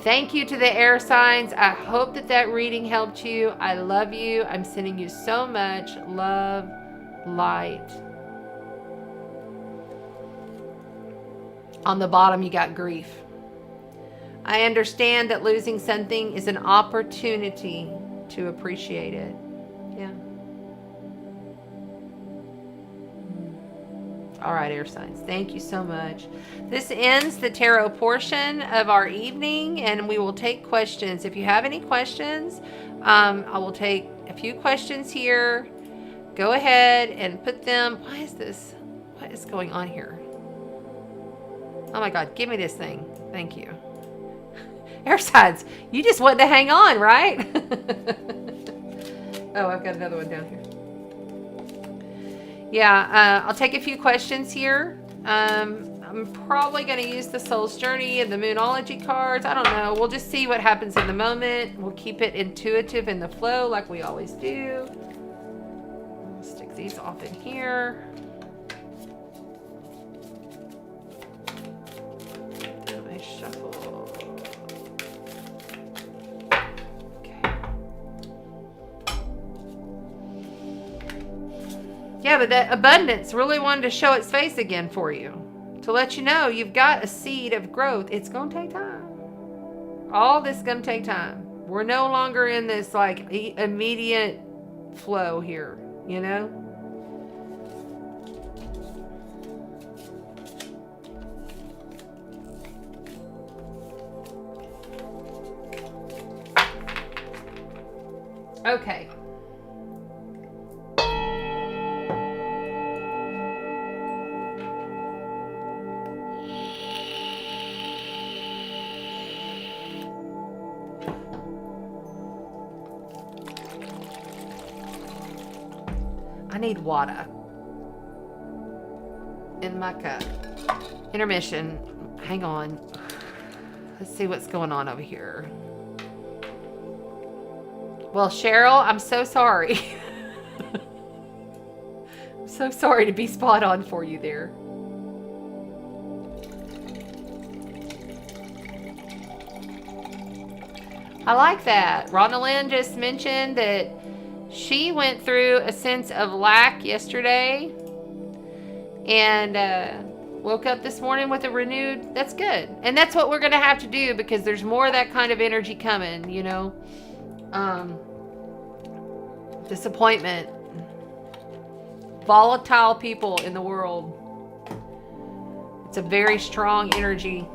Thank you to the air signs. I hope that reading helped you. I love you. I'm sending you so much love, light. On the bottom, you got grief. I understand that losing something is an opportunity to appreciate it. Yeah. All right, air signs. Thank you so much. This ends the tarot portion of our evening, and we will take questions. If you have any questions, I will take a few questions here. Go ahead and put them. Why is this? What is going on here? Oh my God, give me this thing. Thank you. Air signs, you just want to hang on, right? Oh, I've got another one down here. Yeah, I'll take a few questions here. I'm probably going to use the Soul's Journey and the Moonology cards. I don't know. We'll just see what happens in the moment. We'll keep it intuitive in the flow like we always do. I'll stick these off in here. Yeah, but that abundance really wanted to show its face again for you. To let you know you've got a seed of growth. It's going to take time. All this is going to take time. We're no longer in this like immediate flow here, you know? Okay. I need water in my cup. Intermission. Hang on. Let's see what's going on over here. Well, Cheryl, I'm so sorry. I'm so sorry to be spot on for you there. I like that. Rhonda Lynn just mentioned that she went through a sense of lack yesterday and woke up this morning with a renewed, that's good. And that's what we're going to have to do because there's more of that kind of energy coming, you know. Disappointment. Volatile people in the world. It's a very strong energy.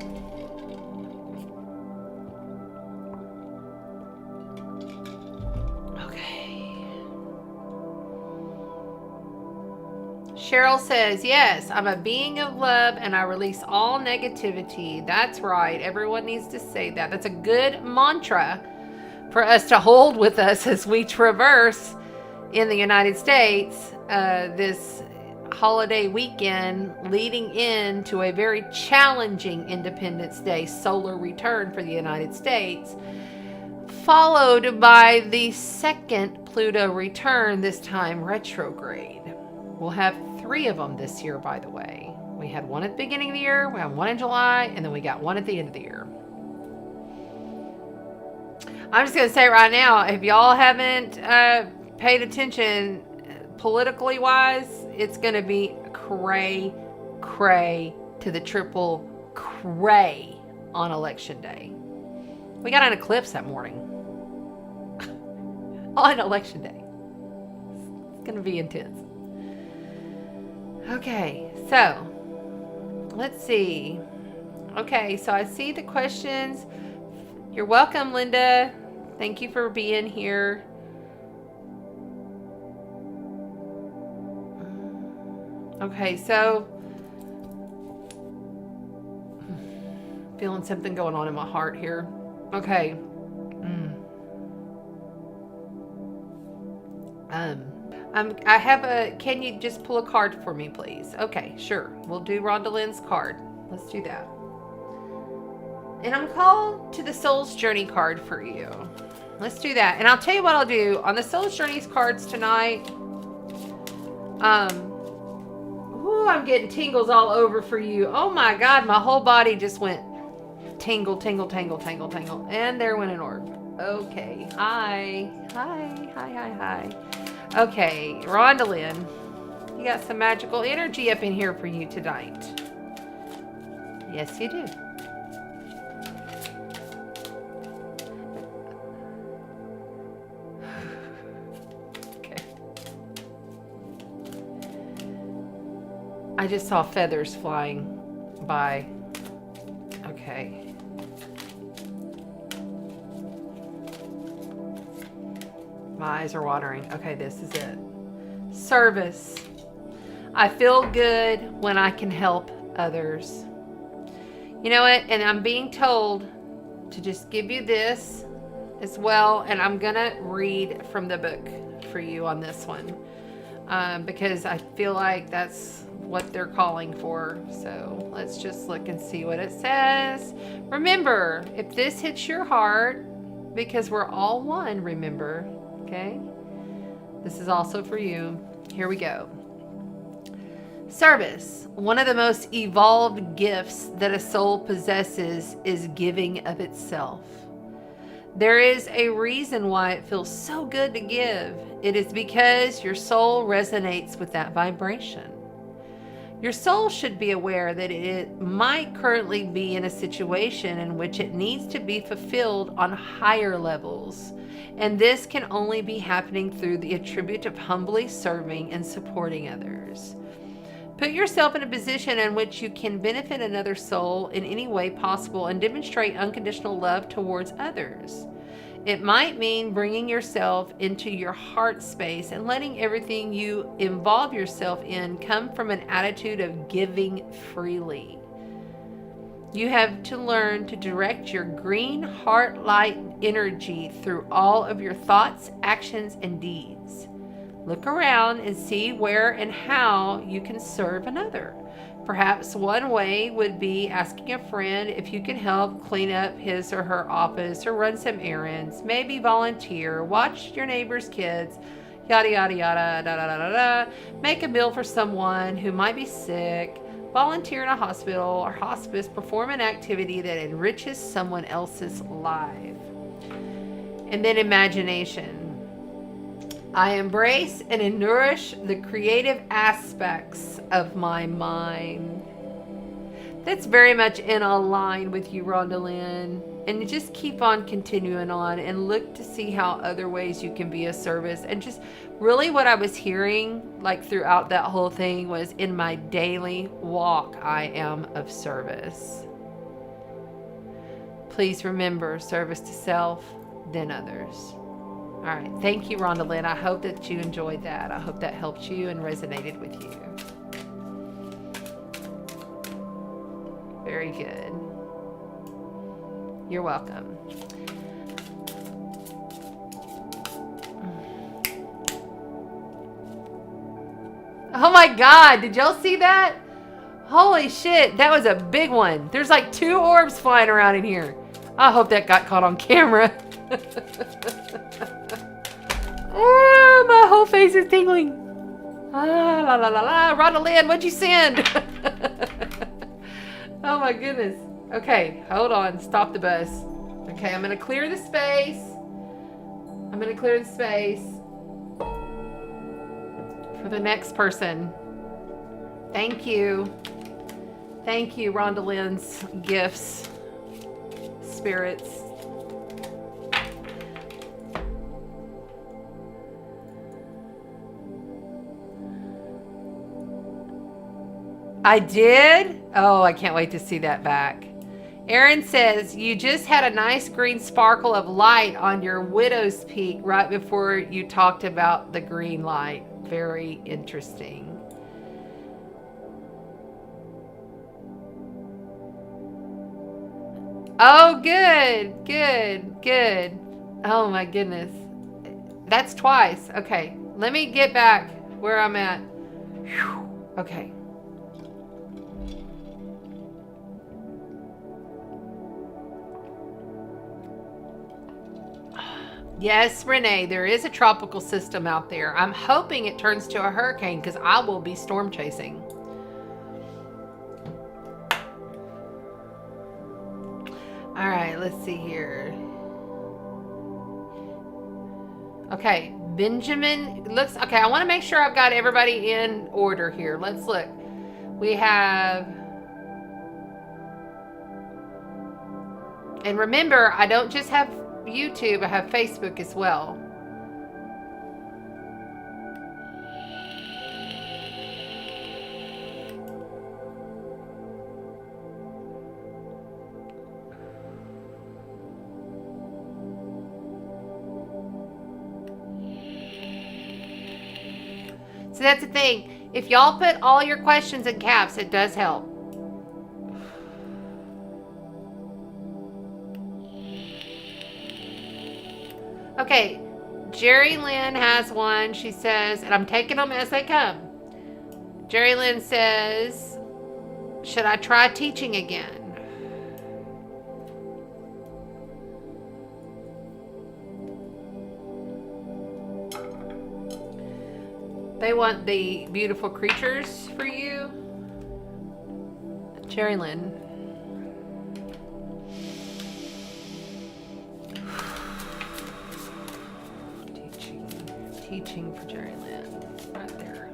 Cheryl says, yes, I'm a being of love and I release all negativity. That's right. Everyone needs to say that. That's a good mantra for us to hold with us as we traverse in the United States this holiday weekend leading into a very challenging Independence Day solar return for the United States, followed by the second Pluto return, this time retrograde. We'll have 3 of them this year, by the way. We had one at the beginning of the year, we had one in July, and then we got one at the end of the year. I'm just going to say right now, if y'all haven't paid attention politically wise, it's going to be cray to the triple cray on election day. We got an eclipse that morning on election day. It's going to be intense. Okay, so let's see. Okay, so I see the questions. You're welcome, Linda. Thank you for being here. Okay, so feeling something going on in my heart here. Okay. I have a, can you just pull a card for me, please? Okay, sure. We'll do Rhonda Lynn's card. Let's do that. And I'm called to the Soul's Journey card for you. Let's do that. And I'll tell you what I'll do on the Soul's Journeys cards tonight. Ooh, I'm getting tingles all over for you. Oh my God, my whole body just went tingle, tingle, tingle, tingle, tingle. And there went an orb. Okay. Hi. Okay, Rhonda Lynn, you got some magical energy up in here for you tonight. Yes, you do. Okay. I just saw feathers flying by. Okay. My eyes are watering. Okay, this is it. Service. I feel good when I can help others. You know what? And I'm being told to just give you this as well. And I'm going to read from the book for you on this one. Because I feel like that's what they're calling for. So let's just look and see what it says. Remember, if this hits your heart, because we're all one, remember. Okay, this is also for you. Here we go. Service. One of the most evolved gifts that a soul possesses is giving of itself. There is a reason why it feels so good to give. It is because your soul resonates with that vibration. Your soul should be aware that it might currently be in a situation in which it needs to be fulfilled on higher levels. And this can only be happening through the attribute of humbly serving and supporting others. Put yourself in a position in which you can benefit another soul in any way possible and demonstrate unconditional love towards others. It might mean bringing yourself into your heart space and letting everything you involve yourself in come from an attitude of giving freely. You have to learn to direct your green heart light energy through all of your thoughts, actions, and deeds. Look around and see where and how you can serve another. Perhaps one way would be asking a friend if you can help clean up his or her office or run some errands, maybe volunteer, watch your neighbor's kids, yada, yada, yada, da, da, da, da, da. Make a meal for someone who might be sick, volunteer in a hospital or hospice, perform an activity that enriches someone else's life. And then imagination. I embrace and nourish the creative aspects of my mind. That's very much in line with you, Rhonda Lynn. And just keep on continuing on and look to see how other ways you can be of service. And just really what I was hearing like throughout that whole thing was, in my daily walk, I am of service. Please remember, service to self, then others. All right. Thank you, Rhonda Lynn. I hope that you enjoyed that. I hope that helped you and resonated with you. Very good. You're welcome. Oh my God. Did y'all see that? Holy shit. That was a big one. There's like 2 orbs flying around in here. I hope that got caught on camera. Oh, my whole face is tingling. Ah, la la la la. Rhonda Lynn, what'd you send? Oh my goodness. Okay, hold on. Stop the bus. Okay, I'm going to clear the space. I'm going to clear the space for the next person. Thank you. Thank you, Rhonda Lynn's gifts, spirits. I did? Oh, I can't wait to see that back. Aaron says, you just had a nice green sparkle of light on your widow's peak right before you talked about the green light. Very interesting. Oh, good. Oh my goodness. That's twice. Okay, Let me get back where I'm at. Whew. Okay. Yes, Renee, there is a tropical system out there. I'm hoping it turns to a hurricane because I will be storm chasing. All right, let's see here. Okay, Benjamin looks okay. I want to make sure I've got everybody in order here. Let's look. We have, and remember, I don't just have YouTube, I have Facebook as well. So that's the thing. If y'all put all your questions in caps, it does help. Okay, Jerry Lynn has one. She says, and I'm taking them as they come. Jerry Lynn says, should I try teaching again? They want the beautiful creatures for you. Jerry Lynn. Teaching for Jerry Lynn. Right there.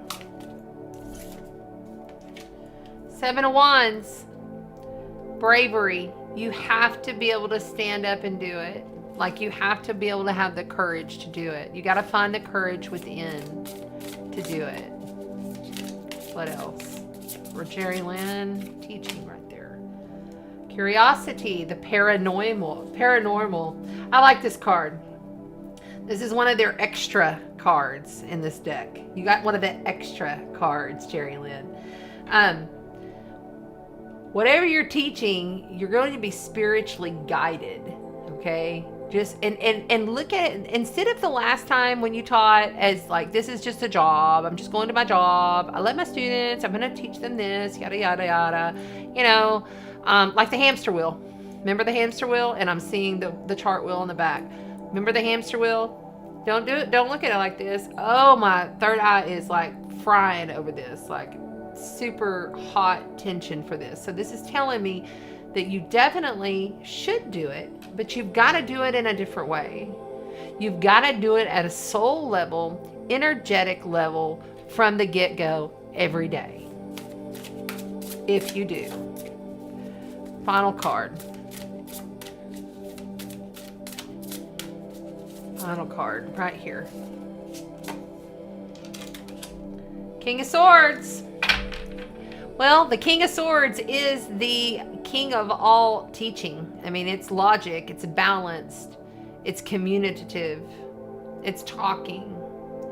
Seven of Wands. Bravery. You have to be able to stand up and do it. Like, you have to be able to have the courage to do it. You got to find the courage within to do it. What else? For Jerry Lynn, teaching right there. Curiosity, the paranormal. I like this card. This is one of their extra cards in this deck. You got one of the extra cards, Jerry Lynn. Whatever you're teaching, you're going to be spiritually guided. Okay? Just and look at it, instead of the last time when you taught as like, this is just a job, I'm just going to my job, I let my students, I'm going to teach them this, yada yada yada, you know, like the hamster wheel. Remember the hamster wheel? And I'm seeing the chart wheel in the back. Remember the hamster wheel? Don't do it, don't look at it like this. Oh, my third eye is like frying over this, like super hot tension for this. So this is telling me that you definitely should do it, but you've got to do it in a different way. You've got to do it at a soul level, energetic level from the get-go every day. If you do. Final card. Final card right here. King of Swords. Well, the King of Swords is the king of all teaching. I mean, it's logic, it's balanced, it's communicative, it's talking,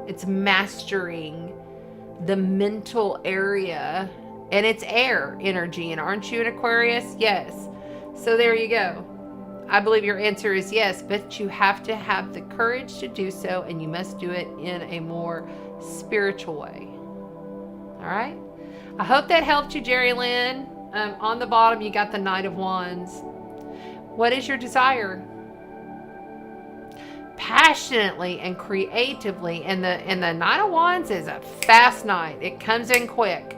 it's mastering the mental area, and it's air energy. And aren't you an Aquarius? Yes. So there you go. I believe your answer is yes, but you have to have the courage to do so, and you must do it in a more spiritual way. All right? I hope that helped you, Jerry Lynn. On the bottom, you got the Knight of Wands. What is your desire? Passionately and creatively. And the Knight of Wands is a fast knight. It comes in quick.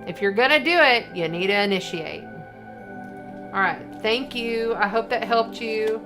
If you're going to do it, you need to initiate. All right. Thank you. I hope that helped you.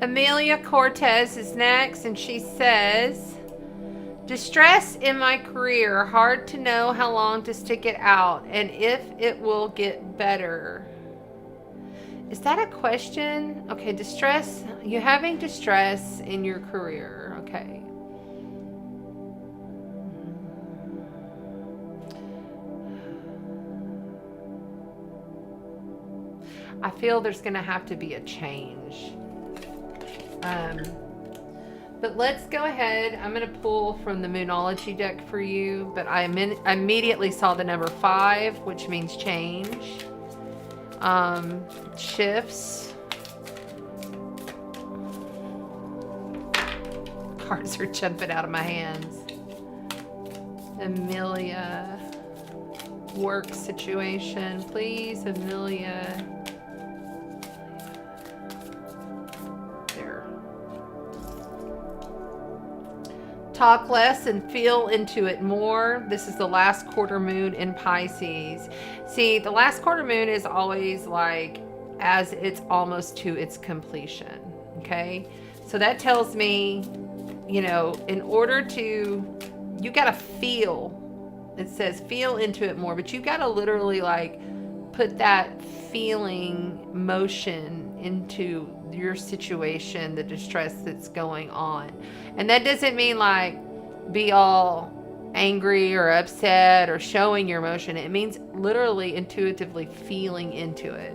Amelia Cortez is next, and she says, distress in my career, hard to know how long to stick it out and if it will get better. Is that a question? Okay, distress. You're having distress in your career. Okay. I feel there's going to have to be a change. But let's go ahead. I'm going to pull from the Moonology deck for you. But I immediately saw the number 5, which means change. Shifts. Cards are jumping out of my hands. Amelia. Work situation. Please, Amelia. Talk less and feel into it more. This is the last quarter moon in Pisces. See, the last quarter moon is always like as it's almost to its completion. Okay. So that tells me, you know, in order to, you got to feel, it says feel into it more, but you got to literally like put that feeling motion into your situation, the distress that's going on. And that doesn't mean like be all angry or upset or showing your emotion. It means literally intuitively feeling into it.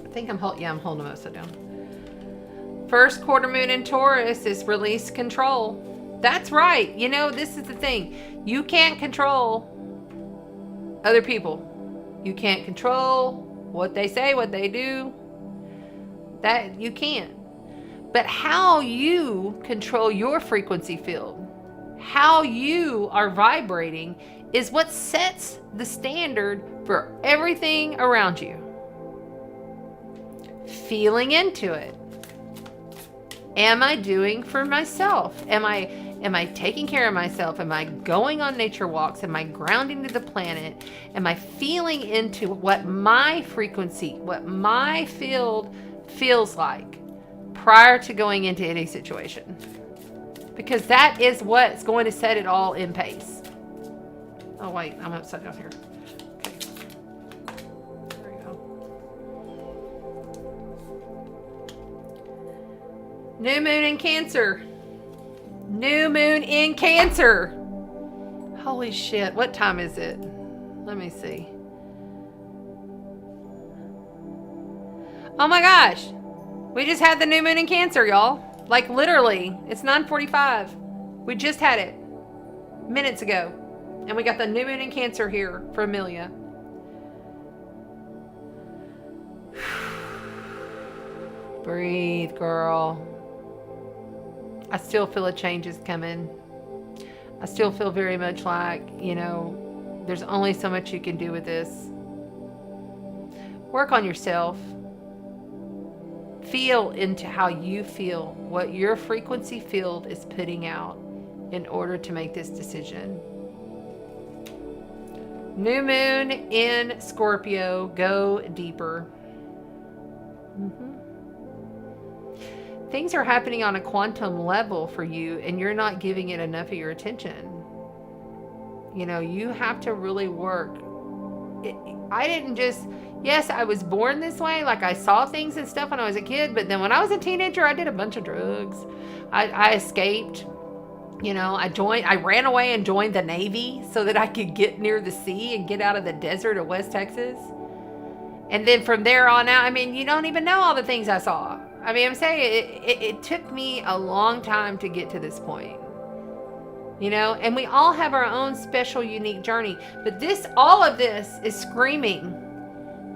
I think I'm holding them upside down. First quarter moon in Taurus is release control. That's right. You know, this is the thing. You can't control other people. You can't control what they say, what they do. That you can't. But how you control your frequency field, how you are vibrating, is what sets the standard for everything around you. Feeling into it. Am I doing for myself? Am I taking care of myself? Am I going on nature walks? Am I grounding to the planet? Am I feeling into what my frequency, what my field feels like prior to going into any situation? Because that is what's going to set it all in pace. Oh wait, I'm upside down here. Okay. There we go. New moon in Cancer. New moon in Cancer. Holy shit. What time is it? Let me see. Oh my gosh. We just had the new moon in Cancer, y'all. Like literally. It's 9:45. We just had it minutes ago. And we got the new moon in Cancer here for Amelia. Breathe, girl. I still feel a change is coming. I still feel very much like, you know, there's only so much you can do with this. Work on yourself. Feel into how you feel, what your frequency field is putting out in order to make this decision. New moon in Scorpio. Go deeper. Things are happening on a quantum level for you and you're not giving it enough of your attention. You know, you have to really work. I didn't just, yes, I was born this way. Like I saw things and stuff when I was a kid, but then when I was a teenager, I did a bunch of drugs. I escaped. You know, I ran away and joined the Navy so that I could get near the sea and get out of the desert of West Texas. And then from there on out, I mean, you don't even know all the things I saw. I mean, I'm saying it took me a long time to get to this point, you know, and we all have our own special, unique journey. But all of this is screaming,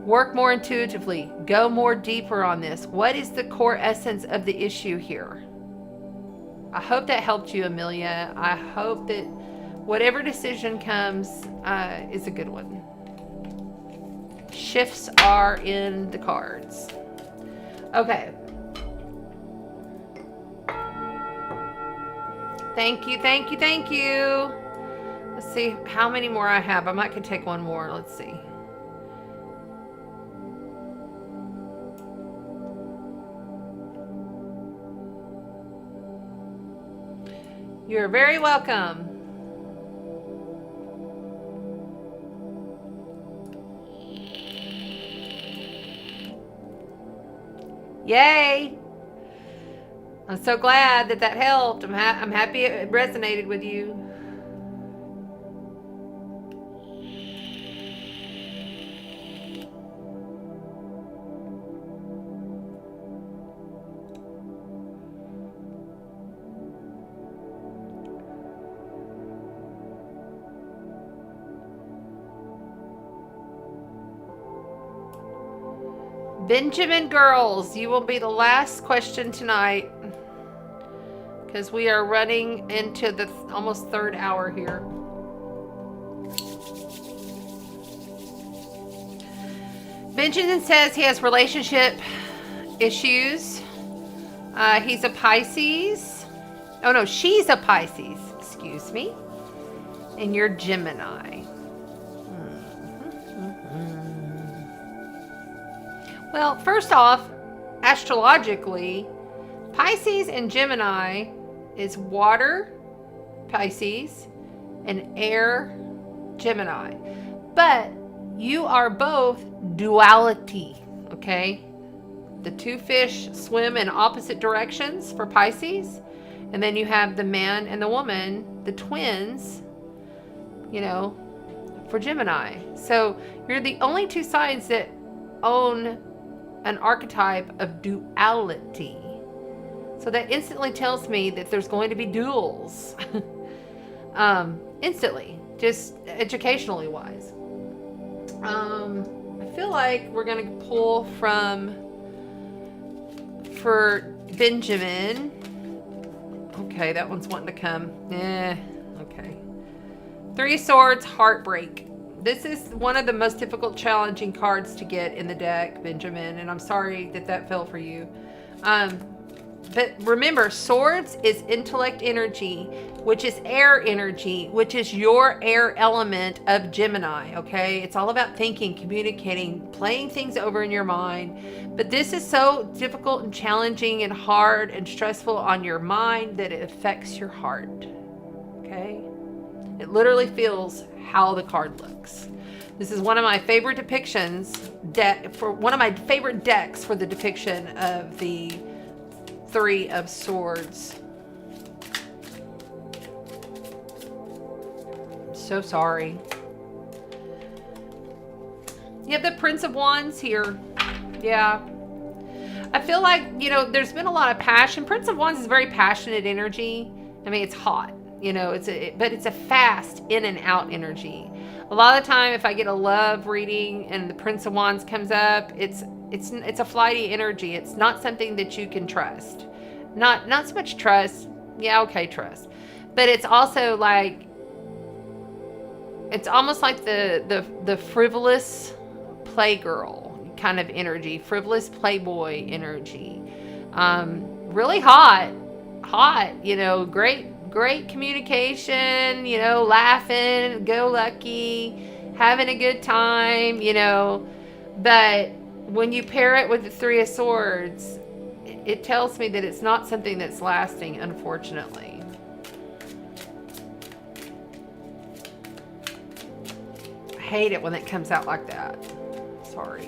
work more intuitively, go more deeper on this. What is the core essence of the issue here? I hope that helped you, Amelia. I hope that whatever decision comes is a good one. Shifts are in the cards. Okay. Thank you, thank you, thank you. Let's see how many more I have. I might could take one more. Let's see. You're very welcome. Yay! I'm so glad that that helped. I'm happy it resonated with you. Benjamin girls, you will be the last question tonight because we are running into the almost third hour here. Benjamin says he has relationship issues. He's a Pisces. Oh no, she's a Pisces. Excuse me. And you're Gemini. Well, first off, astrologically, Pisces and Gemini is water, Pisces, and air, Gemini. But you are both duality, okay? The two fish swim in opposite directions for Pisces. And then you have the man and the woman, the twins, you know, for Gemini. So you're the only two signs that own an archetype of duality. So that instantly tells me that there's going to be duels. Instantly, just educationally wise. I feel like we're going to pull for Benjamin. Okay, that one's wanting to come. Okay. Three of Swords, Heartbreak. This is one of the most difficult, challenging cards to get in the deck, Benjamin, and I'm sorry that that fell for you. But remember, Swords is intellect energy, which is air energy, which is your air element of Gemini, okay? It's all about thinking, communicating, playing things over in your mind. But this is so difficult and challenging and hard and stressful on your mind that it affects your heart, okay? It literally feels how the card looks. This is one of my favorite depictions, one of my favorite decks for the depiction of the Three of Swords. So sorry. You have the Prince of Wands here. Yeah. I feel like, you know, there's been a lot of passion. Prince of Wands is very passionate energy. I mean, it's hot. You know, but it's a fast in and out energy. A lot of the time, if I get a love reading and the Prince of Wands comes up, it's a flighty energy. It's not something that you can trust. Not so much trust. Yeah, okay, trust. But it's also like, it's almost like the frivolous playgirl kind of energy, frivolous playboy energy. Really hot, you know, great communication, you know, laughing, go lucky, having a good time, you know. But when you pair it with the Three of Swords, it tells me that it's not something that's lasting, unfortunately. I hate it when it comes out like that. Sorry.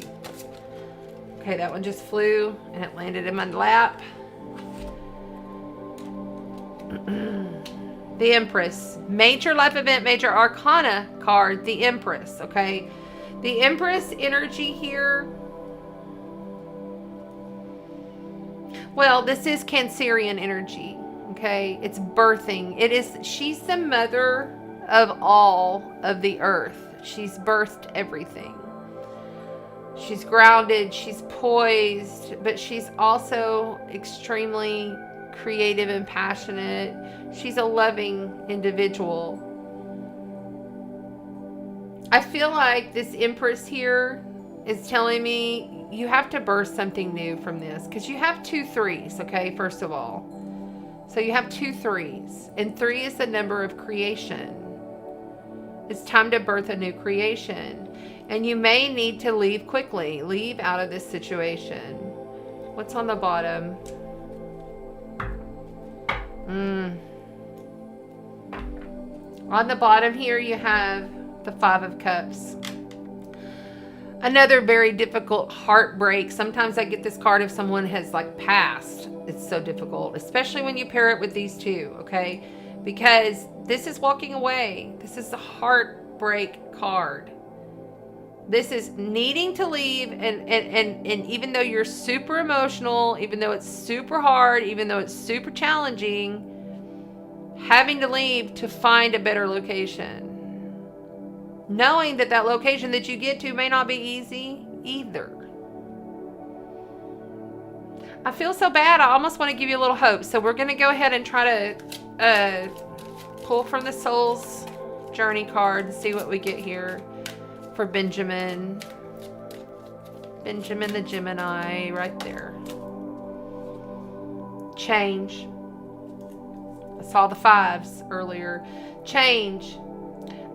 Okay, that one just flew and it landed in my lap. The Empress. Major life event, major arcana card, the Empress, okay? The Empress energy here. Well, this is cancerian energy, okay? It's birthing. She's the mother of all of the earth. She's birthed everything. She's grounded, she's poised, but she's also extremely creative and passionate. She's a loving individual. I feel like this Empress here is telling me you have to birth something new from this, because you have 2 3s, okay, first of all. So you have 2 3s, and 3 is the number of creation. It's time to birth a new creation, and you may need to leave quickly, leave out of this situation. What's on the bottom? On the bottom here you have the 5 of Cups. Another very difficult heartbreak. Sometimes I get this card if someone has like passed. It's so difficult, especially when you pair it with these two, okay? Because this is walking away. This is the heartbreak card. This is needing to leave, and even though you're super emotional, even though it's super hard, even though it's super challenging, having to leave to find a better location. Knowing that that location that you get to may not be easy either. I feel so bad. I almost want to give you a little hope. So we're going to go ahead and try to pull from the Soul's Journey card and see what we get here for Benjamin. Benjamin the Gemini right there. Change. I saw the fives earlier. Change.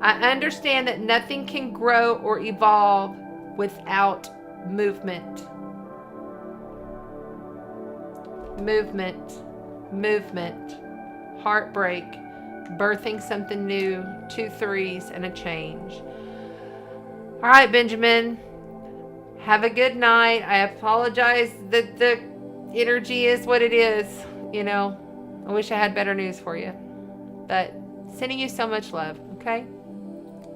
I understand that nothing can grow or evolve without movement. Movement. Movement. Heartbreak. Birthing something new. 2 3s and a change. All right, Benjamin. Have a good night. I apologize that the energy is what it is. You know, I wish I had better news for you. But sending you so much love, okay?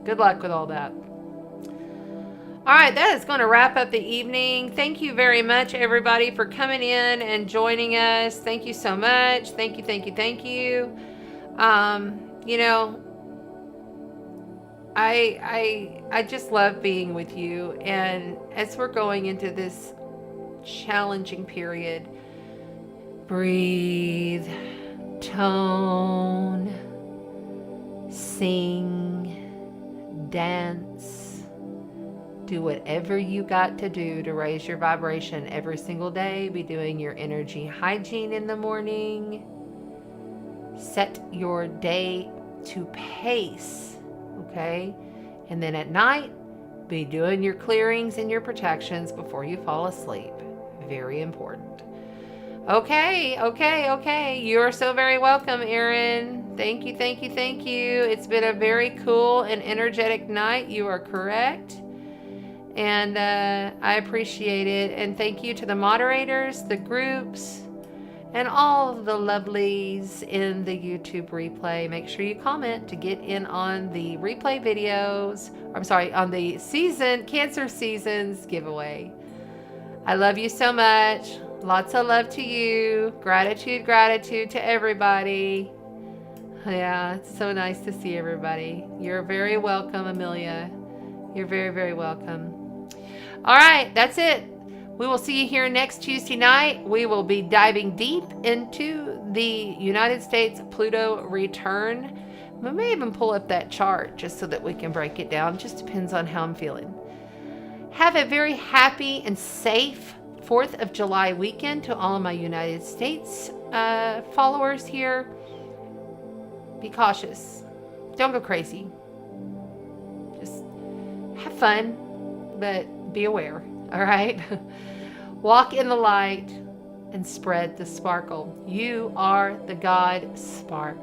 Good luck with all that. All right, that is going to wrap up the evening. Thank you very much, everybody, for coming in and joining us. Thank you so much. Thank you, thank you, thank you. You know, I just love being with you. And as we're going into this challenging period, breathe, tone, sing, dance, do whatever you got to do to raise your vibration every single day. Be doing your energy hygiene in the morning. Set your day to pace, okay? And then at night, be doing your clearings and your protections before you fall asleep. Very important. Okay. You are so very welcome, Erin. Thank you. It's been a very cool and energetic night. You are correct. And I appreciate it. And thank you to the moderators, the groups, and all of the lovelies in the YouTube replay. Make sure you comment to get in on the replay videos. On the Cancer Seasons giveaway. I love you so much. Lots of love to you. Gratitude to everybody. Yeah, it's so nice to see everybody. You're very welcome, Amelia. You're very, very welcome. All right, that's it. We will see you here next Tuesday night. We will be diving deep into the United States Pluto return. We may even pull up that chart just so that we can break it down. Just depends on how I'm feeling. Have a very happy and safe 4th of July weekend to all of my United States followers here. Be cautious. Don't go crazy. Just have fun, but be aware. All right? Walk in the light and spread the sparkle. You are the God Spark.